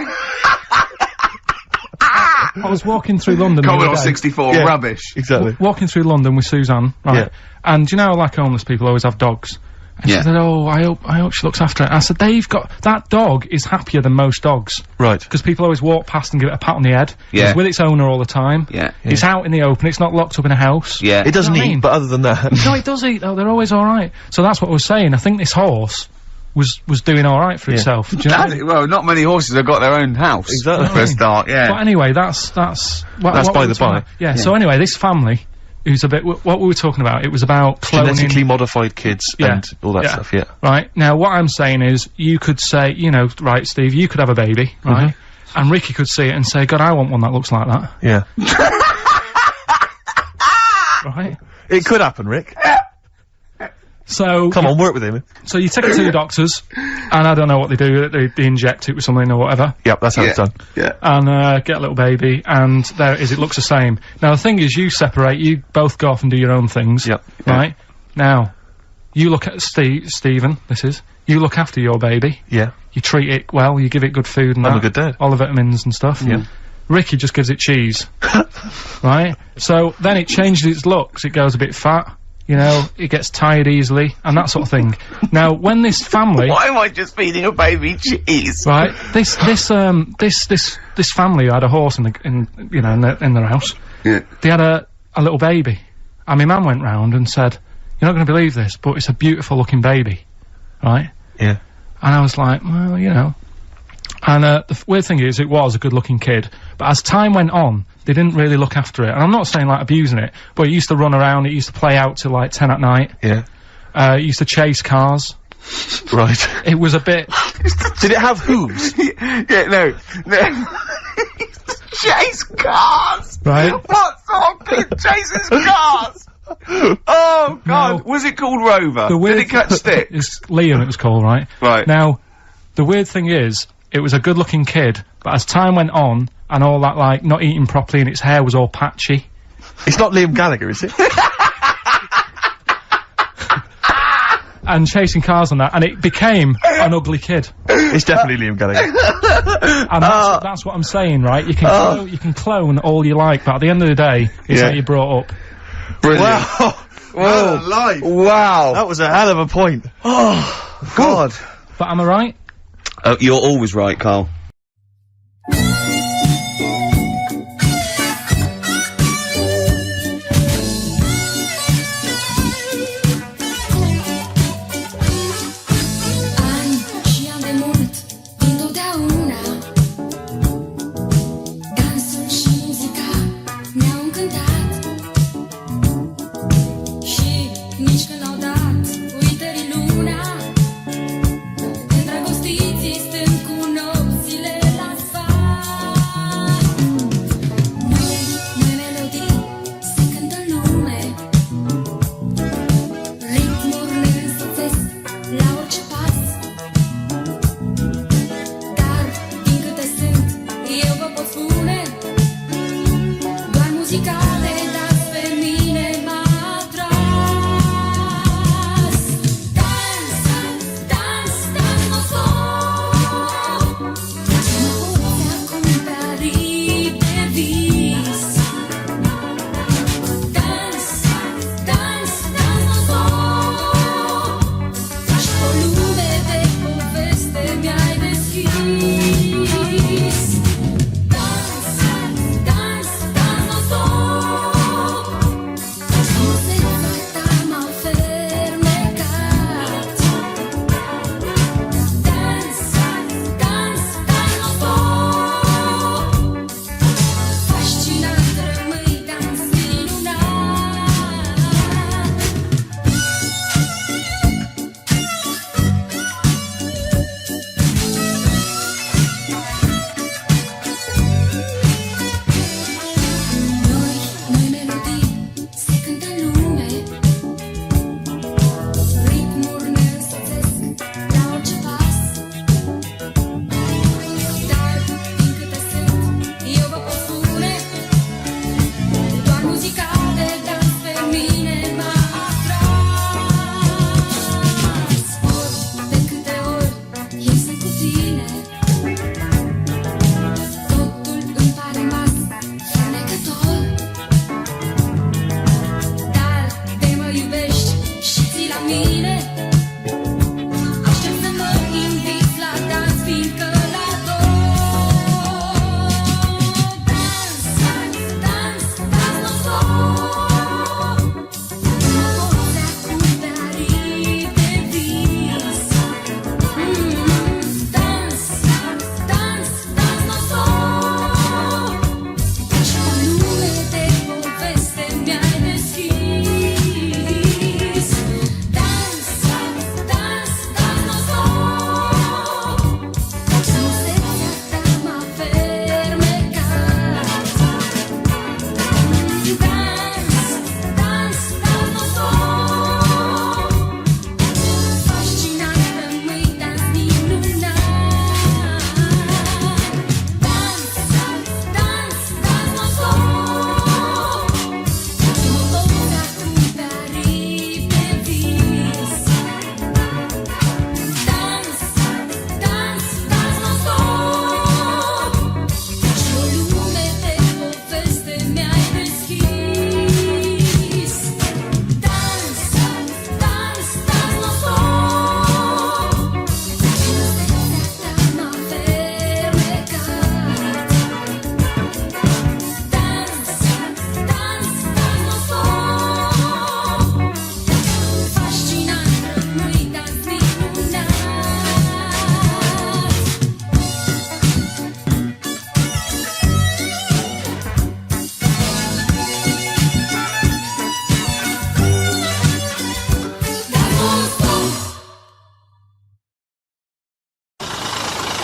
I was walking through London the Commodore other day. 64, Yeah. rubbish. Exactly. Walking through London with Suzanne, right? Yeah. And you know, like homeless people always have dogs. And Yeah. she said, oh, I hope she looks after it. I said, that dog is happier than most dogs. Right. Because people always walk past and give it a pat on the head. Yeah. It's with its owner all the time. Yeah. It's out in the open, it's not locked up in a house. Yeah. It doesn't You know what I eat, mean? but other than that. No, it does eat though, they're always alright. So that's what I was saying, I think this horse was doing alright for itself. Do you know what I mean? Well, not many horses have got their own house. Exactly. For a start, yeah. But anyway, that's That's what by we the were talking by. about. Yeah, so anyway, this family, who's a bit, what we were talking about, it was about cloning. Genetically modified kids Yeah. and all that stuff, yeah. Right, now what I'm saying is, you could say, you know, right, Steve, you could have a baby, right? And Ricky could see it and say, God, I want one that looks like that. Yeah. Right? It could happen, Rick. So Come on, work with him. So you take it to the doctors, and I don't know what they do. They inject it with something or whatever, Yep, that's how it's done. Yeah. and get a little baby, and there it is. It looks the same. Now the thing is, you separate. You both go off and do your own things. Yep. Right. Now, you look at Stephen. This is you look after your baby. Yeah. You treat it well. You give it good food and I'm a that, good dad. all the vitamins and stuff. Yeah. Ricky just gives it cheese. Right. So then it changes its looks. It goes a bit fat. You know, it gets tired easily, and that sort of thing. Now, when this family... Why am I just feeding a baby cheese? Right, this family who had a horse in their house. Yeah. They had a little baby. And my mum went round and said, you're not going to believe this, but it's a beautiful looking baby. Right? Yeah. And I was like, well, you know. And the weird thing is, it was a good looking kid, but as time went on, they didn't really look after it. And I'm not saying like abusing it, but it used to run around, it used to play out till like 10 at night. Yeah. It used to chase cars. Right. It was a bit... Did it have hooves? Yeah, no. Chase cars! Right. What sort of kid chases cars? Oh, God. No. Was it called Rover? The weird Did it catch sticks? It's Liam, it was called, right? Right. Now, the weird thing is, it was a good looking kid, but as time went on, and all that, like, not eating properly and its hair was all patchy. It's not Liam Gallagher, is it? And chasing cars and that, and it became an ugly kid. It's definitely Liam Gallagher. And that's what I'm saying, right? You can clone all you like, but at the end of the day, it's how you brought up. Brilliant. Wow. Whoa. Life. Wow. That was a hell of a point. Oh, God. But am I right? You're always right, Carl.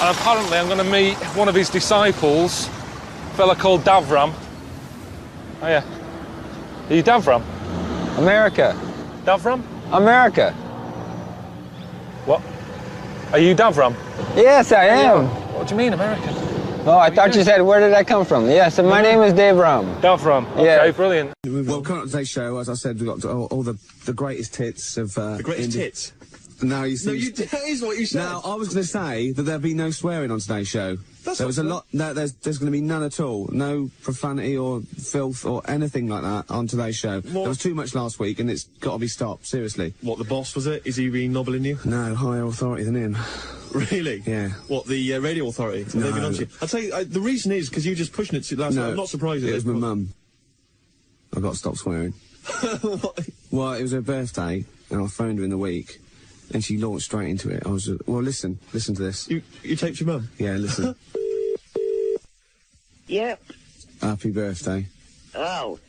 and apparently I'm going to meet one of his disciples, a fella called Davram. Oh yeah. Are you Davram? America. Davram? America. What? Are you Davram? Yes, I am. What do you mean, American? Oh, I thought you said, where did I come from? Yes, my name is Dave Ram. Davram. Okay, Yeah. brilliant. Well, coming up to today's show, as I said, we've got all the greatest hits of... the greatest hits? No, you see... that is what you said. Now, I was going to say that there'd be no swearing on today's show. That's there was a not lot... No, there's going to be none at all. No profanity or filth or anything like that on today's show. There was too much last week, and it's got to be stopped, seriously. What, the boss, was it? Is he really nobbling you? No, higher authority than him. Really? Yeah. What, the radio authority? Have No. they been on to you? I'll tell you, the reason is because you were just pushing it to last night. I'm not surprised at it it. was my mum. I got to stop swearing. Well, it was her birthday, and I phoned her in the week, and she launched straight into it. I was well, listen to this. You taped your mum? Yeah, listen. Yep. Happy birthday. Oh.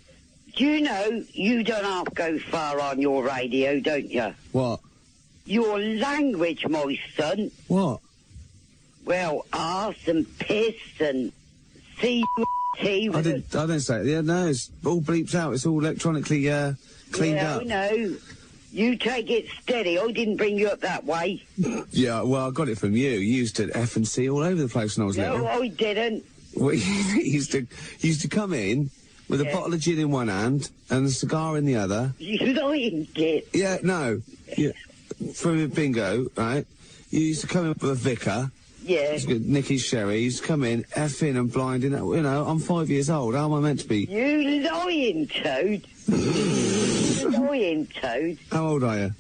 Do you know you don't have to go far on your radio, don't you? What? Your language, my son. What? Well, arse and piss and C-T. I didn't say it. Yeah, no, it's all bleeps out. It's all electronically cleaned up. No. You take it steady. I didn't bring you up that way. Yeah, well, I got it from you. You used to F and C all over the place when I was little. No, I didn't. Well, you used to come in with a bottle of gin in one hand and a cigar in the other. You lying kid. Yeah, no. Yeah. From a bingo, right? You used to come in with a vicar. Yeah. Nicky's sherry. You used to come in, effing and blinding. You know, I'm 5 years old. How am I meant to be? You lying toad. You lying toad. How old are you?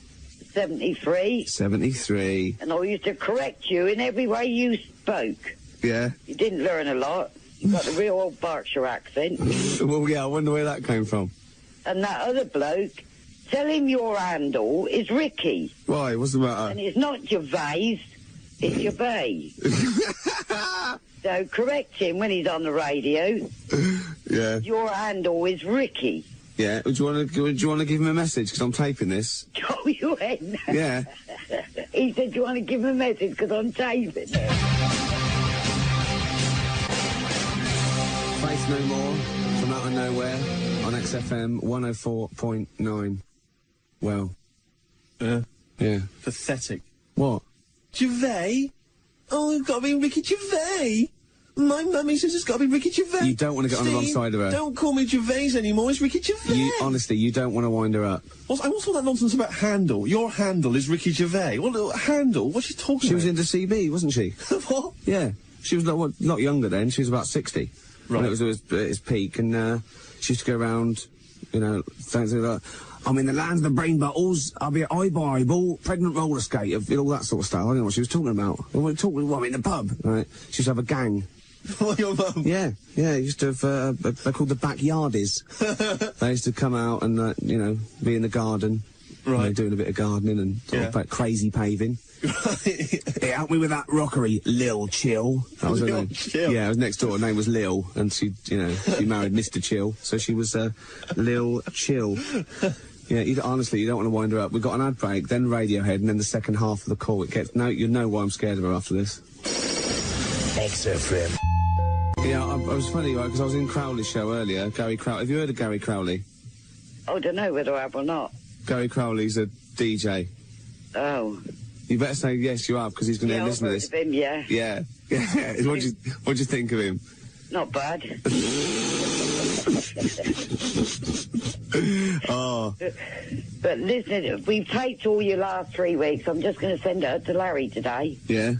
73. 73. And I used to correct you in every way you spoke. Yeah. You didn't learn a lot. You got a real old Berkshire accent. Well, yeah, I wonder where that came from. And that other bloke, tell him your handle is Ricky. Why? What's the matter? And it's not Gervais, it's Gervais. So correct him when he's on the radio. Yeah. Your handle is Ricky. Yeah. Do you want to give him a message? Because I'm taping this. Oh, you ain't. Yeah. He said, do you want to give him a message? Because I'm taping it. Faith No More from Out of Nowhere on XFM 104.9. Well. Yeah. Yeah. Pathetic. What? Gervais? Oh, it's got to be Ricky Gervais. My mummy says it's got to be Ricky Gervais. You don't want to get on the wrong side of her. Don't call me Gervais anymore. It's Ricky Gervais. Honestly, you don't want to wind her up. What's all that nonsense about handle? Your handle is Ricky Gervais. What handle? What's she talking She about? was into CB, wasn't she? What? Yeah. She was not younger then. She was about 60. Right. And it was at its peak, and she used to go around, you know, things like, I'm in the land of the brain bottles, I'll be at eyeball, pregnant roller skate, all that sort of stuff. I don't know what she was talking about. I'm in the pub, right? She used to have a gang. What, your mum? Yeah, used to have, they're called the backyardies. They used to come out and, you know, be in the garden. Right. You know, doing a bit of gardening and sort of like crazy paving. Hey, help me with that rockery, Lil Chill. That was her name. Chill. Yeah, it was next door. Her name was Lil, and she married Mr. Chill, so she was Lil Chill. Yeah, honestly, you don't want to wind her up. We've got an ad break, then Radiohead, and then the second half of the call. You know why I'm scared of her after this. XFM. Yeah, I was funny, right, because I was in Crowley's show earlier. Gary Crowley. Have you heard of Gary Crowley? I don't know whether I have or not. Gary Crowley's a DJ. Oh. You better say yes, you have, because he's going to listen to this. I've heard of him, yeah. Yeah. What do you think of him? Not bad. Oh. But listen, we've taped all your last 3 weeks. I'm just going to send it to Larry today. Yeah.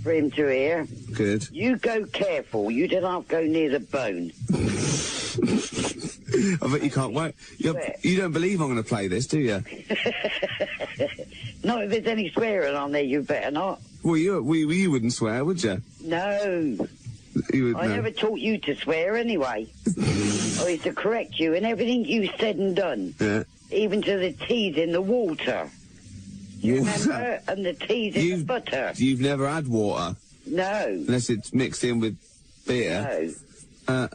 For him to hear. Good. You go careful. You don't have to go near the bone. I bet you can't wait. You don't believe I'm going to play this, do you? Not if there's any swearing on there, you better not. Well, you wouldn't swear, would you? No. I never taught you to swear anyway. I used to correct you in everything you said and done. Yeah. Even to the teas in the water. You remember? And the teas in the butter. You've never had water? No. Unless it's mixed in with beer? No.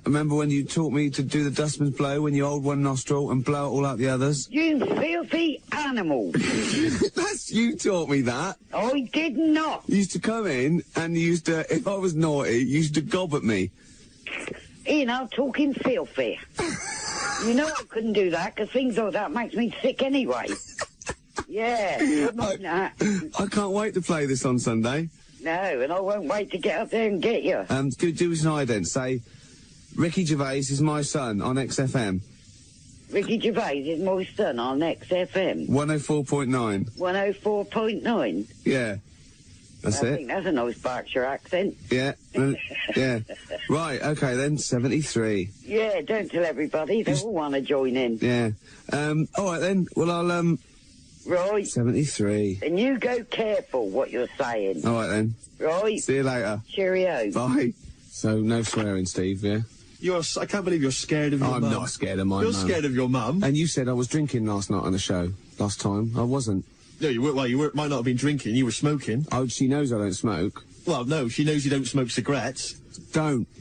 Remember when you taught me to do the dustman's blow when you hold one nostril and blow it all out the others? You filthy animal. That's you taught me that. I did not. You used to come in and you used to, if I was naughty, you used to gob at me. Ian, I'm talking filthy. You know I couldn't do that because things like that makes me sick anyway. Yeah. I can't wait to play this on Sunday. No, and I won't wait to get up there and get you. Do us an ident. Say, Ricky Gervais is my son on XFM. Ricky Gervais is my son on XFM. 104.9. 104.9? Yeah. That's it. I think that's a nice Berkshire accent. Yeah. Yeah. Right, okay then, 73. Yeah, don't tell everybody. They all want to join in. Yeah. Alright then, well I'll, Right. 73. And you go careful what you're saying. Alright then. Right. See you later. Cheerio. Bye. So, no swearing, Steve, yeah? I can't believe you're scared of your mum. I'm not scared of my mum. You're scared of your mum. And you said I was drinking last night on the show. Last time. I wasn't. No, you weren't. Well, you might not have been drinking. You were smoking. Oh, she knows I don't smoke. Well, no, she knows you don't smoke cigarettes.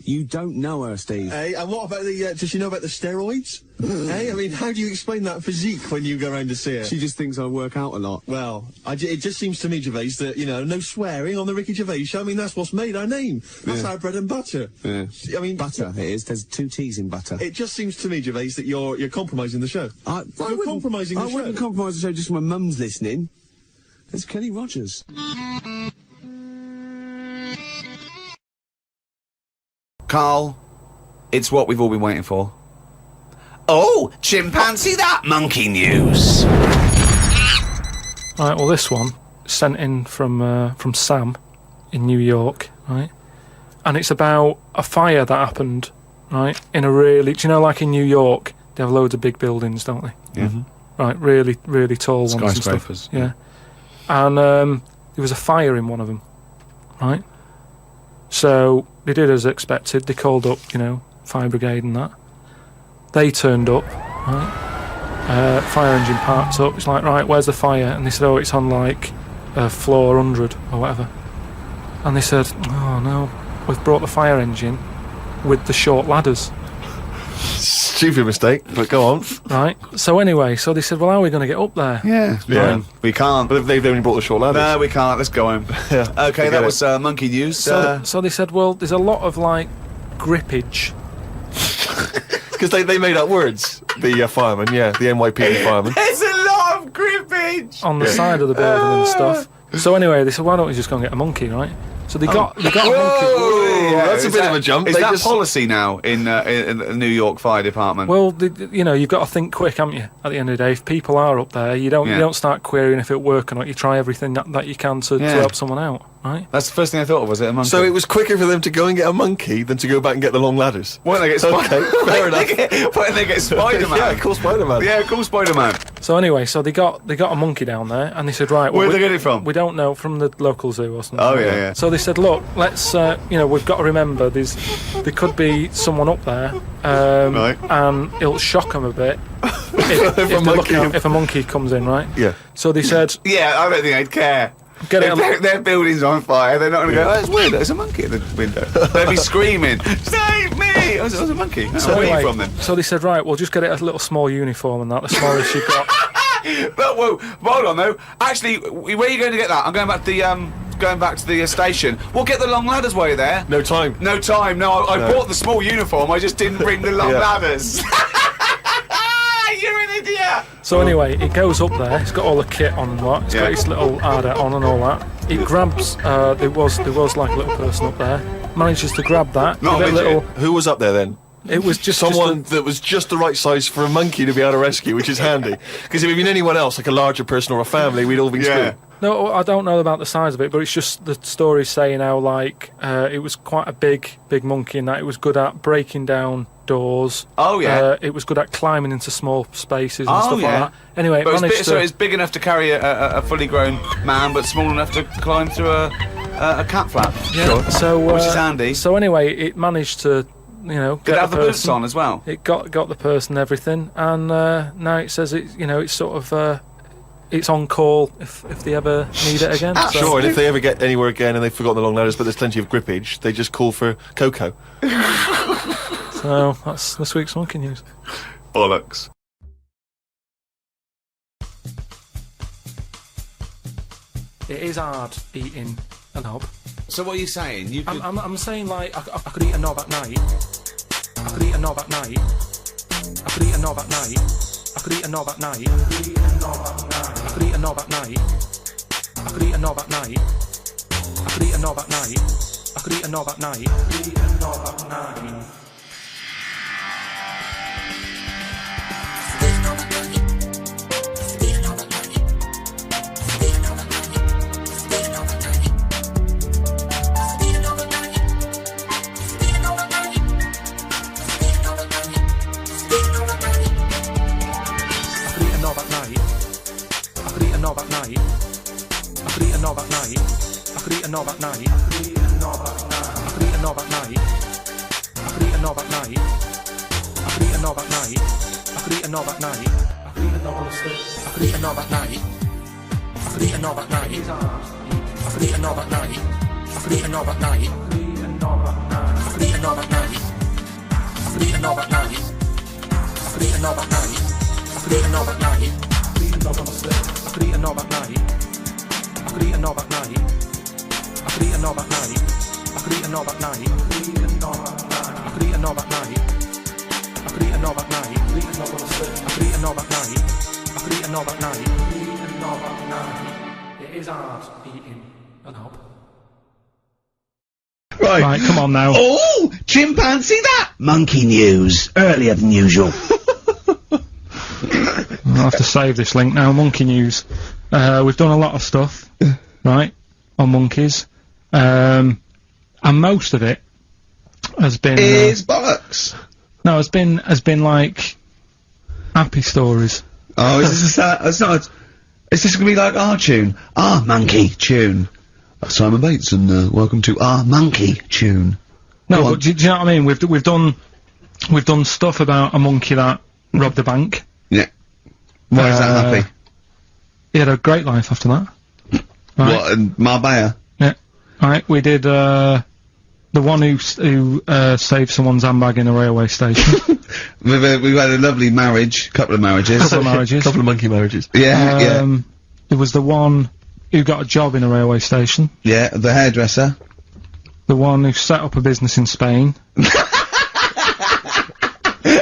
You don't know her, Steve. Hey, and what about does she know about the steroids? Hey, I mean, how do you explain that physique when you go around to see her? She just thinks I work out a lot. Well, it just seems to me, Gervais, that, no swearing on the Ricky Gervais Show. I mean, that's what's made our name. That's our bread and butter. Yeah. I mean... Butter, it is. There's 2 T's in butter. It just seems to me, Gervais, that you're compromising the show. You're compromising the show. I wouldn't compromise the show just when my mum's listening. There's Kenny Rogers. Carl, it's what we've all been waiting for. Oh, chimpanzee that monkey news. Right, well this one sent in from Sam in New York, right? And it's about a fire that happened, right, in a really, do you know, like in New York, they have loads of big buildings, don't they? Yeah. Mm-hmm. Right, really, really tall ones and stuff. Skyscrapers. Yeah. And there was a fire in one of them, right? So they did as expected. They called up, fire brigade and that. They turned up, right? Fire engine parked up. It's like, right, where's the fire? And they said, oh, it's on like floor 100 or whatever. And they said, oh no, we've brought the fire engine with the short ladders. Stupid mistake, but go on. Right. So anyway, so they said, well, how are we going to get up there? Yeah. We can't. But they've only brought the short ladders. No, we can't. Let's go home. Yeah. Okay, that was monkey news. So they said, well, there's a lot of like grippage. Because they made up words. The firemen, the NYPD firemen. There's a lot of grippage on the side of the building and stuff. So anyway, they said, why don't we just go and get a monkey, right? So they got a monkey. Yeah, that's a bit of a jump. Is that policy now in the New York Fire Department? Well, you've got to think quick, haven't you? At the end of the day, if people are up there, you don't start querying if it work or not. You try everything that you can to help someone out, right? That's the first thing I thought of. Was it a monkey? So it was quicker for them to go and get a monkey than to go back and get the long ladders. Why don't they get fair enough. Why don't they get Spider-Man? Yeah, call Spider-Man. Yeah, call Spider-Man. So anyway, so they got a monkey down there, and they said, right, well, where did they get it from? We don't know, from the local zoo or something. Oh yeah. So they said, look, let's we've got to remember there could be someone up there, right, and it'll shock them a bit if a monkey comes in, right? Yeah. So they said, yeah, I don't think they'd care. Their building's on fire. They're not going to go, oh, it's weird, there's a monkey at the window. They'd be screaming, save me! Oh, there's a monkey. So where are you from then? So they said, right, we'll just get it a little small uniform and that, the smallest you've got. But whoa, hold on though. Actually, where are you going to get that? I'm going back to the station. We'll get the long ladders while you're there. No time. No, I bought the small uniform. I just didn't bring the long ladders. You're an idiot. So anyway, it goes up there. It's got all the kit on and what. It's got its little harder on and all that. It grabs. There was like a little person up there. Manages to grab that. Not a little. Who was up there then? It was just someone that was just the right size for a monkey to be able to rescue, which is handy. Because if it had been anyone else, like a larger person or a family, we'd all been screwed. No, I don't know about the size of it, but it's just the story saying how like it was quite a big monkey, and that it was good at breaking down doors. Oh yeah. It was good at climbing into small spaces and stuff like that. Anyway, but it's big enough to carry a fully grown man, but small enough to climb through a cat flap. Yeah. Sure. So which is handy. So anyway, it managed to. Did it have the boots on as well? It got the person and everything, and now it says it's sort of it's on call if they ever need it again. Sure, and if they ever get anywhere again and they've forgotten the long ladders, but there's plenty of grippage, they just call for Coco. So that's this week's monkey news. Bollocks. It is hard eating a knob. So what are you saying? You could... I'm saying, like, I could eat a knob at night. I could eat a knob at night. I could eat a knob at night. I could eat a knob at night. I could eat a knob at night. I could eat a knob at night. I could eat a knob at night. I could eat a knob at night. I could eat a knob at night. I could eat a knob at night. I could eat a knob at night. I could eat a knob at night. I could eat a knob at night. I could eat a knob at night. I could eat a knob at night. I could eat a knob at night. I could eat a knob on a stick. I could eat a knob at night. I could eat a knob at night. I could eat a knob at night. I could eat a knob at night. I could eat a knob at night. I could eat a knob at night. I could eat a knob at night. I could eat a knob at night. I could eat a knob at night. I could eat a knob on a stick. I could eat a knob at night. I could eat a knob at night. I could eat a knob at night. I could eat a knob at night. I could eat a knob at night. I could eat a knob at night. I could eat a knob at night. I could eat a knob on a stick. I could eat a knob at night. I could eat a knob at night. I could eat a knob at night. It is hard eating a knob. Right, come on now. Oh, chimpanzee that! Monkey news, earlier than usual. I'll have to save this link now. Monkey news. We've done a lot of stuff, right, on monkeys. And most of it has been... Is bollocks. No, has been like happy stories. Oh, is this it's not... Is this gonna be like our tune? Our monkey tune. Simon Bates and welcome to our monkey tune. No, but do you know what I mean? We've done stuff about a monkey that robbed a bank. Yeah. Why is that happy? He had a great life after that. Right. What, in Marbella? Yeah. Alright, we did, the one who saved someone's handbag in a railway station. We've had a lovely marriage, couple of marriages. Couple of monkey marriages. Yeah, yeah. There was the one who got a job in a railway station. Yeah, the hairdresser. The one who set up a business in Spain.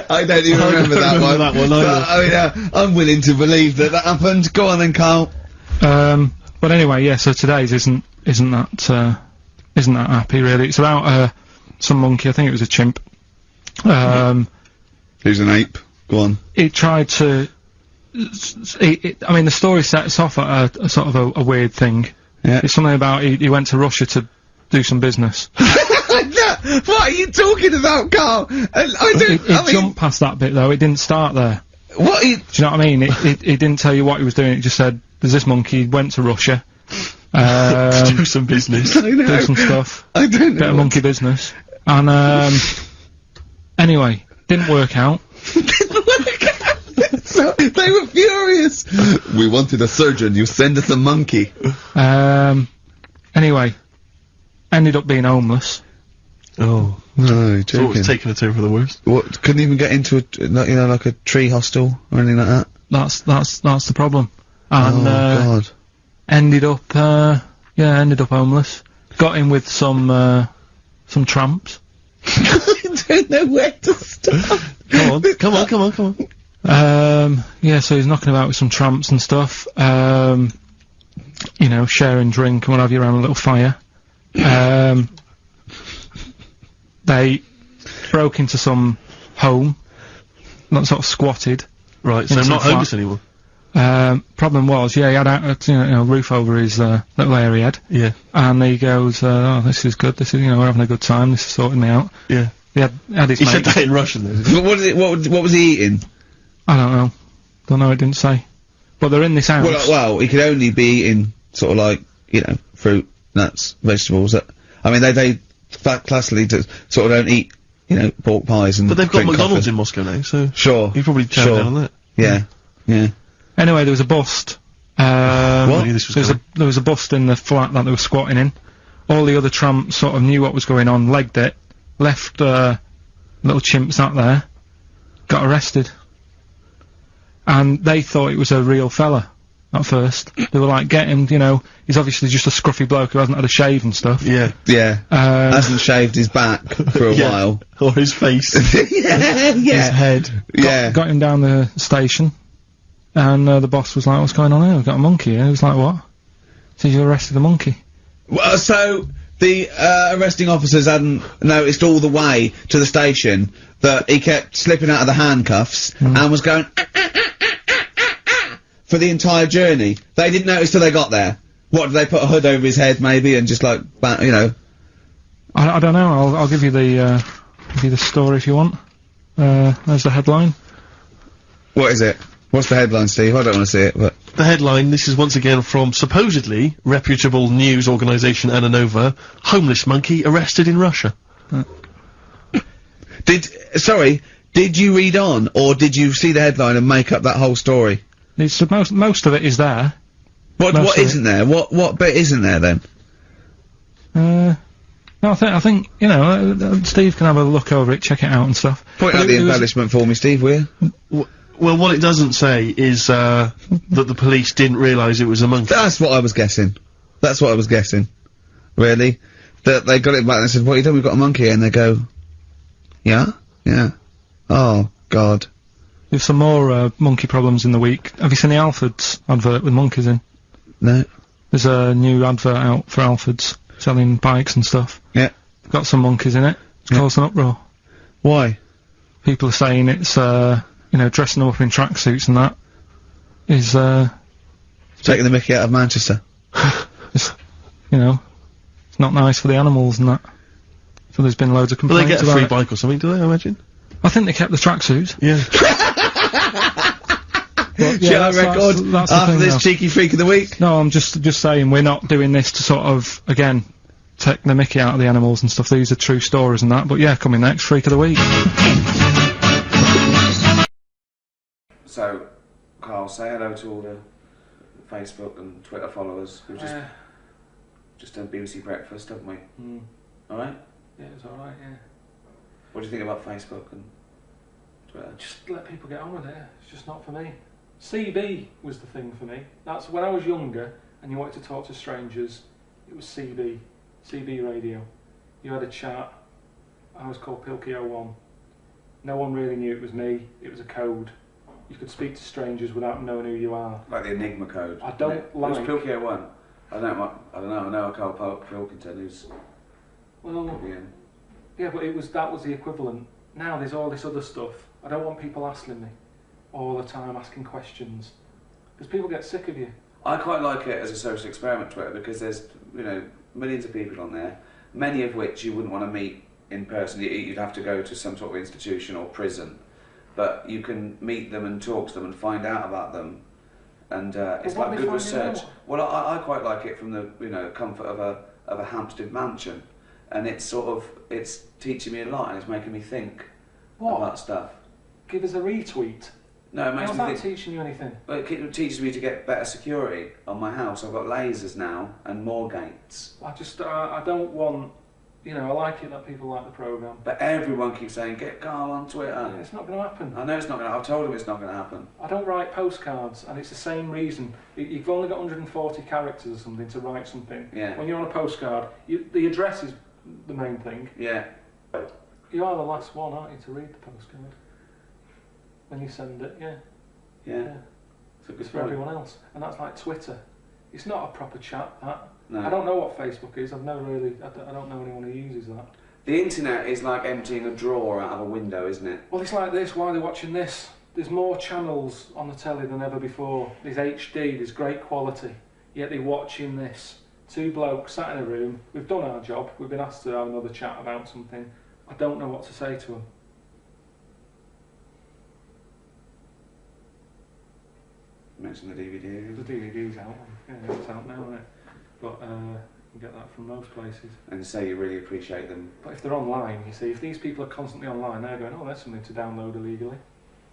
I don't even remember that one. But, I'm willing to believe that happened. Go on then, Carl. But anyway, yeah. So today's isn't that happy really. It's about some monkey. I think it was a chimp. Who's an ape? Go on. It tried to. I mean, the story sets off at a sort of a weird thing. Yeah. It's something about he went to Russia to do some business. What are you talking about, Carl? It jumped past that bit though. It didn't start there. What? Do you know what I mean? It didn't tell you what he was doing. It just said, "There's this monkey. He went to Russia to do some business, do some stuff. I don't know. Bit of monkey business." And anyway, didn't work out. So, they were furious. We wanted a surgeon. You send us a monkey. Anyway, ended up being homeless. Oh no! So it was taking a turn for the worst. What? Couldn't even get into like a tree hostel or anything like that. That's the problem. And God. Ended up homeless. Got in with some tramps. I don't know where to start. Come on. Yeah, so he's knocking about with some tramps and stuff. You know, sharing drink and what have you around a little fire. They broke into some home, not sort of squatted. Right, so not homeless anymore. Problem was, yeah, he had a roof over his little area he had. Yeah. And he goes, oh, this is good. This is, we're having a good time. This is sorting me out. Yeah. He had his He mate. said that in Russian though. What was he eating? I don't know. Don't know. It didn't say. But they're in this house. Well, he could only be eating sort of like fruit, nuts, vegetables. I mean, they classically sort of don't eat pork pies and. But they've got drink McDonald's coffee. in Moscow now, so sure. You probably chow down on that. Yeah. Yeah. Anyway, there was a bust. What? There was a bust in the flat that they were squatting in. All the other tramps sort of knew what was going on, legged it, left little chimp sat there, got arrested. And they thought it was a real fella at first. They were like, get him, you know, he's obviously just a scruffy bloke who hasn't had a shave and stuff. Yeah. Hasn't shaved his back for a while. Or his face. Yeah. His head. Got him down the station, and the boss was like, what's going on here? We've got a monkey here. He was like, what? So you arrested a monkey? Well, so the arresting officers hadn't noticed all the way to the station that he kept slipping out of the handcuffs and was going for the entire journey. They didn't notice till they got there. What, did they put a hood over his head maybe and just like, you know? I don't know. I'll give you the story if you want. There's the headline. What is it? What's the headline, Steve? I don't want to see it, but... The headline, this is once again from supposedly reputable news organisation Ananova, homeless monkey arrested in Russia. Did you read on, or did you see the headline and make up that whole story? It's most of it is there. What isn't there? What bit isn't there then? No, I think you know, Steve can have a look over it, check it out and stuff. Point out the embellishment for me, Steve, will you? Well, what it doesn't say is, that the police didn't realise it was a monkey. That's what I was guessing. Really? That they got it back and said, what are you doing? We've got a monkey here. And they go, yeah? Yeah. Oh, God. There's some more, monkey problems in the week. Have you seen the Alfords advert with monkeys in? No. There's a new advert out for Alfords, selling bikes and stuff. Yeah. Got some monkeys in it. It's caused an uproar. Why? People are saying it's, you know, dressing them up in tracksuits and that is, taking the mickey out of Manchester. It's, you know, it's not nice for the animals and that. So there's been loads of complaints about it. Do they get a free bike or something, do they, I imagine? I think they kept the tracksuits. Yeah. But, shall I record that's after this now. cheeky freak of the week? No, I'm just saying we're not doing this to sort of, again, take the mickey out of the animals and stuff. These are true stories and that. But yeah, coming next, freak of the week. So, Carl, say hello to all the Facebook and Twitter followers. We've just done BBC Breakfast, haven't we? Alright? Yeah, it's alright, yeah. What do you think about Facebook and Twitter? Just let people get on with it. It's just not for me. CB was the thing for me. That's when I was younger and you wanted to talk to strangers, it was CB radio. You had a chat. I was called Pilky01. No one really knew it was me. It was a code. You could speak to strangers without knowing who you are. Like the Enigma code. I don't like... It was Pilky01. I know a Karl Pilkington who's... Well... Yeah, but that was the equivalent. Now there's all this other stuff. I don't want people asking me all the time, asking questions. Because people get sick of you. I quite like it as a social experiment, Twitter, because there's, you know, millions of people on there, many of which you wouldn't want to meet in person. You'd have to go to some sort of institution or prison. But you can meet them and talk to them and find out about them. And it's like good research. Well, I quite like it from the, you know, comfort of a Hampstead mansion. And it's teaching me a lot and it's making me think about stuff. Give us a retweet. No, it makes me think... How's that teaching you anything? Well, it teaches me to get better security on my house. I've got lasers now and more gates. I don't want... You know, I like it that people like the programme. But everyone keeps saying, get Karl on Twitter. Yeah, it's not going to happen. I know it's not going to. I've told him it's not going to happen. I don't write postcards, and it's the same reason. You've only got 140 characters or something to write something. Yeah. When you're on a postcard, the address is the main thing. Yeah. You are the last one, aren't you, to read the postcard? When you send it, yeah. Yeah. It's for everyone else. And that's like Twitter. It's not a proper chat, that. No. I don't know what Facebook is. I don't know anyone who uses that. The internet is like emptying a drawer out of a window, isn't it? Well, it's like this. Why are they watching this? There's more channels on the telly than ever before. There's HD, there's great quality. Yet they're watching this. Two blokes sat in a room. We've done our job. We've been asked to have another chat about something. I don't know what to say to them. Mention the DVD. The DVD's out. Yeah, it's out now, isn't it? But you can get that from most places. And say you really appreciate them. But if they're online, you see, if these people are constantly online, they're going, oh, there's something to download illegally.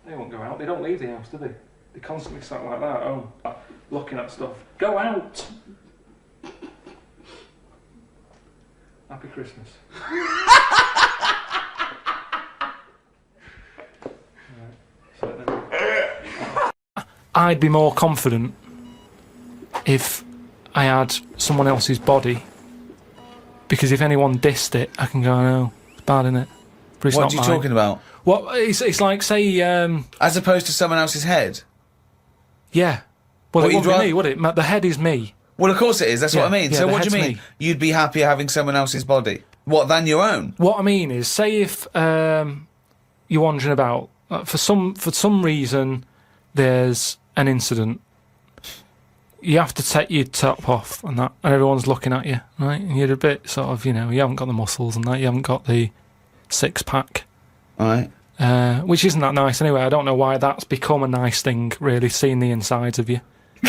They won't go out. They don't leave the house, do they? They constantly sat like that at home, looking at stuff. Go out! Happy Christmas. I'd be more confident if I had someone else's body, because if anyone dissed it, I can go, no, it's bad, innit? But it's What not are you mine. talking about? What, it's like, say, As opposed to someone else's head? yeah. Well, What, it you'd wouldn't be rather- me, would it? The head is me. Well, of course it is, that's what I mean. Yeah, So the what do you head's mean? me. You'd be happier having someone else's body? What, than your own? What I mean is, say if you're wandering about, for some reason, there's an incident. You have to take your top off and that, and everyone's looking at you, right? And you're a bit sort of, you haven't got the muscles and that, you haven't got the six-pack. Right. Which isn't that nice anyway. I don't know why that's become a nice thing, really, seeing the insides of you.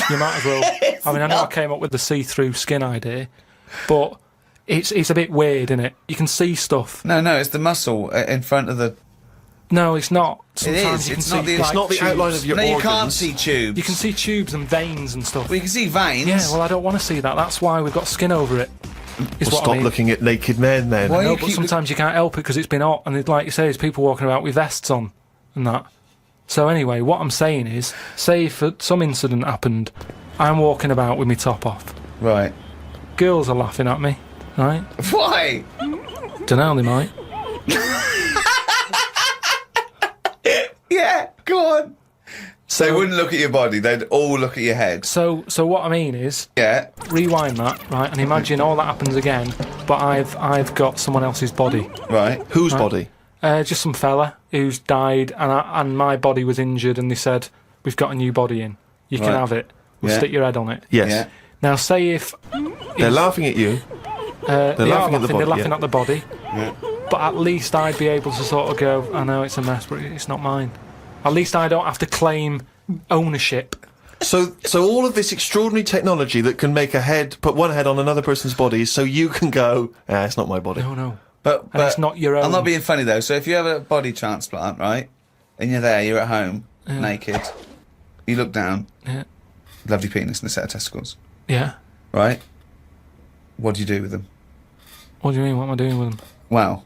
You might as well... I mean, I know I came up with the see-through skin idea, but it's a bit weird, isn't it? You can see stuff. No, it's the muscle in front of the... No, it's not. It is. You can It's see, not the- like, it's not the tubes. outline of your No, you organs. Can't see tubes. You can see tubes and veins and stuff. Well, you can see veins. Yeah, well, I don't want to see that. That's why we've got skin over it. Is Well, what stop I mean. looking at naked men then. No, but sometimes you can't help it because it's been hot, and like you say, there's people walking about with vests on and that. So anyway, what I'm saying is, say if some incident happened, I'm walking about with my top off. Right. Girls are laughing at me, right? Why? Dunno, they might. Yeah, go on. So they wouldn't look at your body, they'd all look at your head. So what I mean is, yeah, rewind that, right, and imagine all that happens again, but I've got someone else's body. Right. Whose body? Just some fella who's died, and my body was injured, and they said, we've got a new body in. You can Right. have it. We'll Yeah. stick your head on it. Yes. Yeah. Now, say if... They're laughing at you. They're laughing at the body, They're laughing yeah. at the body. But at least I'd be able to sort of go, I know it's a mess, but it's not mine. At least I don't have to claim ownership. So all of this extraordinary technology that can make put one head on another person's body, so you can go, it's not my body. No. But it's not your own. I'm not being funny though. So if you have a body transplant, right, and you're at home, naked, you look down, lovely penis and a set of testicles, Yeah. right? What do you do with them? What do you mean? What am I doing with them? Well,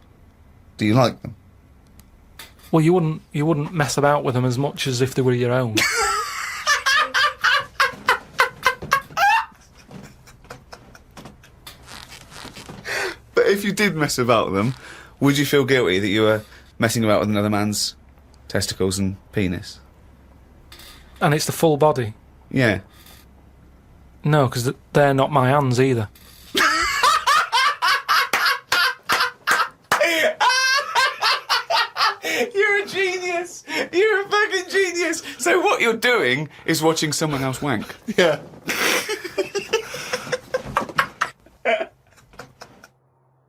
do you like them? Well, you wouldn't mess about with them as much as if they were your own. But if you did mess about with them, would you feel guilty that you were messing about with another man's testicles and penis? And it's the full body. Yeah. No, because they're not my hands either. You're a genius! You're a fucking genius! So what you're doing is watching someone else wank. Yeah.